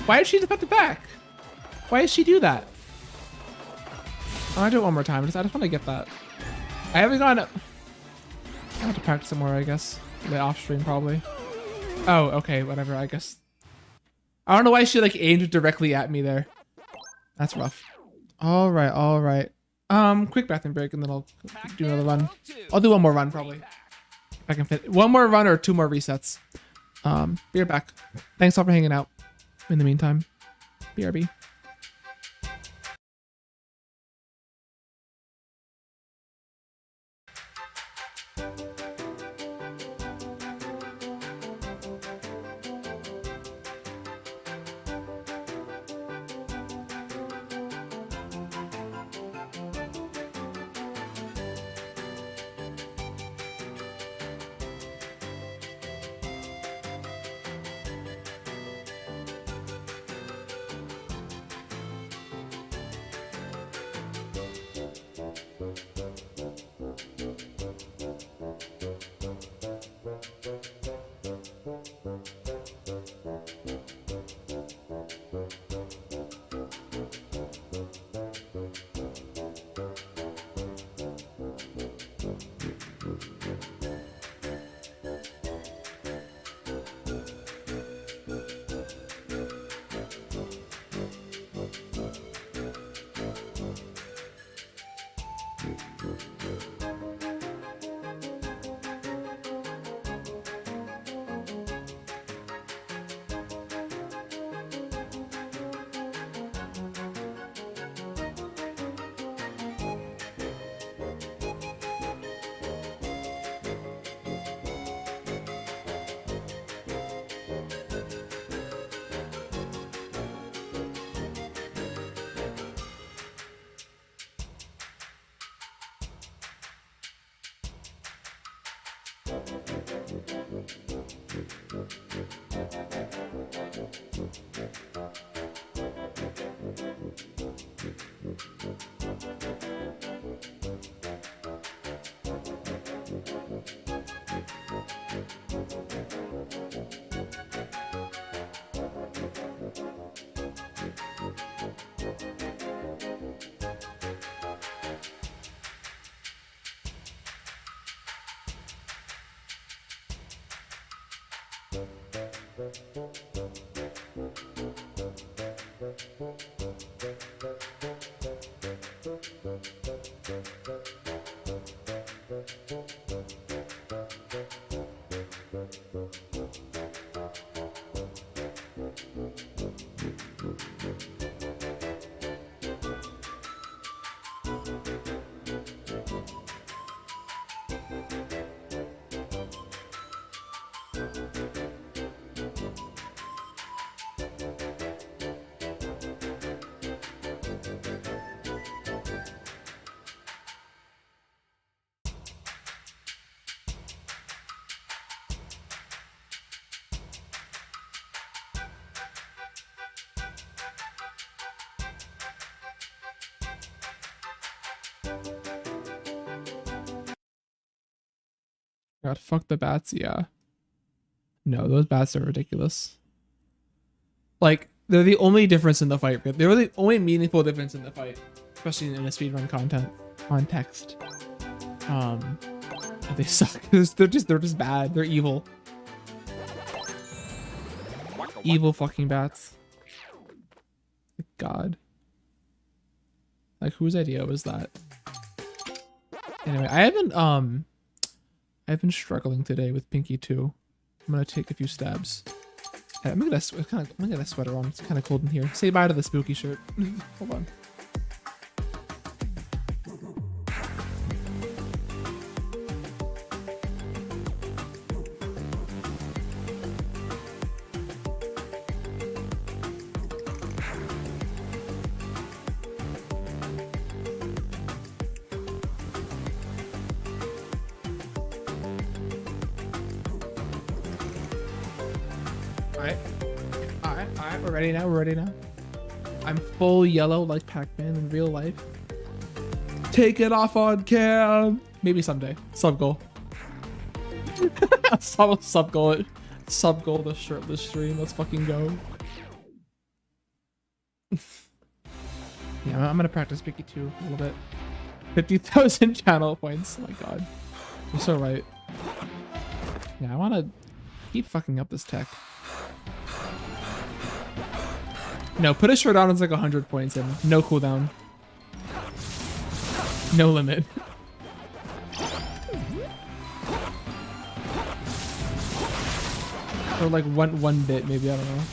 Why did she defend the back? Why did she do that? I'll do it one more time. I just want to get that. I haven't gone. I have to practice it more, I guess. The off stream probably. Oh, okay, whatever. I guess. I don't know why she like aimed directly at me there. That's rough. All right, all right. Quick bathroom break, and then I'll do another run. I'll do one more run probably. If I can fit one more run or 2 more resets. Be right back. Thanks all for hanging out. In the meantime, BRB. God, fuck the bats, yeah. No, those bats are ridiculous. Like, they're the only difference in the fight. They're the only meaningful difference in the fight, especially in a speedrun context. They suck. They're just bad. They're evil. Evil fucking bats. God. Like, whose idea was that? Anyway, I've been struggling today with Pinky too. I'm gonna take a few stabs. Hey, I'm gonna get a sweater on. It's kind of cold in here. Say bye to the spooky shirt. Hold on. Alright, we're ready now. I'm full yellow like Pac-Man in real life. Take it off on cam. Maybe someday. Sub goal. Sub goal the shirtless stream. Let's fucking go. Yeah, I'm gonna practice Picky too a little bit. 50,000 channel points. Oh my god. You're so right. Yeah, I wanna keep fucking up this tech. No, put a shirt on, it's like 100 points and no cooldown. No limit. Or like one bit maybe, I don't know.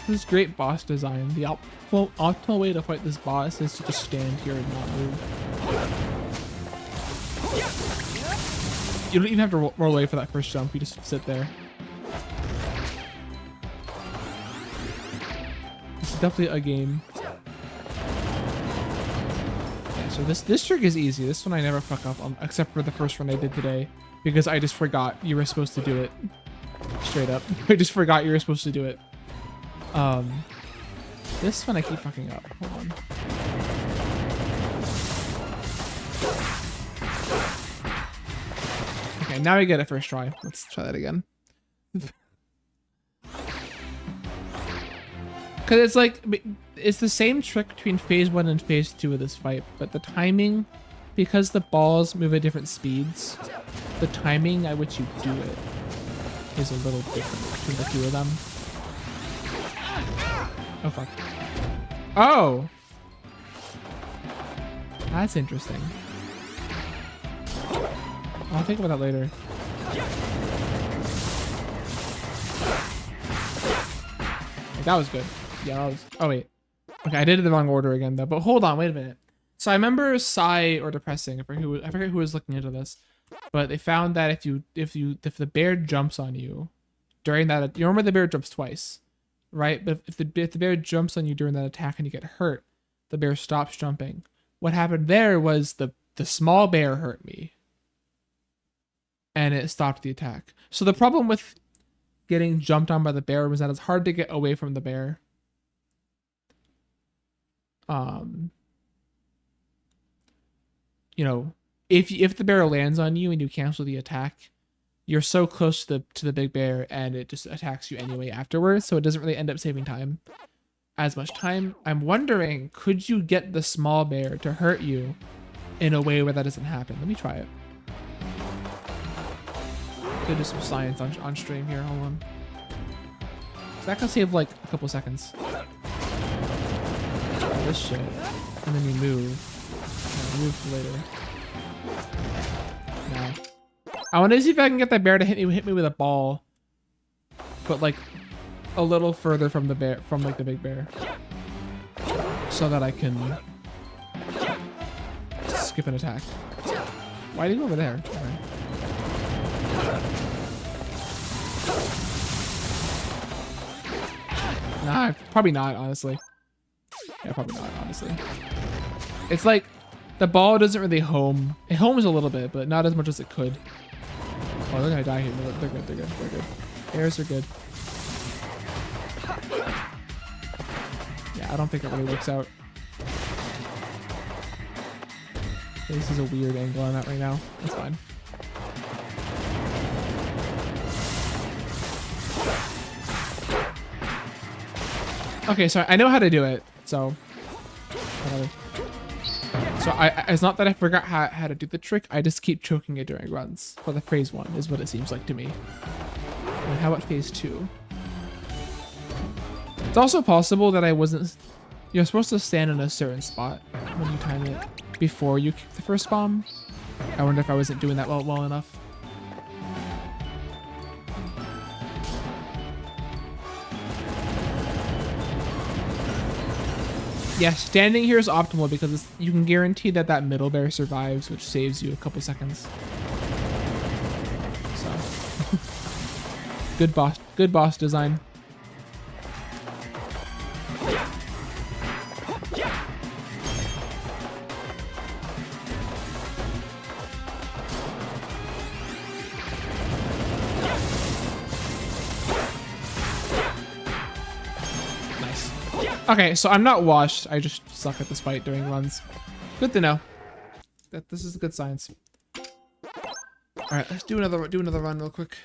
This is great boss design. The optimal way to fight this boss is to just stand here and not move. You don't even have to roll away for that first jump. You just sit there. It's definitely a game. Okay, so this trick is easy. This one I never fuck up on, except for the first one I did today, because I just forgot you were supposed to do it. Straight up, I just forgot you were supposed to do it. This one I keep fucking up. Hold on. Okay, now I get it first try. Let's try that again. Cause it's like, it's the same trick between phase 1 and phase 2 of this fight, but the timing, because the balls move at different speeds, the timing at which you do it is a little different between the two of them. Oh fuck. Oh! That's interesting. I'll think about that later. That was good. Yeah, that was... Oh wait. Okay, I did it in the wrong order again though. But hold on, wait a minute. So I remember Psy or Depressing, I forget who was looking into this, but they found that if the bear jumps on you during that, you remember the bear jumps twice, right? But if the bear jumps on you during that attack and you get hurt, the bear stops jumping. What happened there was the small bear hurt me, and it stopped the attack. So the problem with getting jumped on by the bear was that it's hard to get away from the bear. You know, if the bear lands on you and you cancel the attack, you're so close to the big bear and it just attacks you anyway afterwards, so it doesn't really end up saving as much time. I'm wondering, could you get the small bear to hurt you in a way where that doesn't happen? Let me try it. Could do some science on stream here. Hold on. So that can save like a couple seconds. This shit, and then you move. Move for later. Now, I want to see if I can get that bear to hit me with a ball, but like a little further from the bear, from like the big bear, so that I can skip an attack. Why did you go over there? Okay. Nah, probably not, honestly. Yeah, probably not, honestly. It's like the ball doesn't really home. It homes a little bit, but not as much as it could. Oh, they're gonna die here. They're good. They're good. They're good. Bears are good. Yeah, I don't think it really works out. This is a weird angle I'm at right now. That's fine. Okay, so I know how to do it. So, whatever. So it's not that I forgot how to do the trick. I just keep choking it during runs. For the phase 1 is what it seems like to me. And how about phase 2? It's also possible that I wasn't... You're supposed to stand in a certain spot when you time it before you kick the first bomb. I wonder if I wasn't doing that well enough. Yeah, standing here is optimal because you can guarantee that that middle bear survives, which saves you a couple seconds. So, good boss design. Okay, so I'm not washed. I just suck at this fight during runs. Good to know. That this is good science. All right, let's do another run real quick.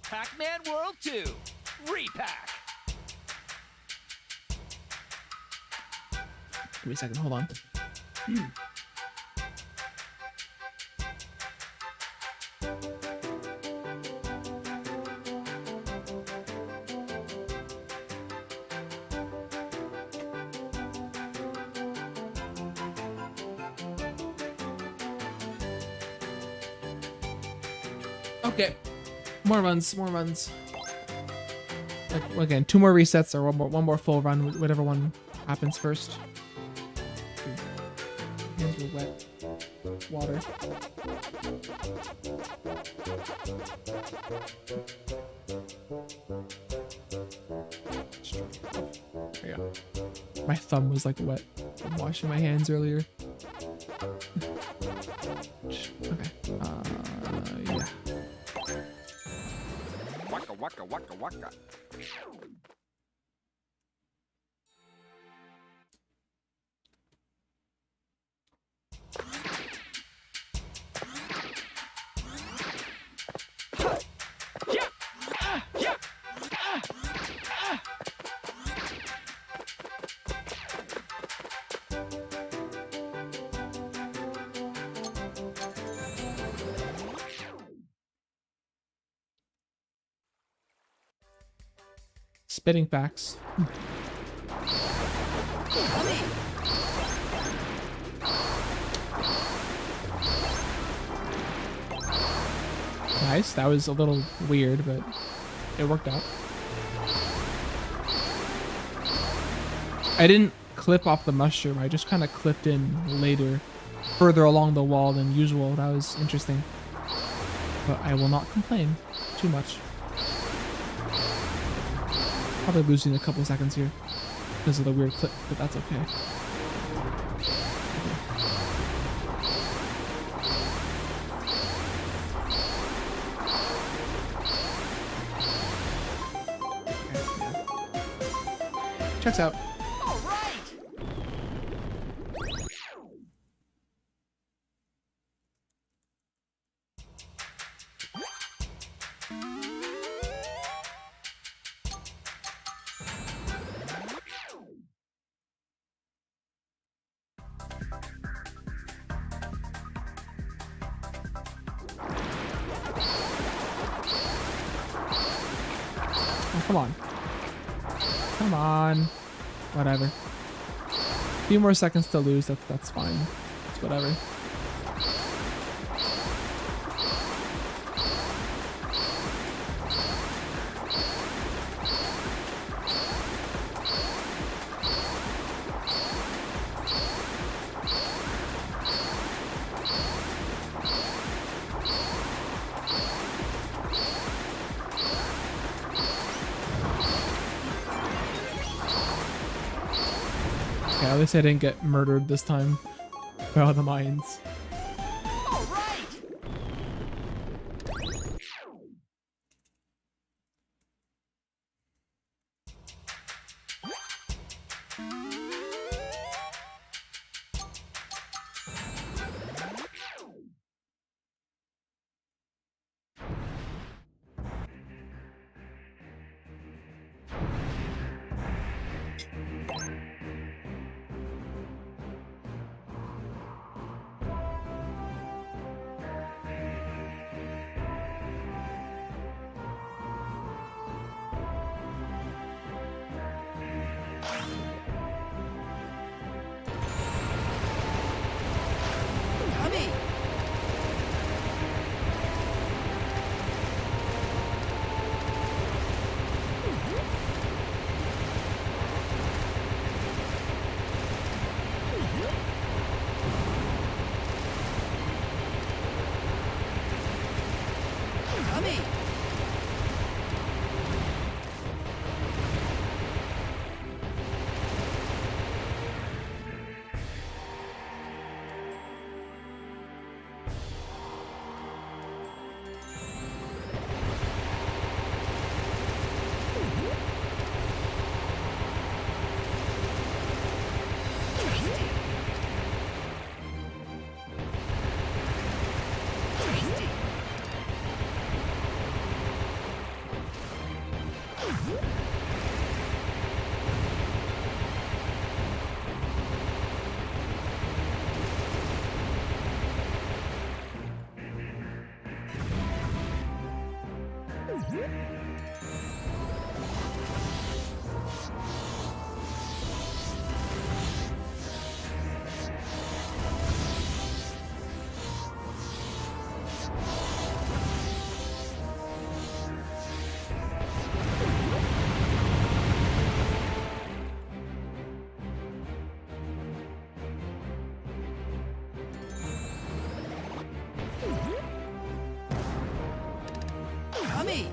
Pac-Man World 2, Re-Pac. Give me a second. Hold on. Okay, more runs. Like, again, 2 more resets or one more full run, whatever one happens first. Hands were wet. Water. There you go. My thumb was like wet from washing my hands earlier. Okay. Yeah. Waka waka waka waka. Spitting facts. Nice. That was a little weird, but it worked out. I didn't clip off the mushroom. I just kind of clipped in later, further along the wall than usual. That was interesting. But I will not complain too much. Probably losing a couple seconds here because of the weird clip, but that's okay. Checks out. All right. Oh, come on. Come on. Whatever. A few more seconds to lose. That's fine. It's whatever. Okay, at least I didn't get murdered this time by all the mines. All right. Yummy. Yummy. Tasty. Tasty. Yummy.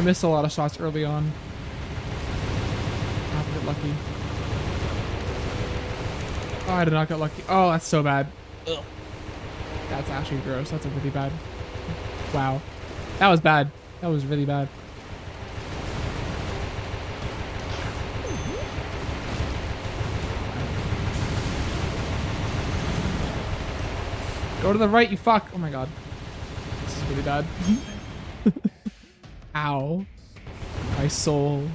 missed a lot of shots early on. Not to get lucky. Oh, I did not get lucky. Oh, that's so bad. Ugh. That's actually gross. That's a really bad. Wow. That was bad. That was really bad. Go to the right, you fuck. Oh my god. This is really bad. Ow. My soul.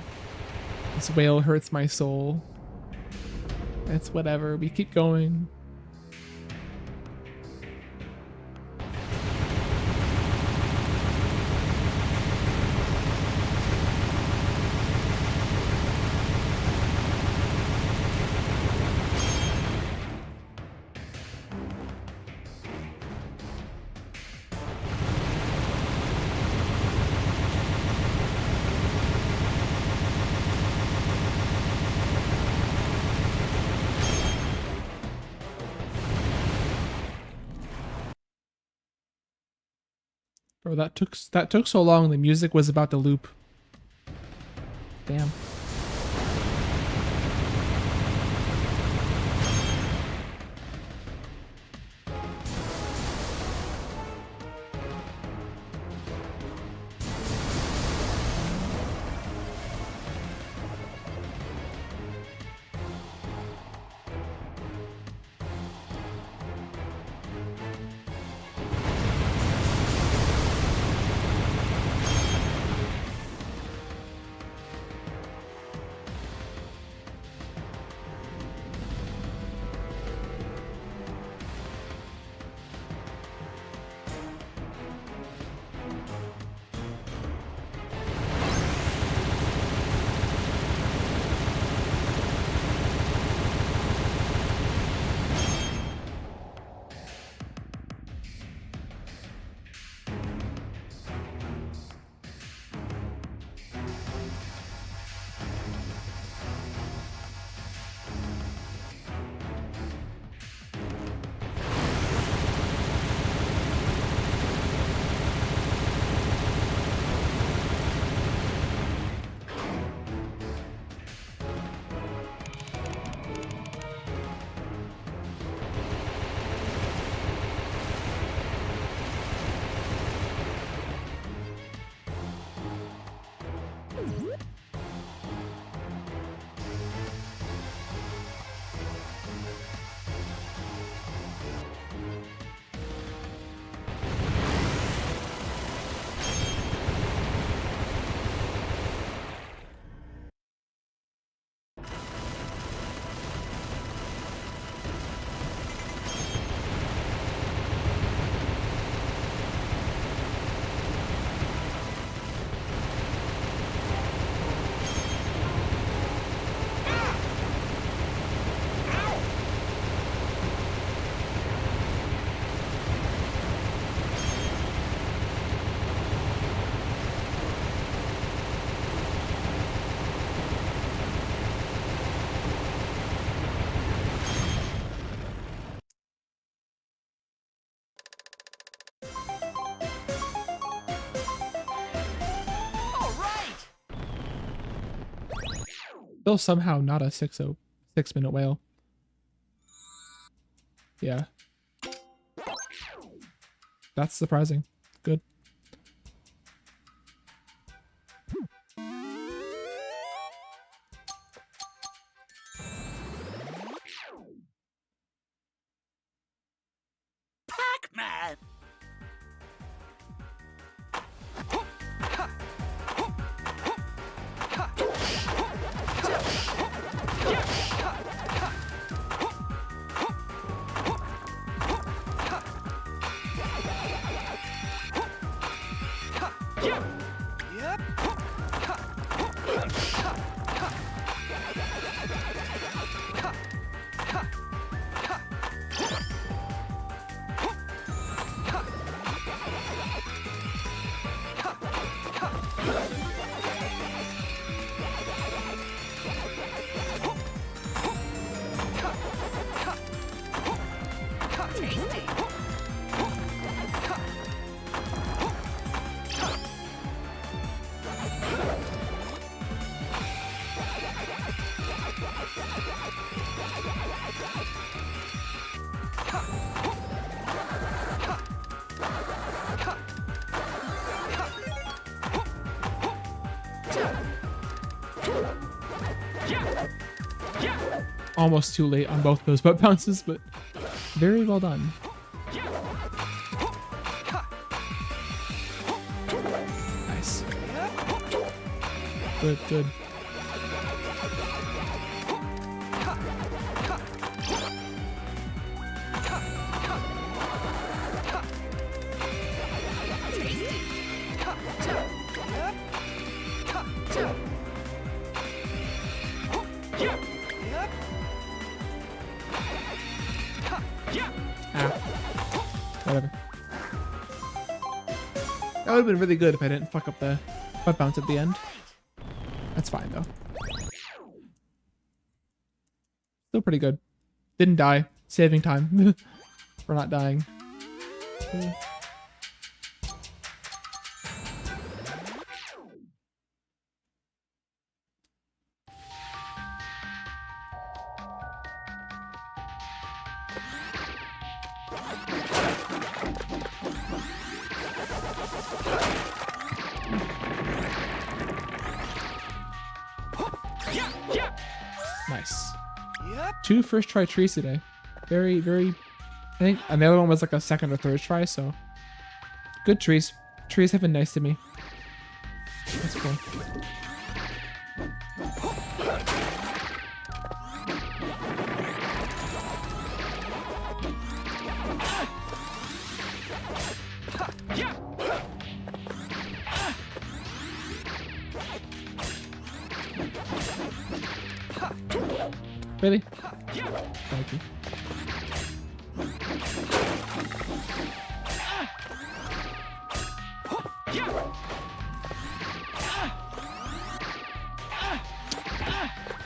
This whale hurts my soul. It's whatever. We keep going. Bro, that took so long. The music was about to loop. Damn. Still somehow not a 6-minute whale. Yeah. That's surprising. Good. Pac-Man! Almost too late on both those butt bounces, but very well done. Nice. Good, good. Whatever. That would have been really good if I didn't fuck up the butt bounce at the end. That's fine though. Still pretty good. Didn't die. Saving time. For not dying. Nice. Two first try trees today. Very, very. I think and the other one was like a second or third try, so good trees. Trees have been nice to me. That's cool. Really? Thank you.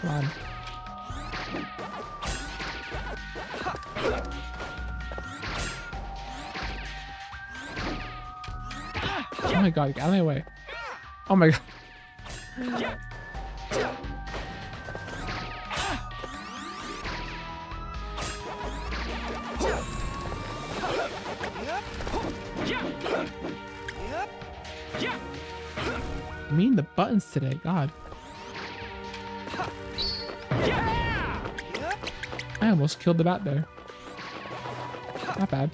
Come on. Oh my god, get out of my way. Oh my god. I mean the buttons today, god. I almost killed the bat there. Not bad.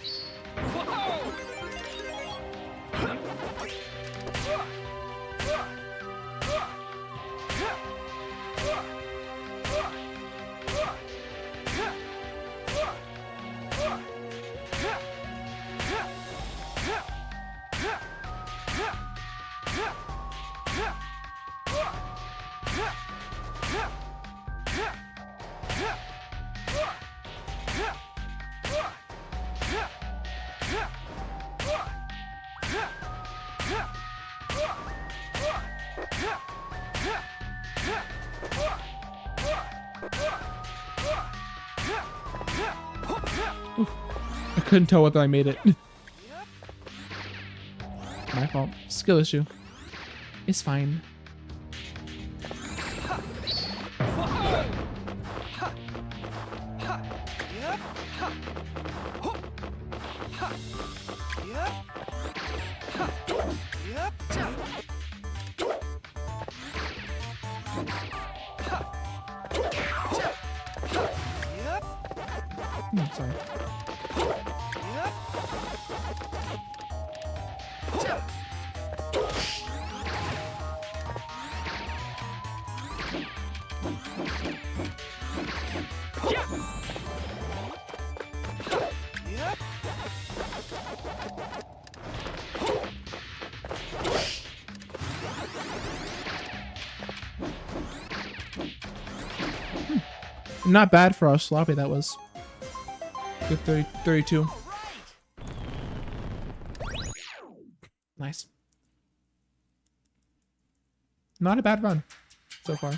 Oof. I couldn't tell whether I made it. My fault. Skill issue. It's fine. Sorry. Not bad for how sloppy that was. Good 32. Nice. Not a bad run so far.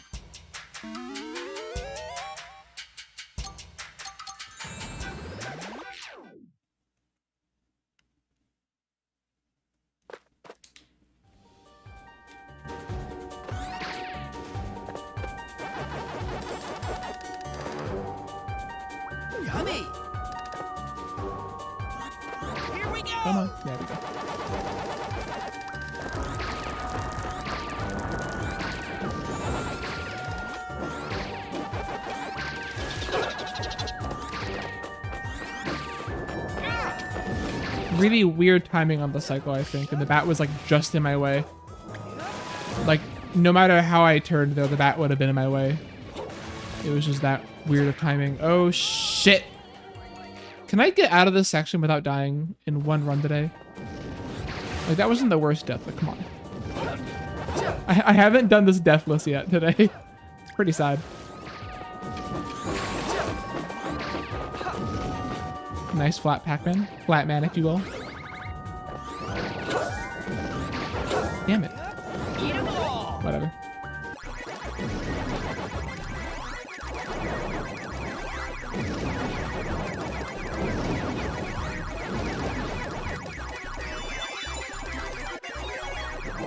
Yummy! Here we go! Come on. There we go. really weird timing on the cycle, I think, and the bat was like just in my way. Like, no matter how I turned though, the bat would have been in my way. It was just that weird of timing. Oh shit! Can I get out of this section without dying in one run today? Like, that wasn't the worst death, but come on. I haven't done this deathless yet today. It's pretty sad. Nice flat Pac-Man. Flat man, if you will. Damn it. Whatever.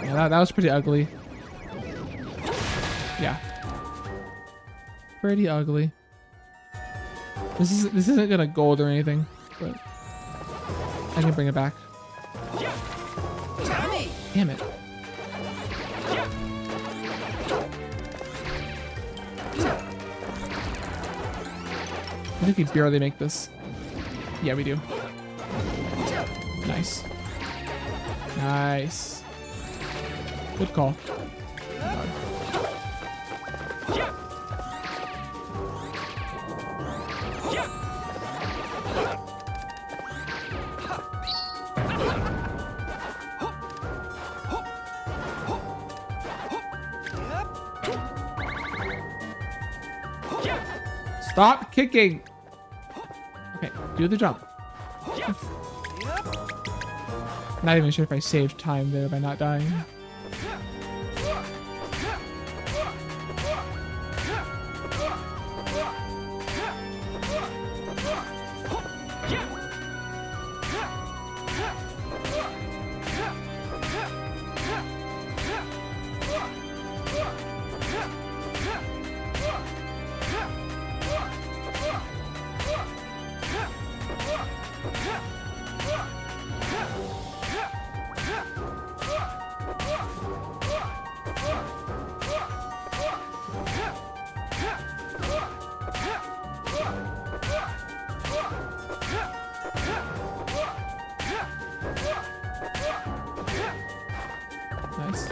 Yeah, that was pretty ugly. Yeah. Pretty ugly. This isn't gonna gold or anything, but I can bring it back. Damn it. I think we barely make this. Yeah, we do. Nice. Nice. Good call. Stop kicking. Okay, do the jump. Not even sure if I saved time there by not dying. Nice.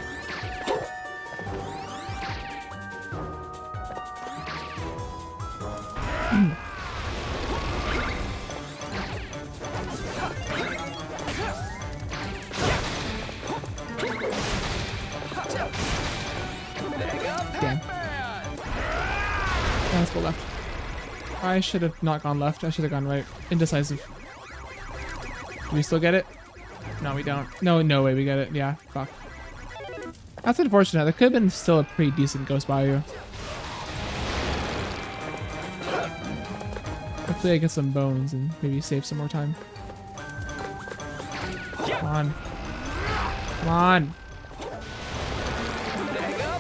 Damn. Let's go left. I should have not gone left. I should have gone right. Indecisive. Do we still get it? No, we don't. No way we get it. Yeah, fuck. That's unfortunate. There could have been still a pretty decent Ghost Bayou. Hopefully I get some bones and maybe save some more time. Come on. Come on.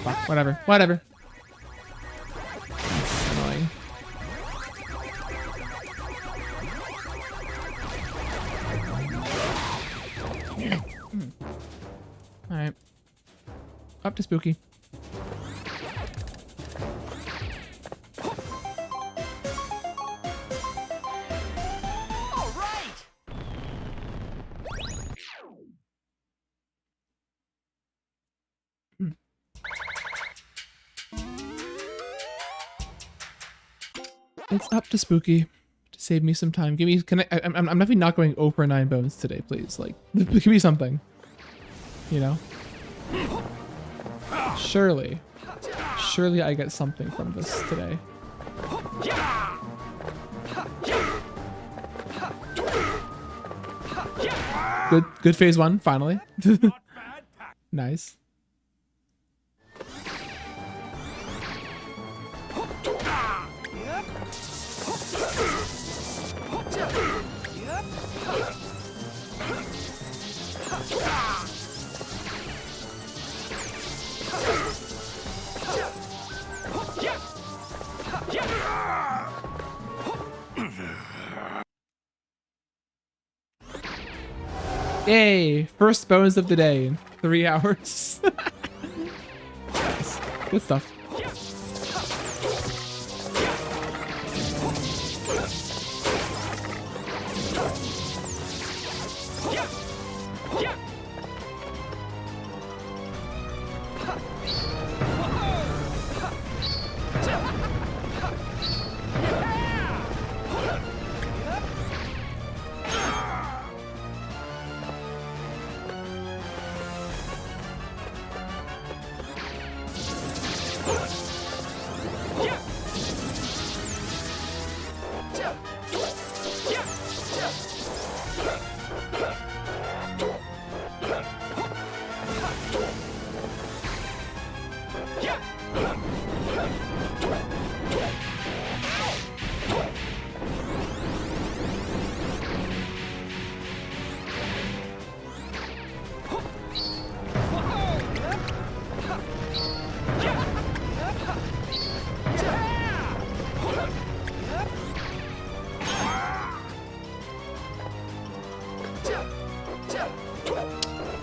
Fuck, whatever. Whatever. That's annoying. Alright. Up to Spooky. All right. It's up to Spooky to save me some time. Give me, I'm definitely not going over 9 bones today, please. Like, give me something. You know? Surely I get something from this today. Good phase 1, finally. Nice. Yay! First bonus of the day in 3 hours. Nice. Good stuff.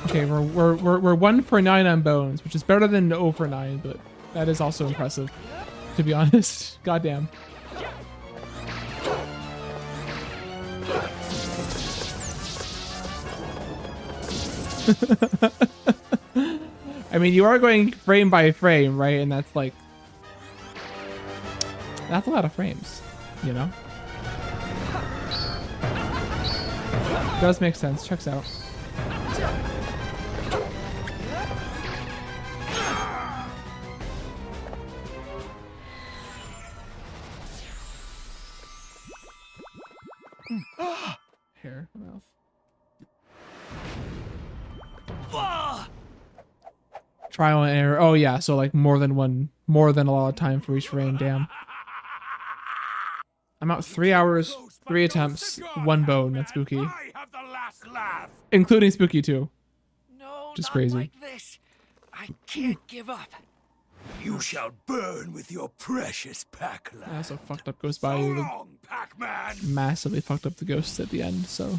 Okay, we're 1 for 9 on bones, which is better than 0 for 9, but that is also impressive, to be honest. Goddamn. I mean, you are going frame by frame, right? And that's like, that's a lot of frames, you know? Does make sense. Checks out. Hair, mouth. Trial and error. Oh yeah, so like more than a lot of time for each frame. Damn. I'm out 3 hours, 3 attempts, 1 bone. That's spooky. I have the last laugh. Including spooky too. No, Just not crazy. like this. I can't give up. You shall burn with your precious Pac-Land. Also fucked up ghost So body. long, Pac-Man. Massively fucked up the ghosts at the end. So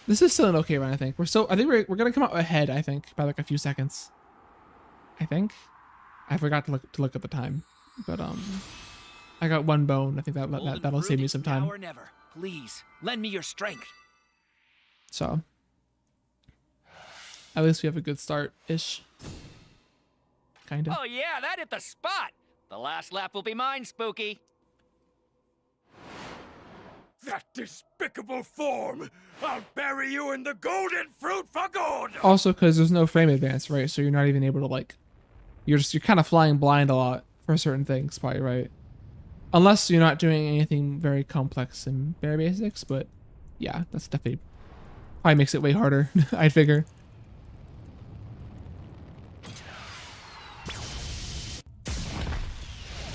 this is still an okay run. I think we're gonna come out ahead. I think by like a few seconds. I think. I forgot to look at the time, but I got 1 bone. I think Golden that'll fruit, save me it's some time. Now or never. Please, lend me your strength. So at least we have a good start ish. Kinda. Oh yeah, that hit the spot. The last lap will be mine, Spooky. That despicable form! I'll bury you in the golden fruit for good! Also, because there's no frame advance, right? So you're not even able to like, you're kind of flying blind a lot for certain things, probably, right? Unless you're not doing anything very complex and bare basics, but yeah, that's definitely probably makes it way harder. I'd figure.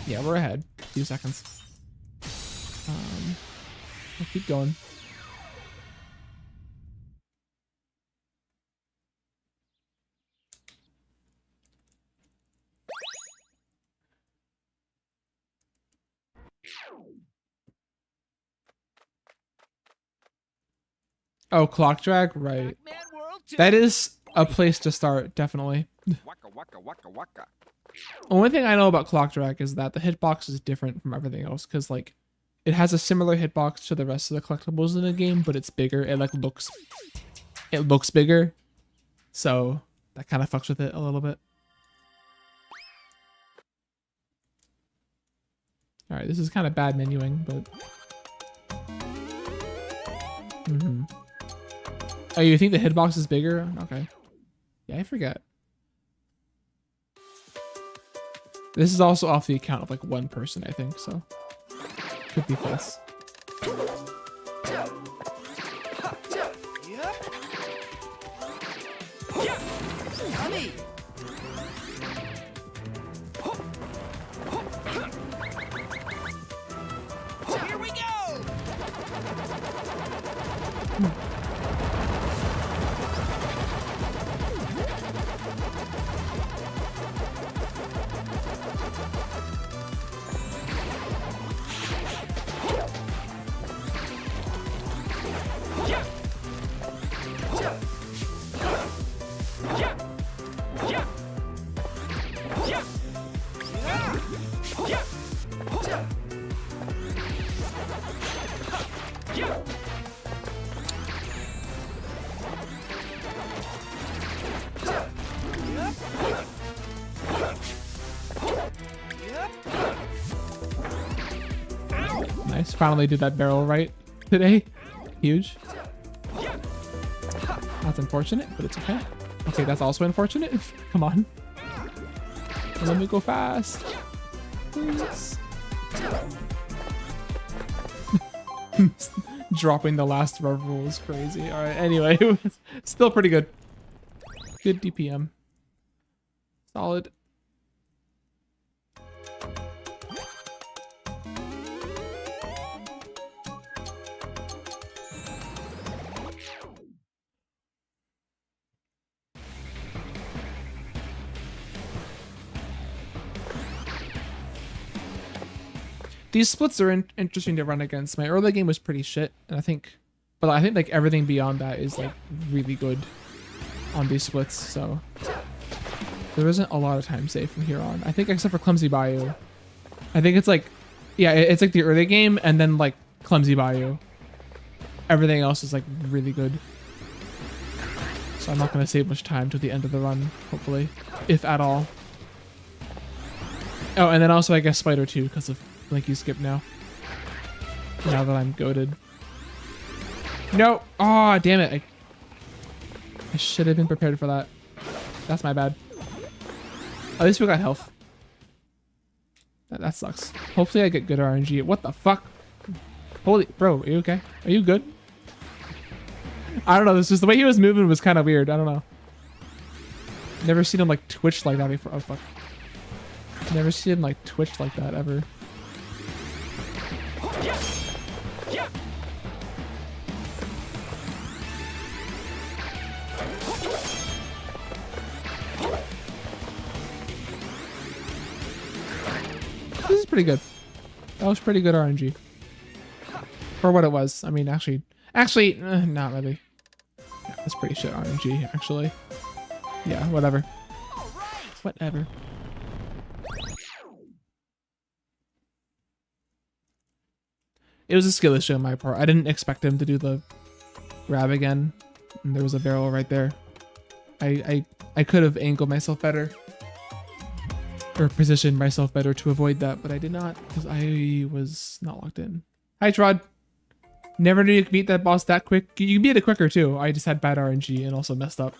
Yeah, we're ahead. A few seconds. We'll keep going. Oh, clock drag, right? Pac-Man World 2. That is a place to start, definitely. Waka waka waka waka. Only thing I know about clock drag is that the hitbox is different from everything else, because like it has a similar hitbox to the rest of the collectibles in the game, but it's bigger. It like looks bigger, so that kind of fucks with it a little bit. All right, this is kind of bad menuing, but oh, you think the hitbox is bigger? Okay, yeah, I forget. This is also off the account of like 1 person, I think, so could be false. Here we go. Nice, finally did that barrel right today. Huge. That's unfortunate, but it's okay. Okay, that's also unfortunate. Come on. Let me go fast. Please. Dropping the last rule is crazy. All right, anyway, still pretty good. Good DPM. Solid. These splits are interesting to run against. My early game was pretty shit, and I think like everything beyond that is like really good on these splits. So there isn't a lot of time saved from here on. I think except for Clumsy Bayou. I think it's like, yeah, it's like the early game and then like Clumsy Bayou. Everything else is like really good. So I'm not gonna save much time to the end of the run, hopefully, if at all. Oh, and then also I guess Spider 2 because of Blinky skip now. Now that I'm goated. No! Oh, damn it. I should have been prepared for that. That's my bad. At least we got health. That sucks. Hopefully I get good RNG. What the fuck? Holy... Bro, are you okay? Are you good? I don't know. This just the way he was moving was kind of weird. I don't know. Never seen him like twitch like that before. Oh, fuck. Never seen him like twitch like that ever. This is pretty good. That was pretty good RNG. For what it was. I mean, actually, not really. Yeah, that's pretty shit RNG, actually. Yeah, whatever. Whatever. It was a skill issue on my part. I didn't expect him to do the grab again. And there was a barrel right there. I could have angled myself better. Or positioned myself better to avoid that, but I did not because I was not locked in. Hi, Trod. Never knew you could beat that boss that quick. You can beat it quicker too. I just had bad RNG and also messed up.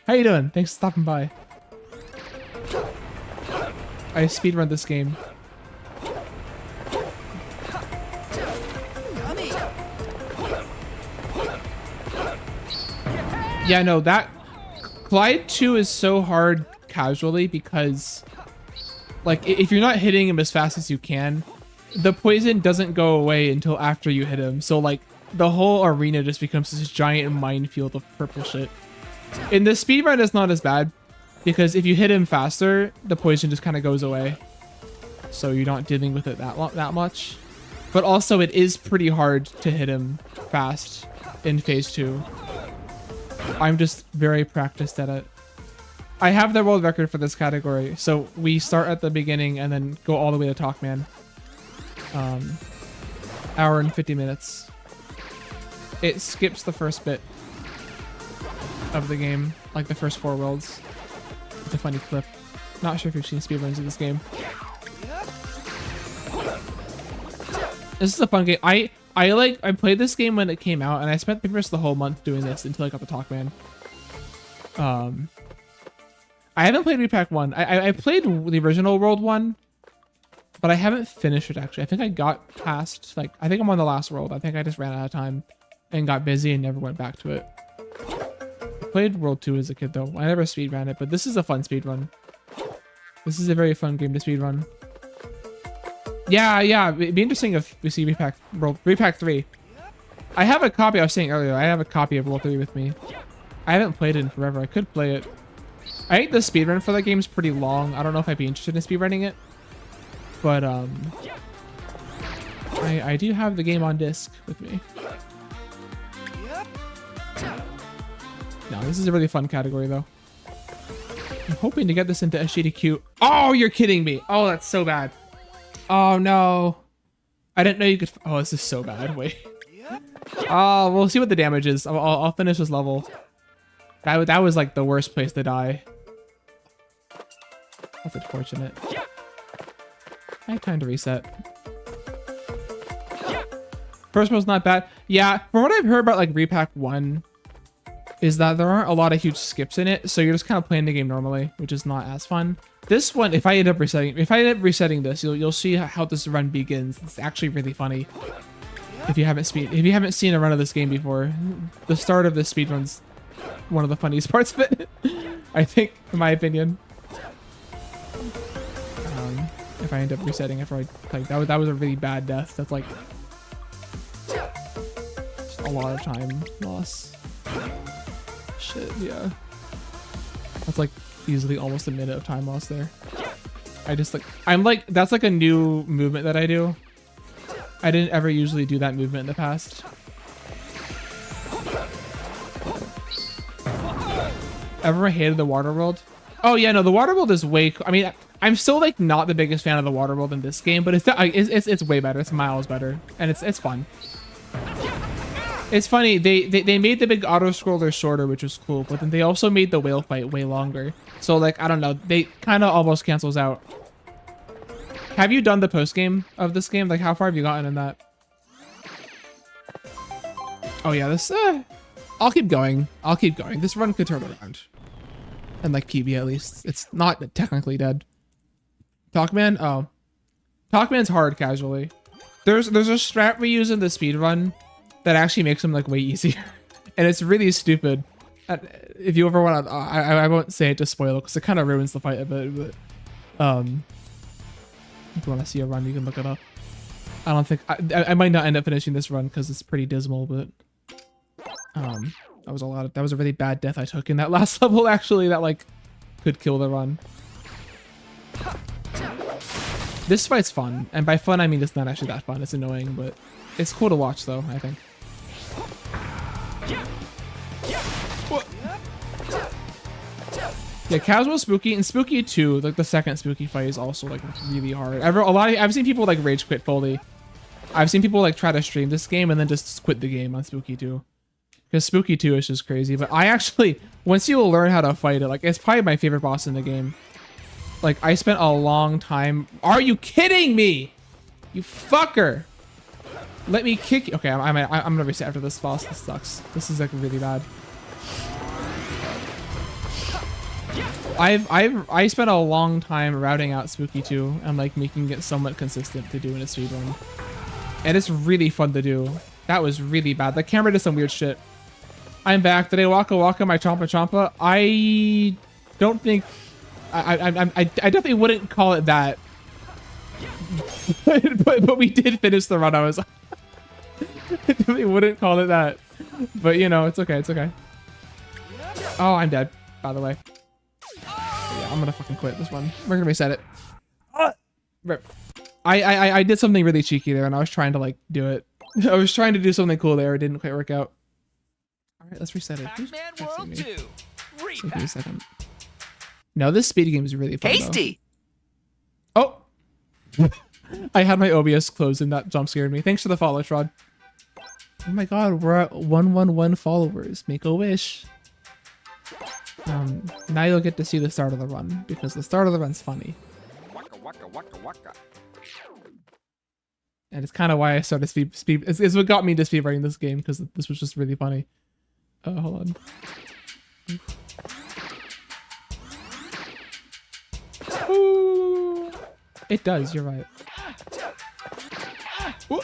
How you doing? Thanks for stopping by. I speedrun this game. Yeah, no, that Clyde 2 is so hard casually because like if you're not hitting him as fast as you can, the poison doesn't go away until after you hit him. So like the whole arena just becomes this giant minefield of purple shit. In the speedrun, it's not as bad because if you hit him faster, the poison just kind of goes away. So you're not dealing with it that much. But also it is pretty hard to hit him fast in phase 2. I'm just very practiced at it. I have the world record for this category. So we start at the beginning and then go all the way to Talkman. Hour and 50 minutes. It skips the first bit of the game, like the first 4 worlds. It's a funny clip. Not sure if you've seen speedruns of this game. This is a fun game. I played this game when it came out, and I spent pretty much the whole month doing this until I got the Talkman. I haven't played Re-Pac 1. I played the original World 1, but I haven't finished it actually. I think I got past, like, I think I'm on the last world. I think I just ran out of time and got busy and never went back to it. I played World 2 as a kid though. I never speedran it, but this is a fun speedrun. This is a very fun game to speedrun. Yeah, it'd be interesting if we see Re-Pac 3. I have a copy, I was saying earlier, I have a copy of World 3 with me. I haven't played it in forever. I could play it. I think the speedrun for that game is pretty long. I don't know if I'd be interested in speedrunning it. But, I do have the game on disc with me. No, this is a really fun category, though. I'm hoping to get this into SGDQ. Oh, you're kidding me. Oh, that's so bad. Oh, no. I didn't know you could... Oh, this is so bad. Wait. Oh, we'll see what the damage is. I'll finish this level. That was, like, the worst place to die. That's unfortunate. I have time to reset. First one's not bad. Yeah, from what I've heard about, like, Re-Pac 1... is that there aren't a lot of huge skips in it, so you're just kind of playing the game normally, which is not as fun. This one, if I end up resetting this, you'll see how this run begins. It's actually really funny. If you haven't seen a run of this game before, the start of this speedrun's one of the funniest parts of it. I think, in my opinion. If I end up resetting after that was a really bad death. That's like just a lot of time loss. Shit, yeah. That's like easily almost a minute of time loss there. That's like a new movement that I do. I didn't ever usually do that movement in the past. Ever hated the water world? Oh yeah, no, the water world is way I mean, I'm still like not the biggest fan of the water world in this game, but it's way better. It's miles better, and it's fun. It's funny, they made the big auto scroller shorter, which was cool, but then they also made the whale fight way longer. So like, I don't know, they kind of almost cancels out. Have you done the post game of this game? Like, how far have you gotten in that? Oh yeah, this I'll keep going. This run could turn around. And like PB at least. It's not technically dead. Talkman? Oh. Talkman's hard casually. There's a strat we use in the speedrun that actually makes him like way easier. And it's really stupid. If you ever want to, I won't say it to spoil it because it kind of ruins the fight a bit, but if you want to see a run, you can look it up. I don't think I might not end up finishing this run because it's pretty dismal, but that was a really bad death I took in that last level actually that like could kill the run. This fight's fun, and by fun I mean it's not actually that fun. It's annoying, but it's cool to watch though, I think. Yeah, casual spooky and spooky 2, like the second spooky fight is also like really hard. I've seen people like rage quit fully. I've seen people like try to stream this game and then just quit the game on spooky 2. Because spooky 2 is just crazy. But I actually, once you will learn how to fight it, like it's probably my favorite boss in the game. Like I spent a long time. Are you kidding me? You fucker. Let me kick you. Okay, I'm gonna reset after this boss. This sucks. This is like really bad. I spent a long time routing out Spooky 2 and like making it somewhat consistent to do in a speedrun. And it's really fun to do. That was really bad. The camera did some weird shit. I'm back. Did I waka waka my chompa chompa? I don't think I definitely wouldn't call it that. but we did finish the run. I definitely wouldn't call it that. But you know, it's okay. It's okay. Oh, I'm dead, by the way. Yeah, I'm gonna fucking quit this one. We're gonna reset it. Rip. I did something really cheeky there, and I was trying to like do it. I was trying to do something cool there. It didn't quite work out. All right, let's reset it. Pac-Man World 2. Give me a second. No, this speed game is really fun. Tasty. Though. Oh, I had my OBS closed and that jump scared me. Thanks for the follow, Trod. Oh my god, we're at 111 followers. Make a wish. Now you'll get to see the start of the run because the start of the run's funny. Waka waka waka waka. And it's kind of why I started speed. It's what got me to speedrunning this game because this was just really funny. Hold on. Ooh. It does. You're right. Ooh.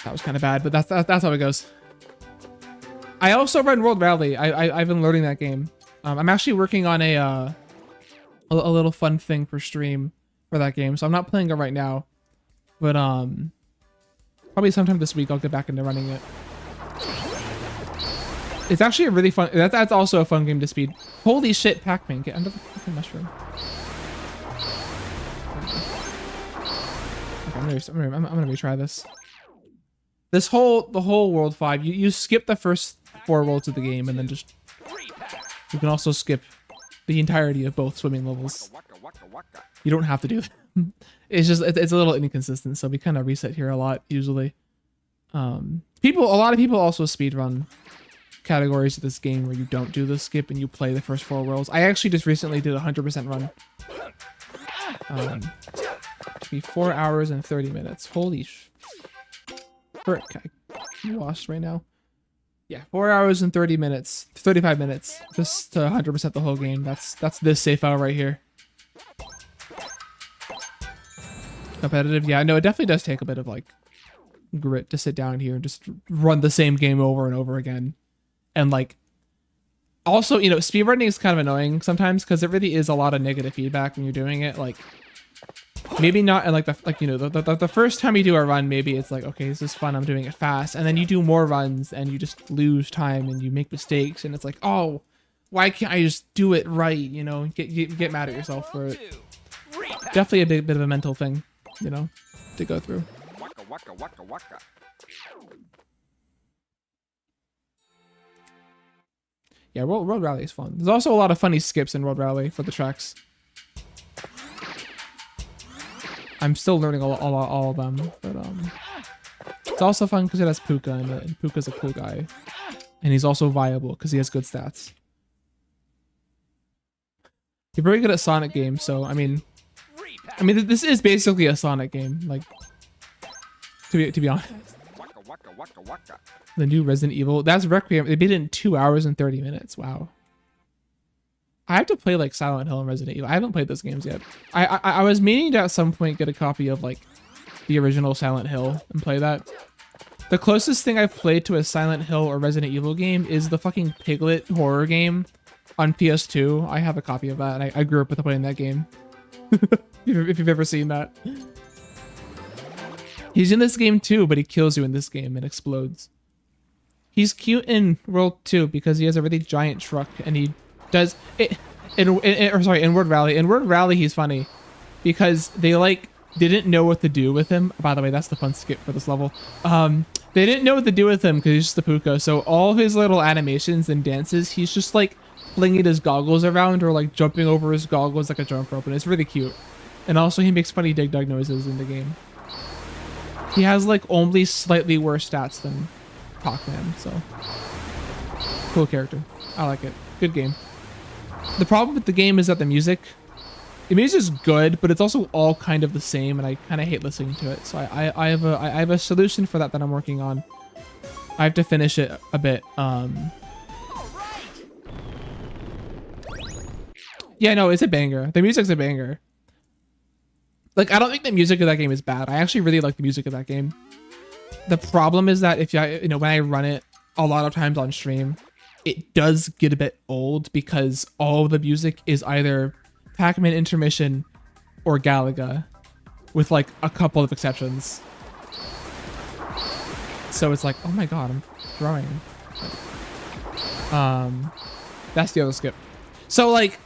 That was kind of bad, but that's how it goes. I also run World Rally. I've been learning that game. I'm actually working on a little fun thing for stream for that game, so I'm not playing it right now. But probably sometime this week I'll get back into running it. It's actually a really fun. That's also a fun game to speed. Holy shit, Pac-Man! Get under the fucking mushroom. Okay, I'm gonna retry this. The whole World 5, you skip the first 4 worlds of the game, and then just you can also skip the entirety of both swimming levels. Waka waka waka. You don't have to do that. It's just it's a little inconsistent, so we kind of reset here a lot usually. A lot of people also speedrun categories of this game where you don't do the skip and you play the first 4 worlds. I actually just recently did a 100% run. To be 4 hours and 30 minutes. Holy frick, I'm lost right now. Yeah, 4 hours and 30 minutes, 35 minutes, just to 100% the whole game. That's this save file right here. Competitive, yeah, no, it definitely does take a bit of like grit to sit down here and just run the same game over and over again. And like, also, you know, speedrunning is kind of annoying sometimes because it really is a lot of negative feedback when you're doing it. Like, maybe not in like the first time you do a run, maybe it's like, okay, this is fun, I'm doing it fast, and then you do more runs and you just lose time and you make mistakes and it's like, oh, why can't I just do it right? You know, get mad at yourself for it. Definitely a bit of a mental thing, you know, to go through. Waka waka waka waka. Yeah, Road Rally is fun. There's also a lot of funny skips in Road Rally for the tracks. I'm still learning all of them, but it's also fun because it has Puka in it, and Puka's a cool guy, and he's also viable because he has good stats. You're very good at Sonic games, so I mean, this is basically a Sonic game, like to be honest. Waka waka waka waka. The new Resident Evil, that's Requiem. They beat it in 2 hours and 30 minutes. Wow. I have to play like Silent Hill and Resident Evil. I haven't played those games yet. I was meaning to at some point get a copy of like the original Silent Hill and play that. The closest thing I've played to a Silent Hill or Resident Evil game is the fucking Piglet horror game on PS2. I have a copy of that, and I grew up with playing that game. If you've ever seen that. He's in this game too, but he kills you in this game and explodes. He's cute in World 2 because he has a really giant truck and he does it in Word Rally. In Word Rally, he's funny because they like didn't know what to do with him. By the way, that's the fun skip for this level. They didn't know what to do with him because he's just the Puka. So all of his little animations and dances, he's just like flinging his goggles around or like jumping over his goggles like a jump rope, and it's really cute. And also he makes funny dig dug noises in the game. He has like only slightly worse stats than Pac-Man, so cool character. I like it. Good game. The problem with the game is that the music is good, but it's also all kind of the same, and I kind of hate listening to it. So I have a solution for that I'm working on. I have to finish it a bit. Yeah, no, it's a banger. The music's a banger. Like, I don't think the music of that game is bad. I actually really like the music of that game. The problem is that if you know, when I run it a lot of times on stream, it does get a bit old because all the music is either Pac-Man Intermission or Galaga, with like a couple of exceptions. So it's like, oh my god, I'm throwing. That's the other skip. So like,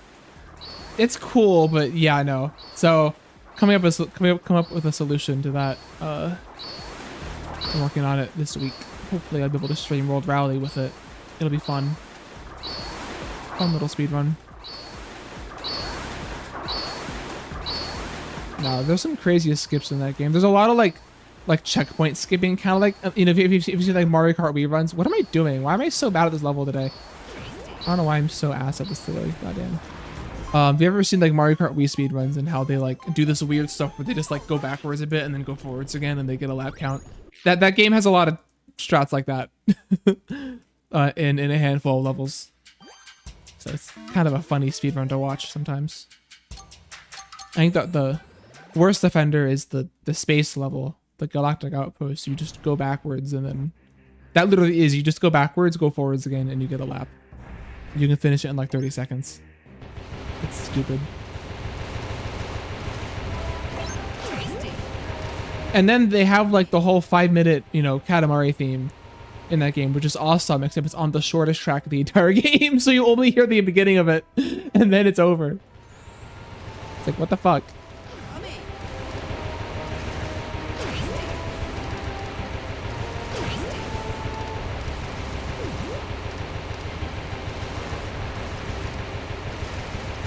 it's cool, but yeah, no. So come up with a solution to that. I'm working on it this week. Hopefully I'll be able to stream World Rally with it. It'll be fun. Fun little speed run. No, there's some craziest skips in that game. There's a lot of like checkpoint skipping, kind of like, you know, if you see like Mario Kart Wii runs. What am I doing? Why am I so bad at this level today? I don't know why I'm so ass at this today. Goddamn. Have you ever seen like Mario Kart Wii speed runs and how they like do this weird stuff where they just like go backwards a bit and then go forwards again and they get a lap count? That game has a lot of strats like that in a handful of levels. So it's kind of a funny speedrun to watch sometimes. I think that the worst offender is the space level, the Galactic Outpost. You just go backwards and then that literally is, you just go backwards, go forwards again, and you get a lap. You can finish it in like 30 seconds. It's stupid. And then they have like the whole 5-minute, you know, Katamari theme in that game, which is awesome, except it's on the shortest track of the entire game, so you only hear the beginning of it, and then it's over. It's like, what the fuck?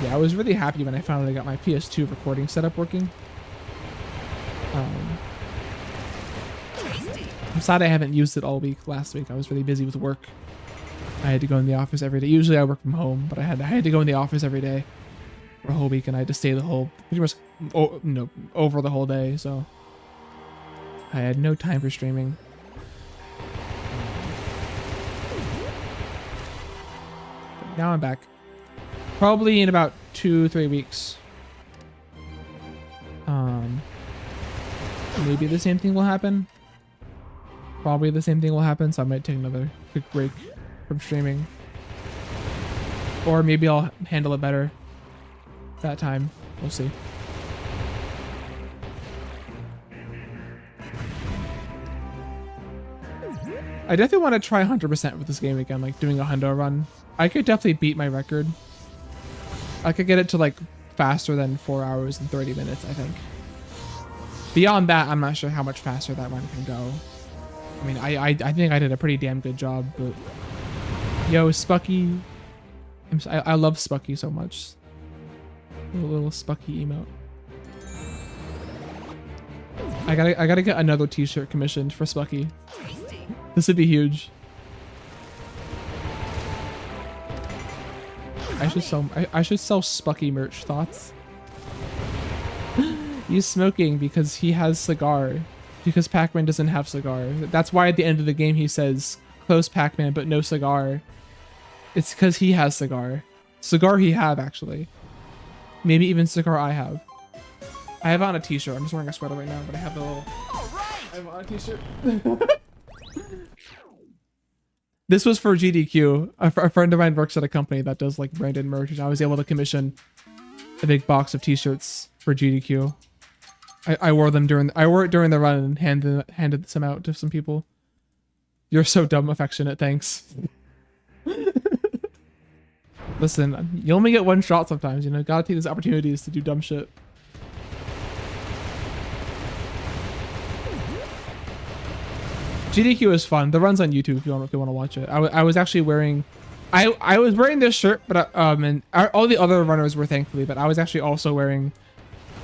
Yeah, I was really happy when I finally got my PS2 recording setup working. I'm sad I haven't used it all week. Last week I was really busy with work. I had to go in the office every day. Usually I work from home, but I had to go in the office every day for a whole week, and I had to stay the whole, pretty much, over the whole day. So I had no time for streaming. Now I'm back. Probably in about 2-3 weeks. Maybe the same thing will happen. Probably the same thing will happen, so I might take another quick break from streaming. Or maybe I'll handle it better that time. We'll see. I definitely want to try 100% with this game again, like doing a hundo run. I could definitely beat my record. I could get it to like faster than 4 hours and 30 minutes, I think. Beyond that, I'm not sure how much faster that run can go. I mean, I think I did a pretty damn good job, but... Yo, Spucky. I love Spucky so much. Little Spucky emote. I gotta get another t-shirt commissioned for Spucky. This would be huge. I should sell Spucky merch. Thoughts? He's smoking because he has cigar. Because Pac-Man doesn't have cigar. That's why at the end of the game he says, close Pac-Man but no cigar. It's because he has cigar. Cigar he have, actually. Maybe even cigar I have. I have on a t-shirt. I'm just wearing a sweater right now, but I have the little... I have on a t-shirt. This was for GDQ. A friend of mine works at a company that does like branded merch, and I was able to commission a big box of t-shirts for GDQ. I wore them during the run and handed some out to some people. You're so dumb, affectionate. Thanks. Listen, you only get one shot sometimes, you know. Gotta take these opportunities to do dumb shit. GDQ is fun. The run's on YouTube if you want to watch it. I was actually wearing, I was wearing this shirt, but and all the other runners were thankfully, but I was actually also wearing.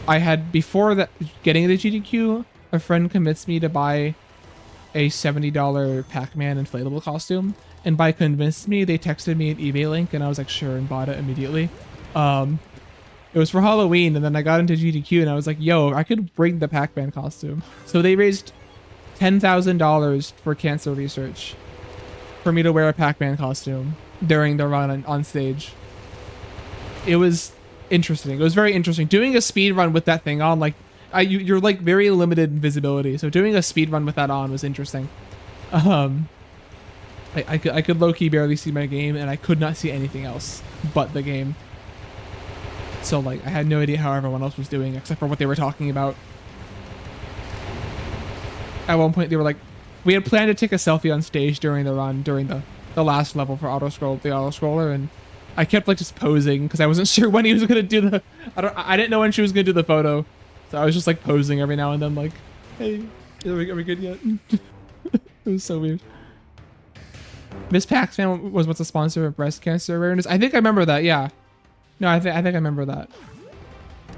I had before that getting the GDQ, a friend convinced me to buy a $70 Pac-Man inflatable costume, and by convinced me, they texted me an eBay link, and I was like sure and bought it immediately. It was for Halloween, and then I got into GDQ, and I was like, yo, I could bring the Pac-Man costume. So they raised $10,000 for cancer research for me to wear a Pac-Man costume during the run on stage. It was interesting. It was very interesting. Doing a speed run with that thing on, like, you're like very limited in visibility. So doing a speed run with that on was interesting. I could low-key barely see my game, and I could not see anything else but the game. So like I had no idea how everyone else was doing except for what they were talking about. At one point they were like, we had planned to take a selfie on stage during the run, during the last level for the auto scroller, and I kept like just posing because I wasn't sure when he was gonna do the I didn't know when she was gonna do the photo. So I was just like posing every now and then like, hey, are we good yet? It was so weird. Miss Pac-Man was once a sponsor of breast cancer awareness. I think I remember that, yeah. No, I think I remember that.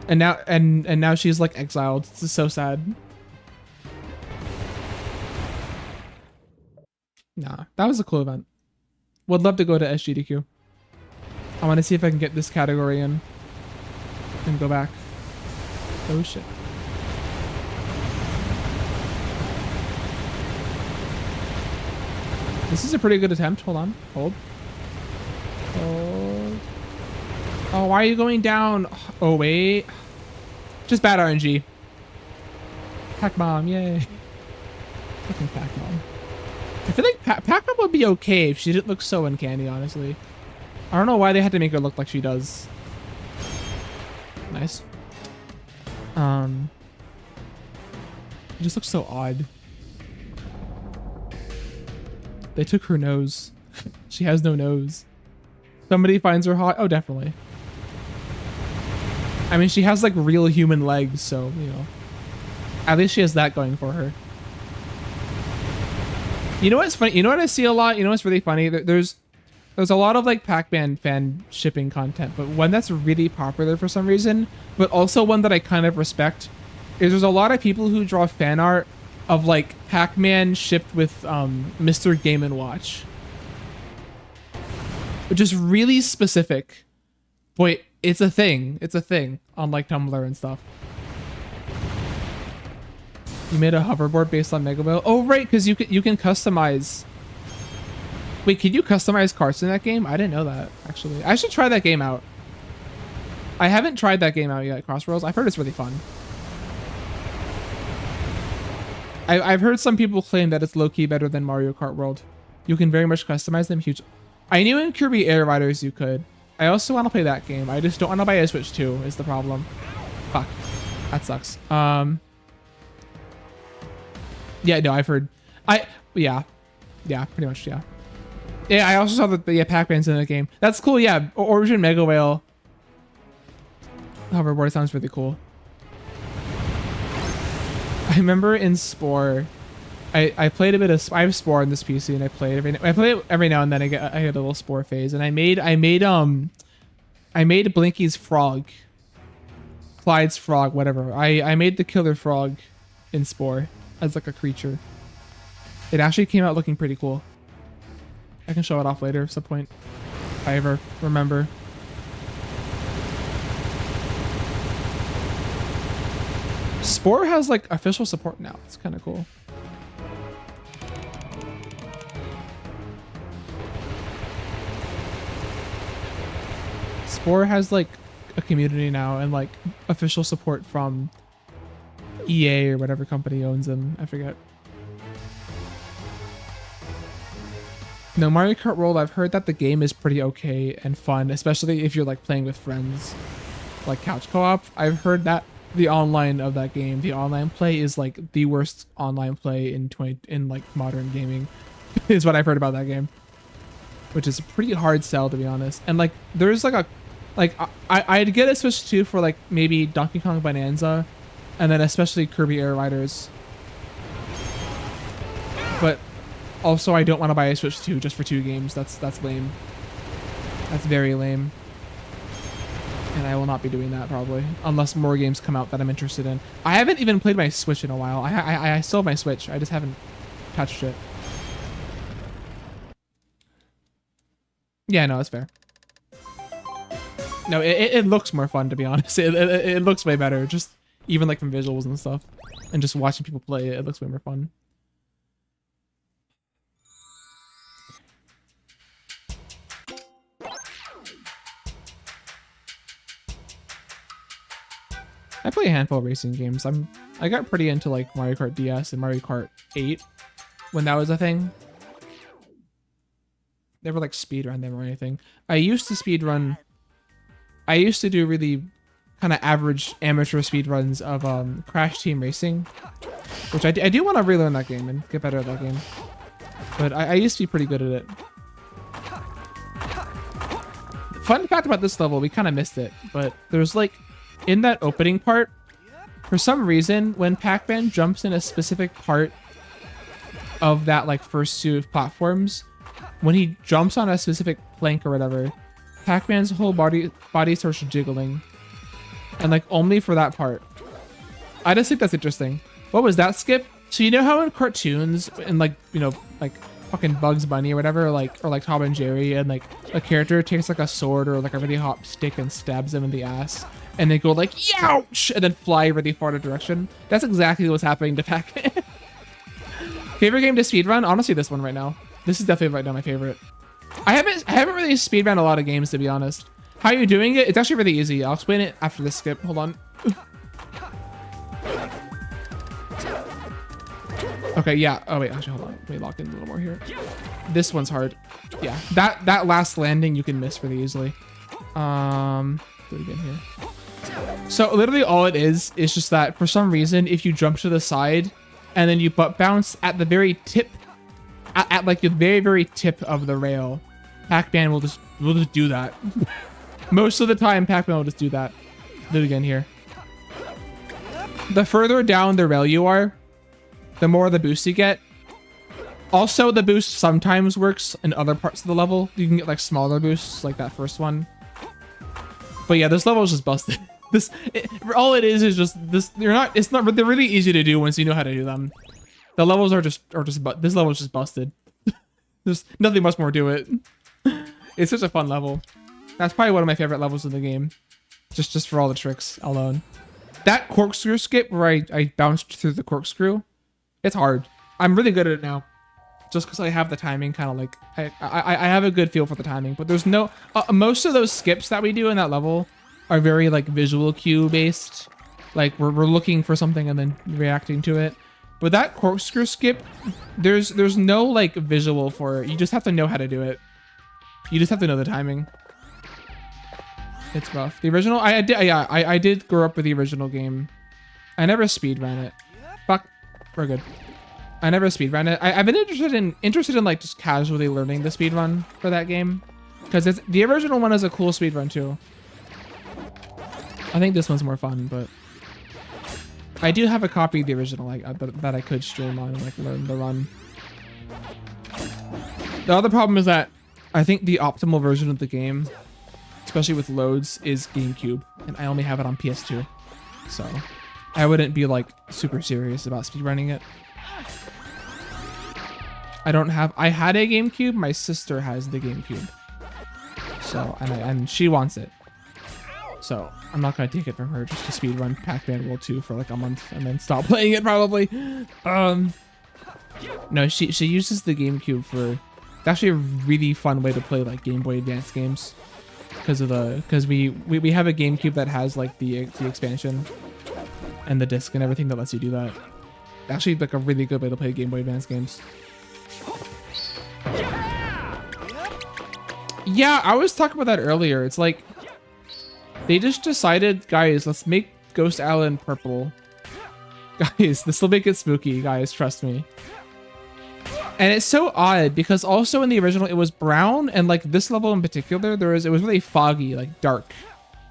And now she's like exiled. This is so sad. Nah, that was a cool event. Would love to go to SGDQ. I want to see if I can get this category in and go back. Oh shit. This is a pretty good attempt. Hold on. Hold. Hold. Oh, why are you going down? Oh, wait. Just bad RNG. Pac-Bomb, yay. Fucking Pac-Bomb. I feel like Pac-Bomb would be okay if she didn't look so uncanny, honestly. I don't know why they had to make her look like she does. Nice. It just looks so odd. They took her nose. She has no nose. Somebody finds her hot. Oh, definitely. I mean, she has like real human legs, so, you know. At least she has that going for her. You know what's funny? You know what I see a lot? You know what's really funny? There's a lot of like Pac-Man fan shipping content, but one that's really popular for some reason, but also one that I kind of respect, is there's a lot of people who draw fan art of like Pac-Man shipped with Mr. Game & Watch. Which is really specific. Boy, it's a thing. It's a thing on like Tumblr and stuff. You made a hoverboard based on Mega Whale? Oh right, because you can customize. Wait, can you customize carts in that game? I didn't know that, actually. I should try that game out. I haven't tried that game out yet, Crossroads. I've heard it's really fun. I've heard some people claim that it's low-key better than Mario Kart World. You can very much customize them huge. I knew in Kirby Air Riders you could. I also want to play that game. I just don't want to buy a Switch 2 is the problem. Fuck. That sucks. Yeah, no, I've heard. Yeah, pretty much, yeah. Yeah, I also saw that the Pac-Man's in the game. That's cool, yeah. Origin Mega Whale hoverboard sounds really cool. I remember in Spore, I played a bit of. I have Spore on this PC, and I play it every now and then. I get a little Spore phase, and I made Blinky's frog, Clyde's frog, whatever. I made the killer frog in Spore as like a creature. It actually came out looking pretty cool. I can show it off later at some point, if I ever remember. Spore has like official support now. It's kind of cool. Spore has like a community now and like official support from EA or whatever company owns them. I forget. No, Mario Kart World, I've heard that the game is pretty okay and fun, especially if you're like playing with friends, like couch co-op. I've heard that the online of that game, the online play is like the worst online play in like modern gaming is what I've heard about that game, which is a pretty hard sell, to be honest. And like there's like I'd get a Switch 2 for like maybe Donkey Kong Bonanza and then especially Kirby Air Riders. But also I don't want to buy a Switch 2 just for 2 games. That's lame. That's very lame. And I will not be doing that probably, unless more games come out that I'm interested in. I haven't even played my Switch in a while. I still have my Switch. I just haven't touched it. Yeah, no, that's fair. No, it looks more fun, to be honest. It looks way better, just even like from visuals and stuff. And just watching people play it, it looks way more fun. I play a handful of racing games. I got pretty into like Mario Kart DS and Mario Kart 8 when that was a thing. Never like speedrun them or anything. I used to do really kind of average amateur speedruns of Crash Team Racing, which I do want to relearn that game and get better at that game. But I used to be pretty good at it. Fun fact about this level, we kind of missed it, but there's like, in that opening part, for some reason, when Pac-Man jumps in a specific part of that like first suit of platforms, when he jumps on a specific plank or whatever, Pac-Man's whole body starts jiggling. And like only for that part. I just think that's interesting. What was that, Skip? So you know how in cartoons and like, you know, like fucking Bugs Bunny or whatever, like, or like Tom and Jerry, and like a character takes like a sword or like a really hot stick and stabs them in the ass, and they go like, youch, and then fly really far in a direction. That's exactly what's happening to Pac-Man. Favorite game to speedrun? Honestly, this one right now. This is definitely right now my favorite. I haven't really speedrun a lot of games, to be honest. How are you doing it? It's actually really easy. I'll explain it after this, Skip. Hold on. Okay, yeah. Oh wait, actually, hold on. Let me lock in a little more here. This one's hard. Yeah, that last landing you can miss really easily. Do it again here. So literally all it is just that for some reason, if you jump to the side and then you butt bounce at the very tip, at like the very, very tip of the rail, Pac-Man will just do that. Most of the time, Pac-Man will just do that. Do it again here. The further down the rail you are, the more the boost you get. Also, the boost sometimes works in other parts of the level. You can get like smaller boosts, like that first one. But yeah, this level is just busted. All it is just this. They're really easy to do once you know how to do them. The levels are just this level is just busted. There's nothing much more to it. It's such a fun level. That's probably one of my favorite levels in the game. Just for all the tricks alone. That corkscrew skip where I bounced through the corkscrew, it's hard. I'm really good at it now. just because I have the timing kind of like I have a good feel for the timing, but there's no most of those skips that we do in that level are very like visual cue based. Like we're looking for something and then reacting to it. But that corkscrew skip, there's no like visual for it. You just have to know how to do it. You just have to know the timing. It's rough. The original, I did grow up with the original game. I never speedran it. Fuck, we're good. I never speedran it. I've been interested in like just casually learning the speedrun for that game, because the original one is a cool speedrun too. I think this one's more fun, but I do have a copy of the original like that I could stream on and like learn the run. The other problem is that I think the optimal version of the game, especially with loads, is GameCube, and I only have it on PS2, so I wouldn't be like super serious about speedrunning it. I had a GameCube. My sister has the GameCube, so and she wants it. So I'm not gonna take it from her just to speedrun Pac-Man World 2 for like a month and then stop playing it probably. No, she uses the GameCube for. It's actually a really fun way to play like Game Boy Advance games, because we have a GameCube that has like the expansion and the disc and everything that lets you do that. Actually, like a really good way to play Game Boy Advance games. Yeah, I was talking about that earlier. It's like they just decided, guys, let's make Ghost Island purple. Guys, this will make it spooky, guys, trust me. And it's so odd because also in the original it was brown, and like this level in particular, it was really foggy, like dark.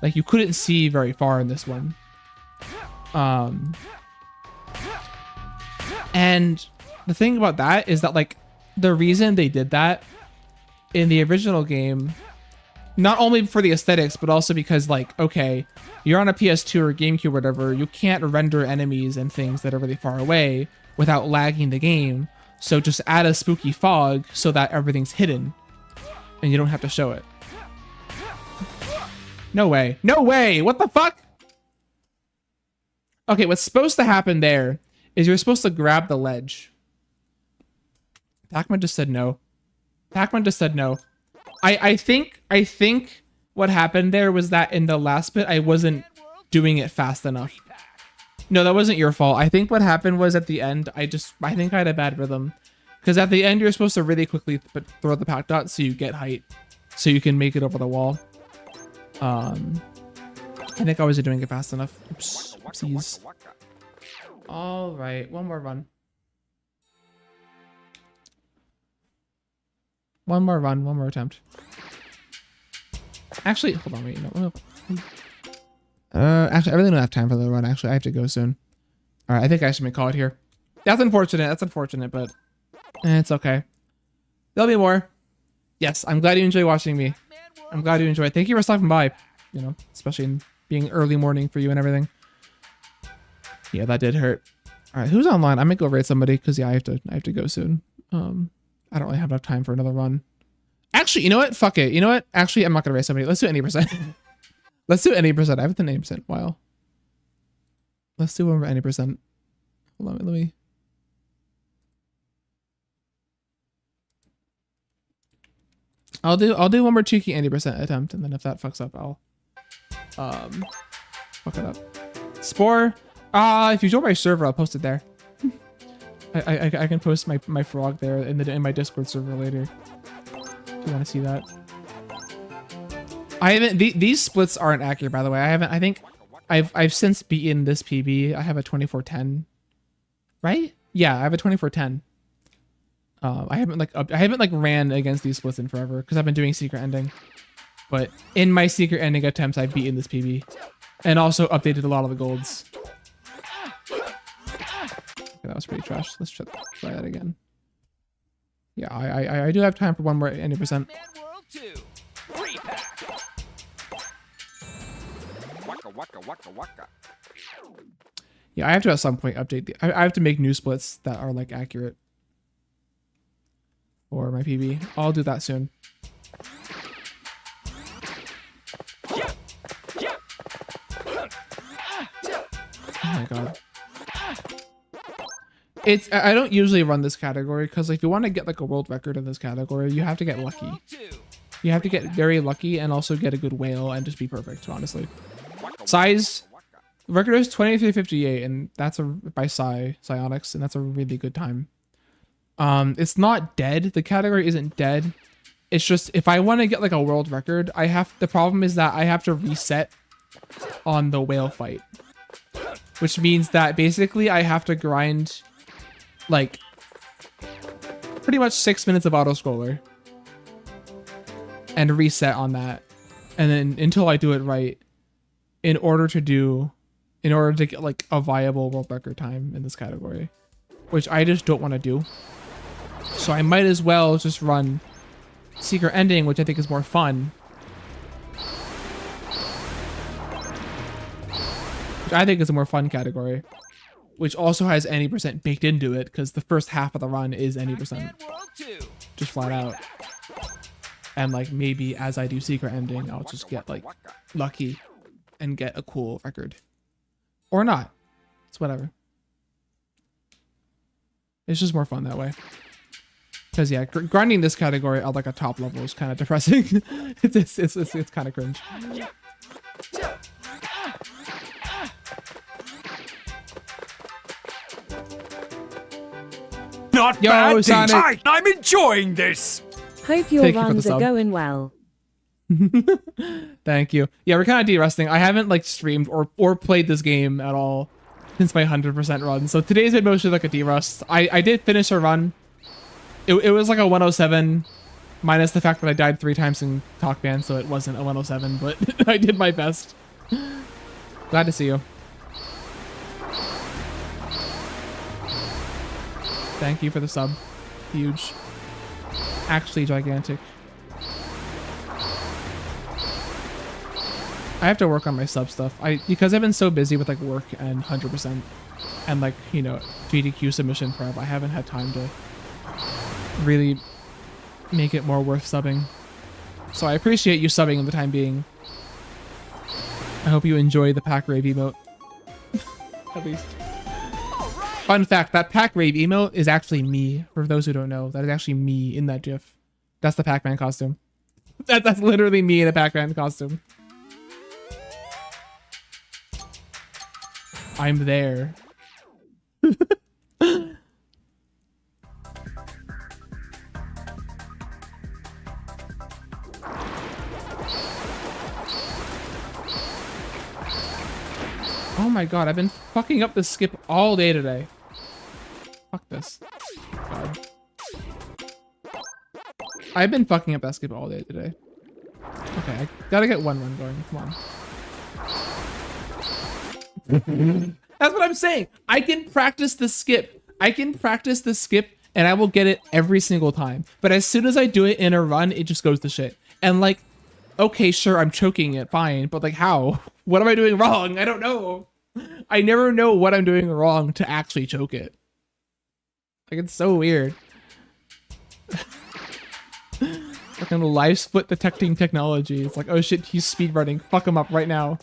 Like you couldn't see very far in this one. And the thing about that is that like the reason they did that in the original game, not only for the aesthetics, but also because like, okay, you're on a PS2 or GameCube or whatever, you can't render enemies and things that are really far away without lagging the game. So just add a spooky fog so that everything's hidden and you don't have to show it. No way. No way. What the fuck? Okay, what's supposed to happen there is you're supposed to grab the ledge. Pac-Man just said no. Pac-Man just said no. I think what happened there was that in the last bit, I wasn't doing it fast enough. No, that wasn't your fault. I think what happened was at the end, I think I had a bad rhythm. Because at the end, you're supposed to really quickly throw the pack dot so you get height. So you can make it over the wall. I think I wasn't doing it fast enough. Oops. Oopsies. All right, one more run. One more run, one more attempt. Actually, hold on, wait, no. Actually, I really don't have time for the run. Actually, I have to go soon. All right, I think I should call it here. That's unfortunate, but it's okay. There'll be more. Yes, I'm glad you enjoy watching me. I'm glad you enjoy it. Thank you for stopping by, you know, especially in being early morning for you and everything. Yeah, that did hurt. All right, who's online? I might go raid somebody because yeah, I have to go soon. I don't really have enough time for another run. Actually, you know what? Fuck it. You know what? Actually, I'm not gonna raid somebody. Let's do any percent. Let's do any percent. I haven't done any percent in a while. Let's do one for any percent. Hold on, let me. I'll do one more cheeky 80% attempt, and then if that fucks up, I'll fuck it up. Spore. If you join my server, I'll post it there. I can post my frog there in my Discord server later. If you want to see that. I haven't. These splits aren't accurate, by the way. I think I've since beaten this PB. I have a 2410. Right? Yeah, I have a 2410. I haven't ran against these splits in forever because I've been doing secret ending. But in my secret ending attempts, I've beaten this PB, and also updated a lot of the golds. Okay, that was pretty trash. Let's try that again. Yeah, I do have time for one more 80%. Re-Pac. Waka waka waka waka. Yeah, I have to at some point update I have to make new splits that are like accurate for my PB. I'll do that soon. Oh my god. It's I don't usually run this category because if you want to get like a world record in this category, you have to get lucky. You have to get very lucky and also get a good whale and just be perfect, honestly. Size record is 2358, and that's by Psionics, and that's a really good time. It's not dead. The category isn't dead. It's just if I want to get like a world record, the problem is that I have to reset on the whale fight, which means that basically I have to grind like pretty much 6 minutes of auto scroller and reset on that, and then until I do it right in order to get like a viable world record time in this category, which I just don't want to do. So I might as well just run Secret Ending, which I think is more fun. Which I think is a more fun category, which also has any percent baked into it because the first half of the run is any percent, just flat out. And like maybe as I do Secret Ending, I'll just get like lucky and get a cool record, or not. It's whatever. It's just more fun that way. Because yeah, grinding this category at like a top level is kind of depressing. it's kind of cringe. Not Yo, bad, Sonic. I'm enjoying this. Hope your Thank you for the runs are sub. going well. Thank you. Yeah, we're kind of de-resting. I haven't like streamed or played this game at all since my 100% run. So today's been mostly like a de-rust. I did finish a run. It was like a 107, minus the fact that I died 3 times in Talk Band, so it wasn't a 107, but I did my best. Glad to see you. Thank you for the sub. Huge. Actually gigantic. I have to work on my sub stuff. Because I've been so busy with like work and 100% and like, you know, GDQ submission prep, I haven't had time to really make it more worth subbing. So I appreciate you subbing in the time being. I hope you enjoy the pack rave emote. At least. Fun fact, that pack rave emote is actually me. For those who don't know, that is actually me in that GIF. That's the Pac-Man costume. That's literally me in a Pac-Man costume. I'm there. Oh my god, I've been fucking up this skip all day today. Fuck this. God. I've been fucking up that skip all day today. Okay, I gotta get one run going. Come on. That's what I'm saying. I can practice the skip. And I will get it every single time. But as soon as I do it in a run, it just goes to shit. And like, okay, sure, I'm choking it, fine. But like, how? What am I doing wrong? I don't know. I never know what I'm doing wrong to actually choke it. Like, it's so weird. Fucking live split detecting technology. It's like, oh shit, he's speedrunning. Fuck him up right now.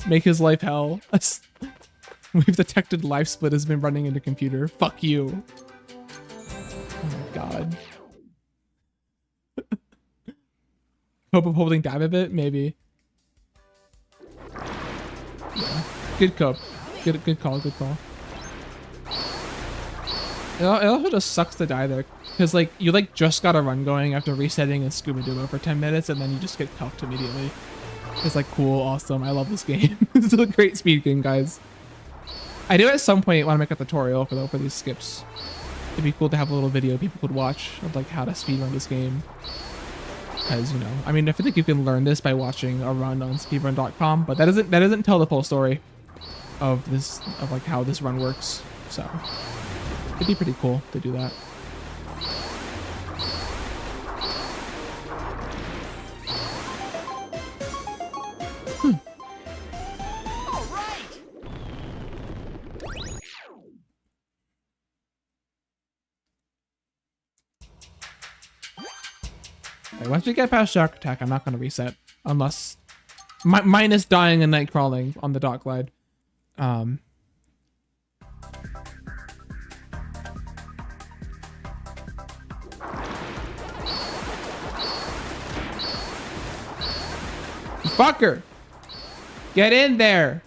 Make his life hell. We've detected live split has been running into computer. Fuck you. Oh my god. Hope of holding down a bit? Maybe. Yeah. Good cope. Good call, good call. It also just sucks to die there. Because like, you like just got a run going after resetting in Scuba Duo for 10 minutes and then you just get cucked immediately. It's like, cool, awesome, I love this game. This is a great speed game, guys. I do at some point want to make a tutorial for these skips. It'd be cool to have a little video people could watch of like how to speedrun this game. Because, you know, I mean, I think you can learn this by watching a run on speedrun.com, but that doesn't tell the full story of this, of like how this run works. So it'd be pretty cool to do that. Once we get past Shark Attack, I'm not going to reset. Unless... minus dying and night crawling on the dock glide. Motherfucker! Get in there!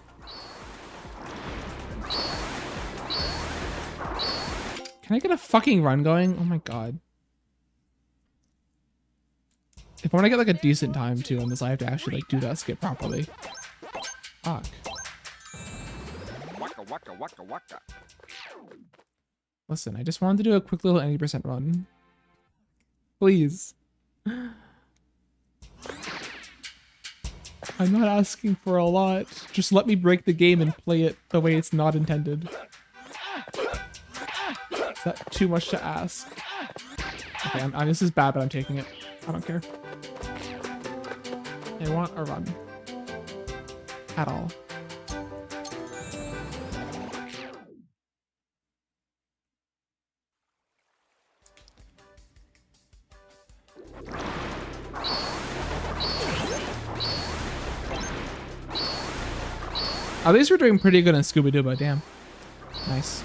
Can I get a fucking run going? Oh my god. If I want to get like a decent time too on this, I have to actually like do that skip properly. Fuck. Waka waka waka waka. Listen, I just wanted to do a quick little 80% run. Please. I'm not asking for a lot. Just let me break the game and play it the way it's not intended. Is that too much to ask? Okay, this is bad, but I'm taking it. I don't care. I want a run. At all. At least we're doing pretty good on Scooby-Doo, damn. Nice.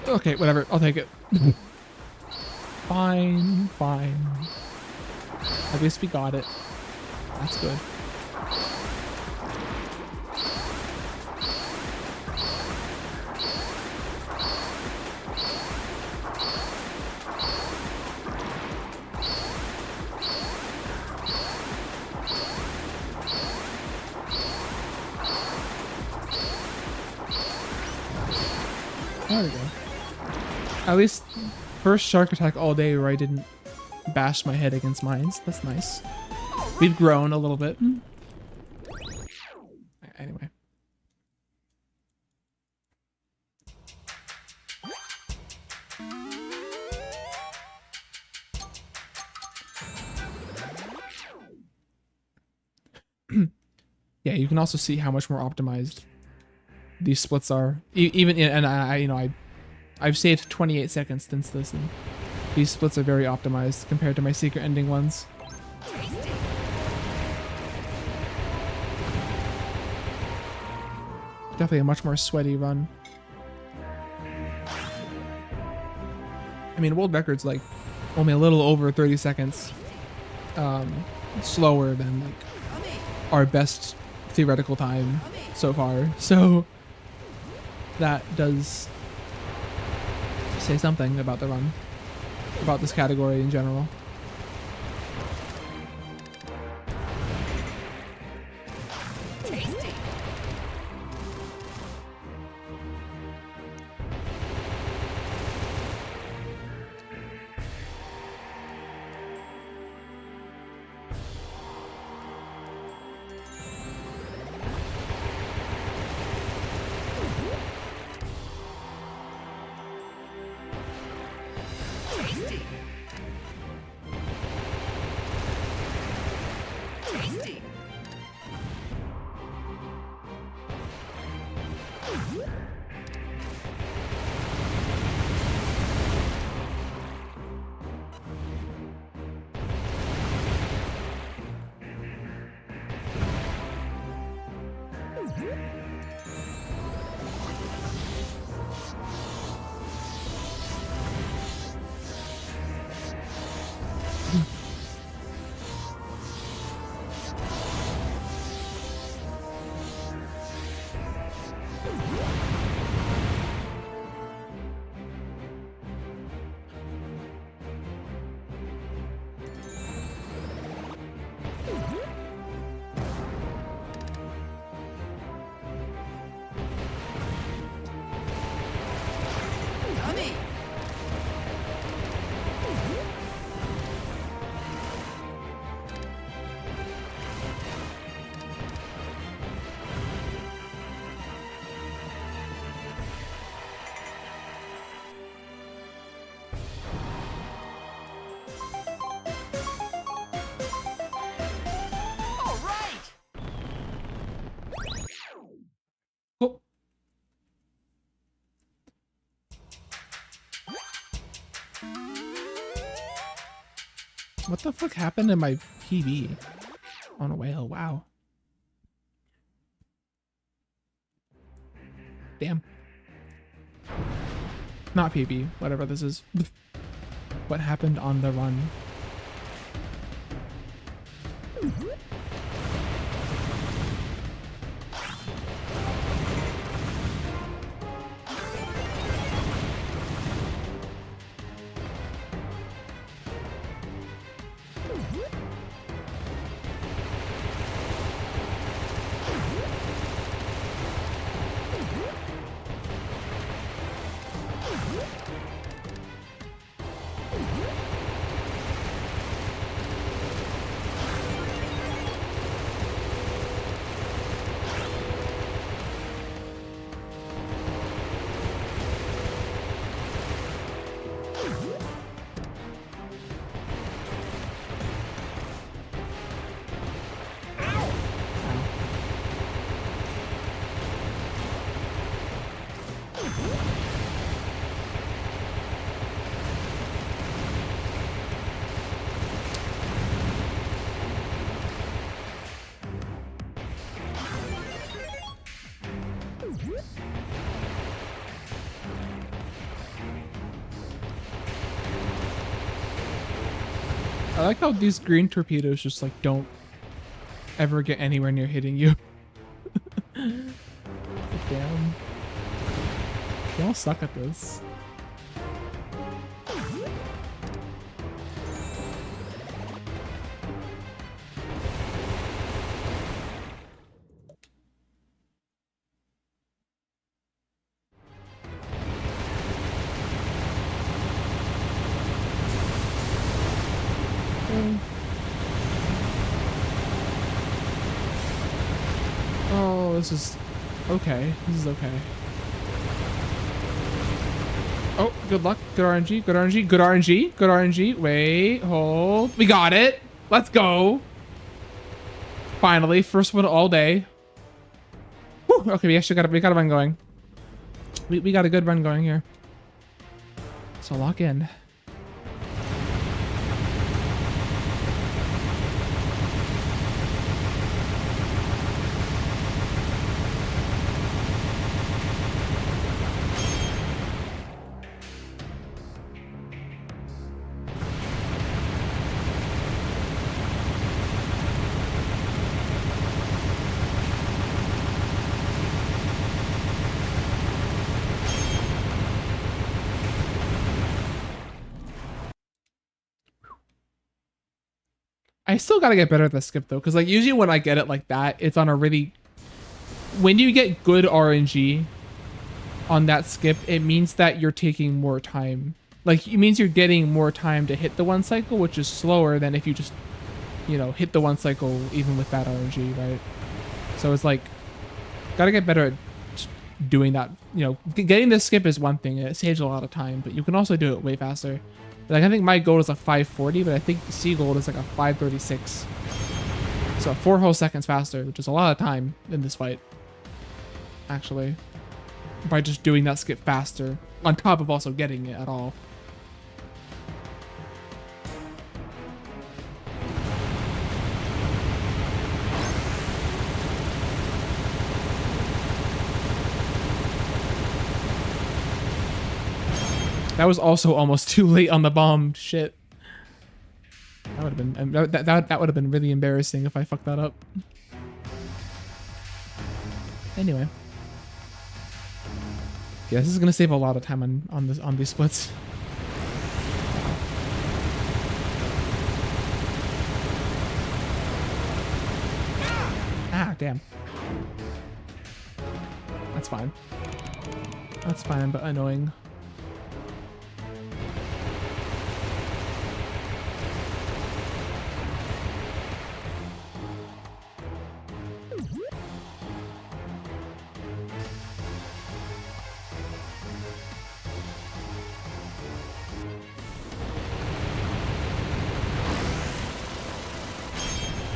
Okay, whatever. I'll take it. Fine, fine. At least we got it. That's good. There we go. At least first shark attack all day where I didn't bash my head against mines. That's nice. We've grown a little bit. Anyway. Yeah, you can also see how much more optimized these splits are. Even and I've saved 28 seconds since this, and these splits are very optimized compared to my secret ending ones. Definitely a much more sweaty run. I mean, world record's like only a little over 30 seconds slower than like our best theoretical time so far. So that does say something about the run, about this category in general. What the fuck happened to my PB on a whale? Wow. Damn. Not PB, whatever this is. What happened on the run? I like how these green torpedoes just like don't ever get anywhere near hitting you. Damn. They all suck at this. Oh, this is okay. This is okay. Oh, good luck. Good RNG. Good RNG. Good RNG. Good RNG. Wait, hold. We got it. Let's go. Finally, first one all day. Whew, okay, we got a run going. We got a good run going here. So lock in. I still gotta get better at the skip though, because like usually when I get it like that, it's on a really... When you get good RNG on that skip, it means that you're taking more time. Like it means you're getting more time to hit the one cycle, which is slower than if you just, you know, hit the one cycle even with bad RNG, right? So it's like, gotta get better at doing that. You know, getting this skip is one thing, it saves a lot of time, but you can also do it way faster. Like I think my gold is a 540, but I think the C gold is like a 536. So 4 whole seconds faster, which is a lot of time in this fight. Actually, by just doing that skip faster, on top of also getting it at all. That was also almost too late on the bomb. Shit. That would have been that would have been really embarrassing if I fucked that up. Anyway. Yeah, this is gonna save a lot of time on these splits. Ah, damn. That's fine. That's fine, but annoying.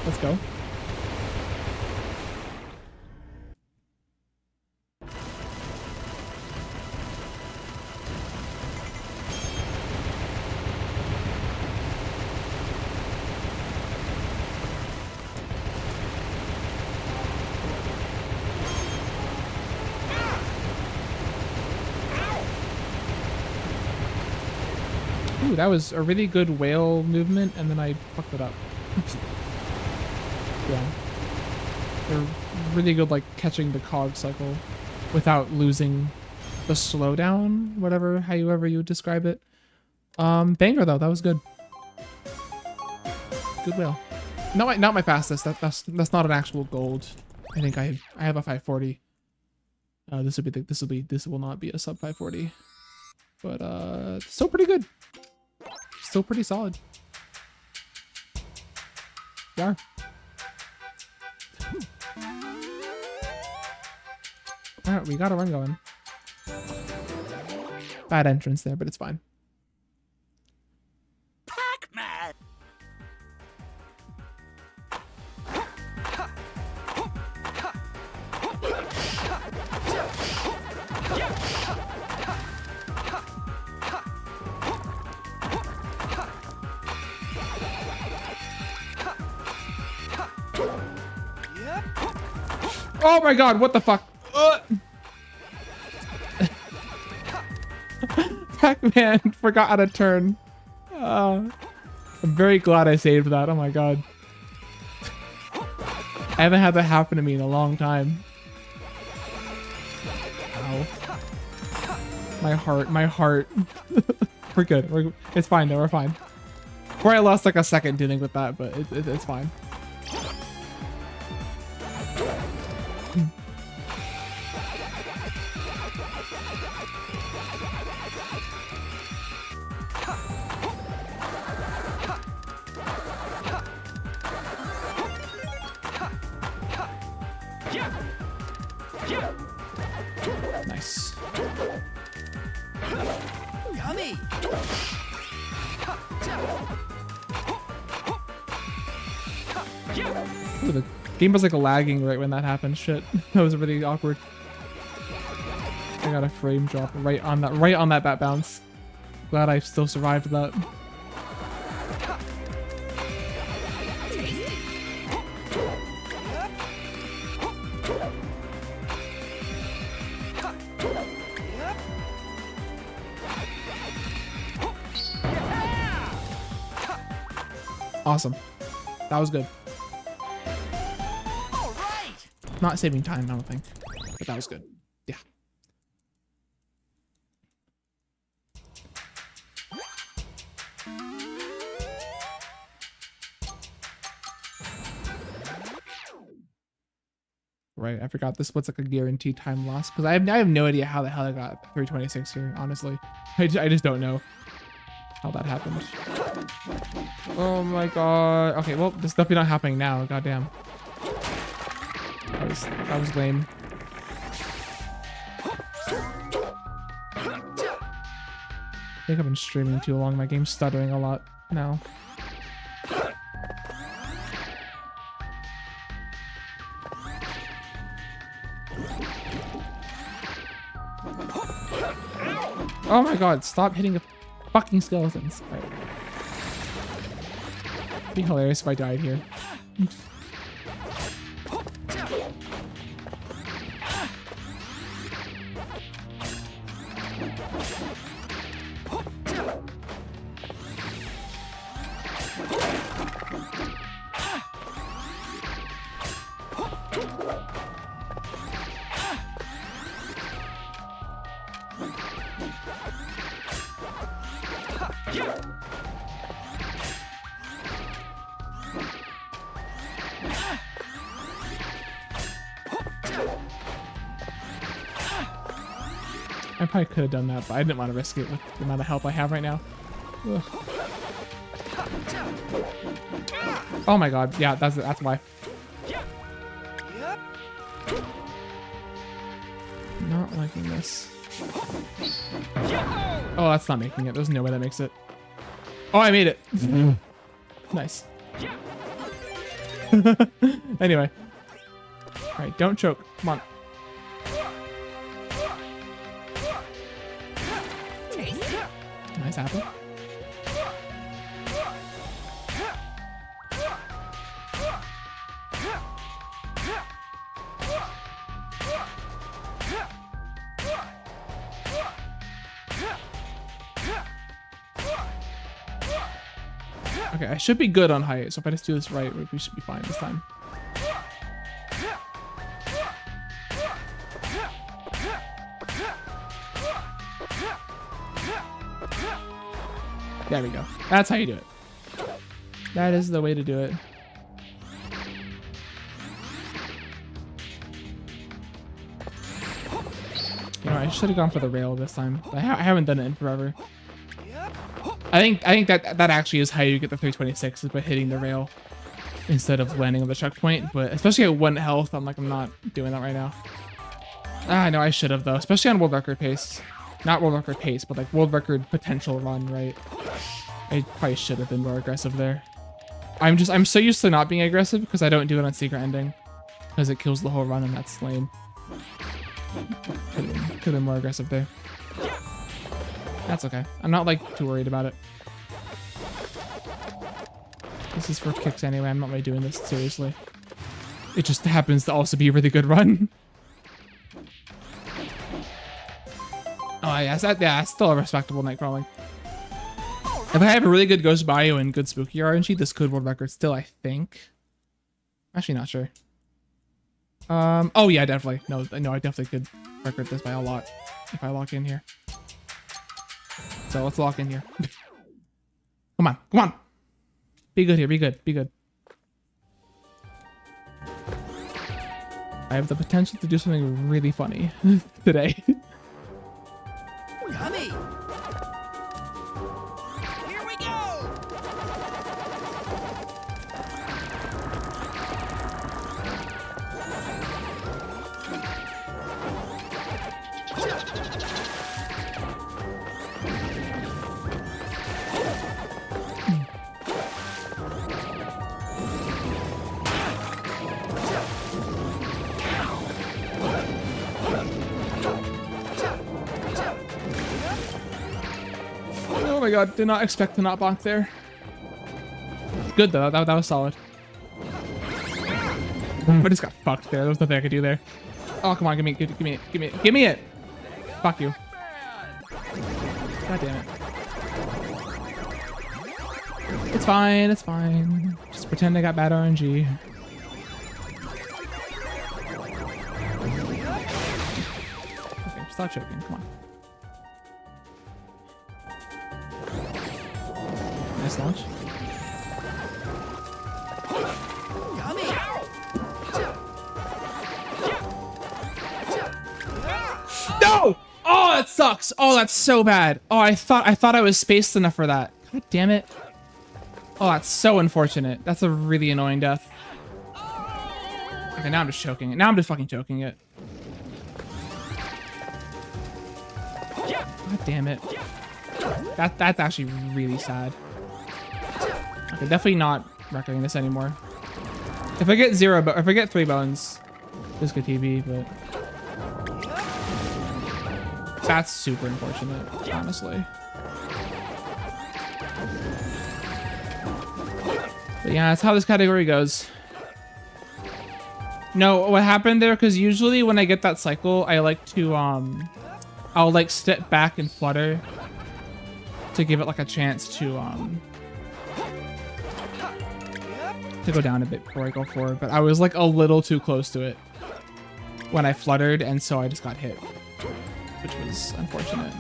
Let's go. Ooh, that was a really good whale movement, and then I fucked it up. Yeah. They're really good, like, catching the cog cycle without losing the slowdown, whatever, however you would describe it. Banger, though. That was good. Good whale. Not my fastest. That's not an actual gold. I think I have a 540. This will not be a sub 540. But still pretty good. Still pretty solid. Yeah. Alright, we got a run going. Bad entrance there, but it's fine. Pac-Man! Oh my god, what the fuck? Pac-Man forgot how to turn. I'm very glad I saved that. Oh my god. I haven't had that happen to me in a long time. Ow. My heart. We're good. It's fine though, we're fine. Before I lost like a second dealing with that, but it's fine. Nice. Yummy. Ooh, the game was like lagging right when that happened. Shit, that was really awkward. I got a frame drop right on that bat bounce. Glad I still survived that. Awesome. That was good. All right. Not saving time, I don't think. But that was good. Yeah. Right, I forgot this what's like a guaranteed time loss. Because I have no idea how the hell I got 326 here, honestly. I just don't know how that happened. Oh my god. Okay, well, this definitely not happening now. Goddamn. That was lame. I think I've been streaming too long. My game's stuttering a lot now. Oh my god, stop hitting the fucking skeletons. All right. It'd be hilarious if I died here. I probably could have done that, but I didn't want to risk it with the amount of help I have right now. Ugh. Oh my god, yeah, that's why. Not liking this. Oh, that's not making it. There's no way that makes it. Oh, I made it. Nice. Anyway. Alright, don't choke. Come on. Nice apple. Okay, I should be good on height, so if I just do this right, we should be fine this time. There we go. That's how you do it. That is the way to do it. You know, I should have gone for the rail this time. I haven't done it in forever. I think that actually is how you get the 326 is by hitting the rail instead of landing on the checkpoint. But especially at 1 health, I'm not doing that right now. I know I should have though, especially on world record pace. Not world record pace, but like world record potential run, right? I probably should have been more aggressive there. I'm so used to not being aggressive because I don't do it on secret ending because it kills the whole run and that's lame. Could have been more aggressive there. That's okay. I'm not like too worried about it. This is for kicks anyway. I'm not really doing this seriously. It just happens to also be a really good run. Oh yeah, that's still a respectable night crawling. If I have a really good Ghost Bio and good Spooky RNG, this could world record still, I think. Actually, not sure. Oh yeah, definitely. No, I definitely could record this by a lot if I lock in here. So let's lock in here. Come on, come on. Be good here, be good, be good. I have the potential to do something really funny today. Yummy! Here we go! Oh my god, did not expect to not bonk there. Good though, that was solid. I just got fucked there. There was nothing I could do there. Oh come on, give me it. Fuck you. God damn it. It's fine, it's fine. Just pretend I got bad RNG. Okay, stop choking, come on. Nice launch. No! Oh, that sucks. Oh, that's so bad. Oh, I thought I was spaced enough for that. God damn it. Oh, that's so unfortunate. That's a really annoying death. Okay, now I'm just choking it. Now I'm just fucking choking it. God damn it. That's actually really sad. Okay, definitely not recording this anymore. If I get if I get 3 bones, this could TB, but that's super unfortunate, honestly. But yeah, that's how this category goes. No, what happened there? Because usually when I get that cycle, I like to I'll like step back and flutter to give it like a chance to go down a bit before I go forward. But I was like a little too close to it when I fluttered, and so I just got hit, which was unfortunate.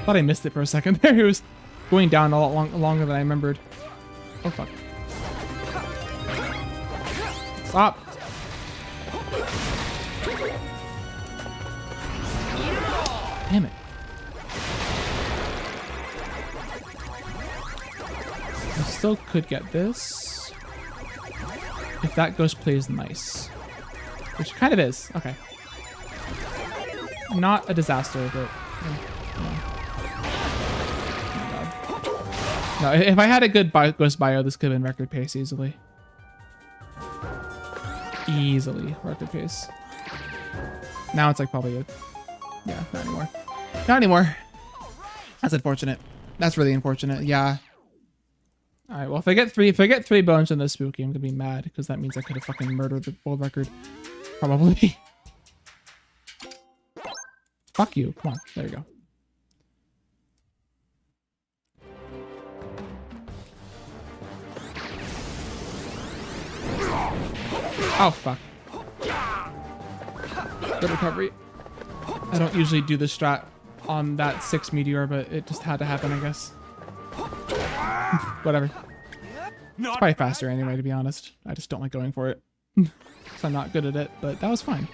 Thought I missed it for a second there. It was going down a lot longer than I remembered. Oh fuck. Stop. Damn it. still could get this. If that ghost plays nice. Which kind of is. Okay. Not a disaster, but... Oh no, if I had a good ghost bio, this could have been record pace easily. Easily record pace. Now it's like probably yeah, not anymore. Not anymore. That's unfortunate. That's really unfortunate. Yeah. All right. Well, if I get three bones in this spooky, I'm gonna be mad because that means I could have fucking murdered the world record. Probably. Fuck you. Come on. There you go. Oh, fuck. Good recovery. I don't usually do this strat on that 6 meteor, but it just had to happen, I guess. Whatever. It's probably faster anyway, to be honest. I just don't like going for it. So I'm not good at it, but that was fine.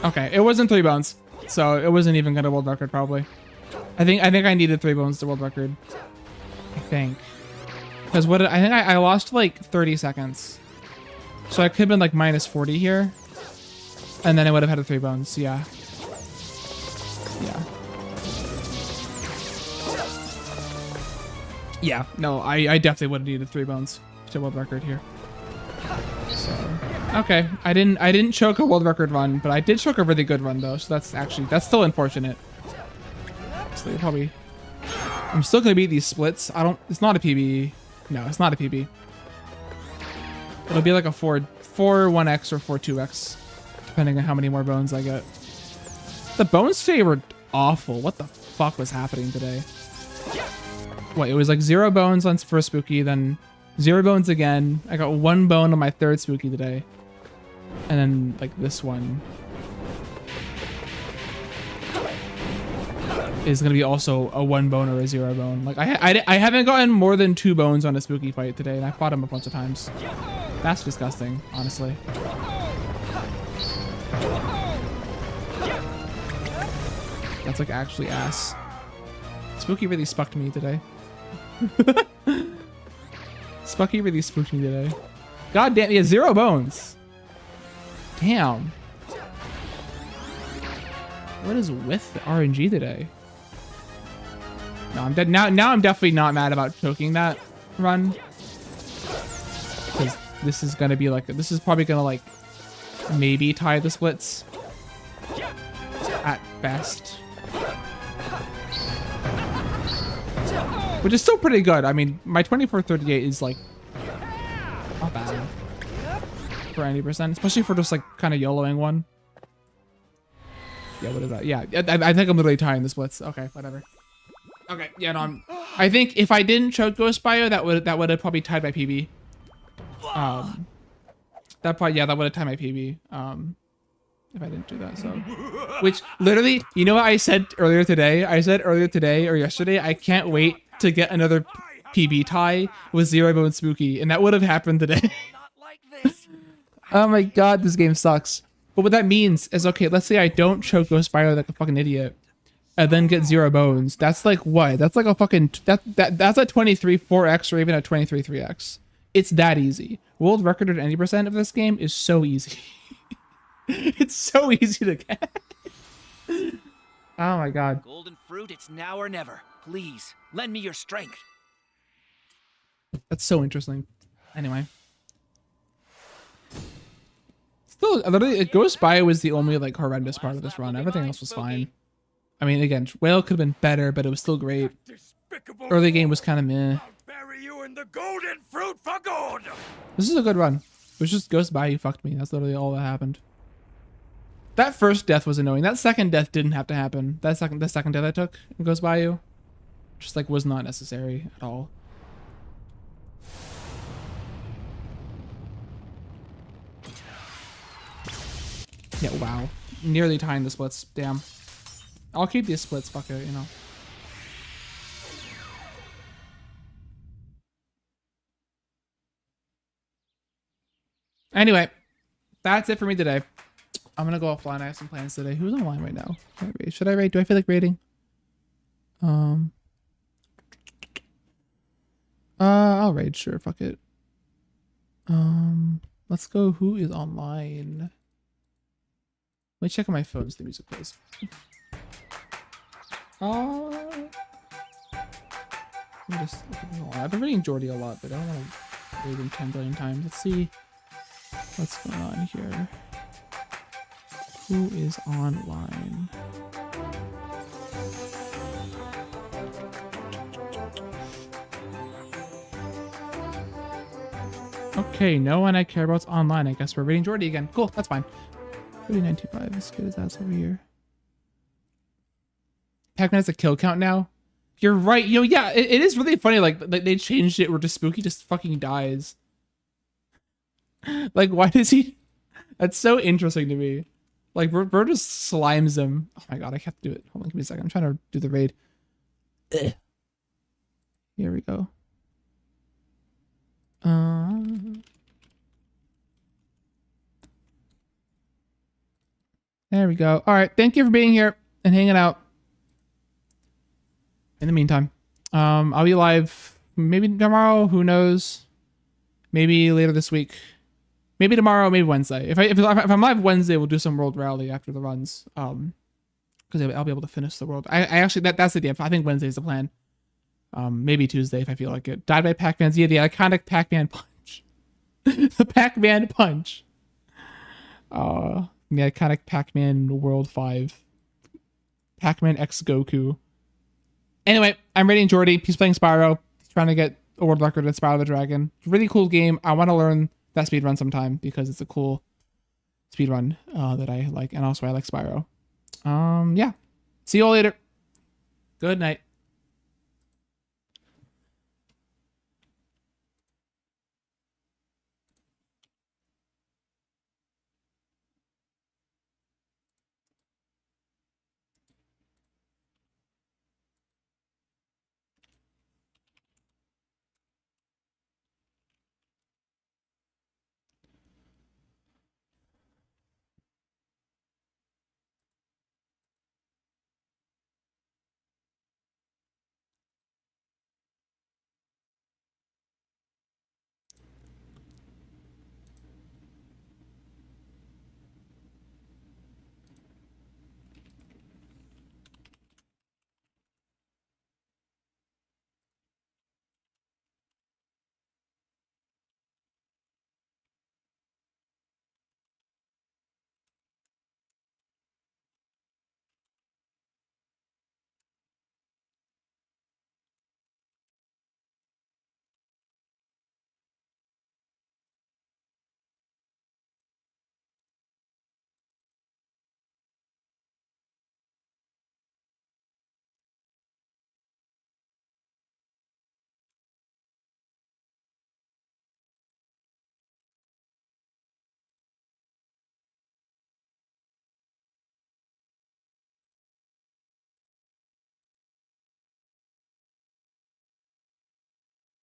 Okay, it wasn't 3 bones, so it wasn't even gonna world record probably. I think I needed 3 bones to world record. I think, because I think I lost like 30 seconds, so I could have been like minus 40 here, and then I would have had the 3 bones. Yeah. Yeah. Yeah. No, I definitely would have needed 3 bones to world record here. So. Okay, I didn't choke a world record run, but I did choke a really good run though, so that's still unfortunate. So probably, I'm still gonna beat these splits. It's not a PB. No, it's not a PB. It'll be like a 4-1x or 4-2x, depending on how many more bones I get. The bones today were awful. What the fuck was happening today? What, it was like 0 bones on first spooky, then 0 bones again. I got 1 bone on my 3rd spooky today. And then like this one is gonna be also a 1 bone or a 0 bone. Like I haven't gotten more than 2 bones on a spooky fight today, and I fought him a bunch of times. That's disgusting, honestly. That's like actually ass. Spooky really spucked me today. Spucky really spooked me today. God damn, yeah, 0 bones. Damn. What is with the RNG today? No, I'm dead. Now I'm definitely not mad about choking that run. Because this is gonna be like, this is probably gonna like maybe tie the splits at best. Which is still pretty good. I mean, my 2438 is like not bad for 90%, especially for just like kind of YOLOing one. Yeah, what is that? Yeah, I think I'm literally tying the splits. Okay, whatever. Okay, yeah, no, I think if I didn't choke Ghost Bio, that would have probably tied my PB. That would have tied my PB. If I didn't do that, so. Which literally, you know what I said earlier today? I said earlier today or yesterday, I can't wait to get another PB tie with 0 bone spooky, and that would have happened today. Not like this. Oh my god, this game sucks. But what that means is, okay, let's say I don't choke Ghost Bio like a fucking idiot, and then get 0 bones. That's like what? That's like a fucking that's a 23-4x or even a 23-3x. It's that easy. World record at 90% of this game is so easy. It's so easy to get. Oh my god. Golden fruit, it's now or never. Please, lend me your strength. That's so interesting. Anyway. Still, literally, Ghost Bio was the only like horrendous part of this run. Everything else was fine. I mean, again, Whale could have been better, but it was still great. Early game was kind of meh. Bury you in the golden fruit for good. This is a good run. It was just Ghost Bio fucked me. That's literally all that happened. That first death was annoying. That second death didn't have to happen. The second death I took in Ghost Bio just like was not necessary at all. Yeah, wow. Nearly tying the splits. Damn. I'll keep these splits, fuck it, you know. Anyway, that's it for me today. I'm gonna go offline. I have some plans today. Who's online right now? Should I raid? Do I feel like raiding? I'll raid, sure, fuck it. Let's go. Who is online? Let me check on my phone so the music plays. I've been reading Jordy a lot, but I don't want to read him 10 billion times. Let's see what's going on here. Who is online? Okay, no one I care about's online. I guess we're reading Jordy again. Cool, that's fine. 3925, as good as that's over here. Pac-Man has a kill count now. You're right. You know, yeah, it is really funny. Like they changed it where just Spooky just fucking dies. Like, why does he? That's so interesting to me. Like, Bro just slimes him. Oh my god, I have to do it. Hold on, give me a second. I'm trying to do the raid. Ugh. Here we go. There we go. All right, thank you for being here and hanging out. In the meantime, I'll be live maybe tomorrow. Who knows? Maybe later this week. Maybe tomorrow. Maybe Wednesday. If I'm live Wednesday, we'll do some World Rally after the runs. Because I'll be able to finish the world. I actually that's the idea. I think Wednesday's the plan. Maybe Tuesday if I feel like it. Died by Pac-Man's. Yeah, the iconic Pac-Man punch. The Pac-Man punch. The iconic Pac-Man World 5. Pac-Man X Goku. Anyway, I'm raiding Jordy. He's playing Spyro. He's trying to get a world record at Spyro the Dragon. Really cool game. I want to learn that speedrun sometime because it's a cool speedrun that I like. And also I like Spyro. Yeah. See you all later. Good night.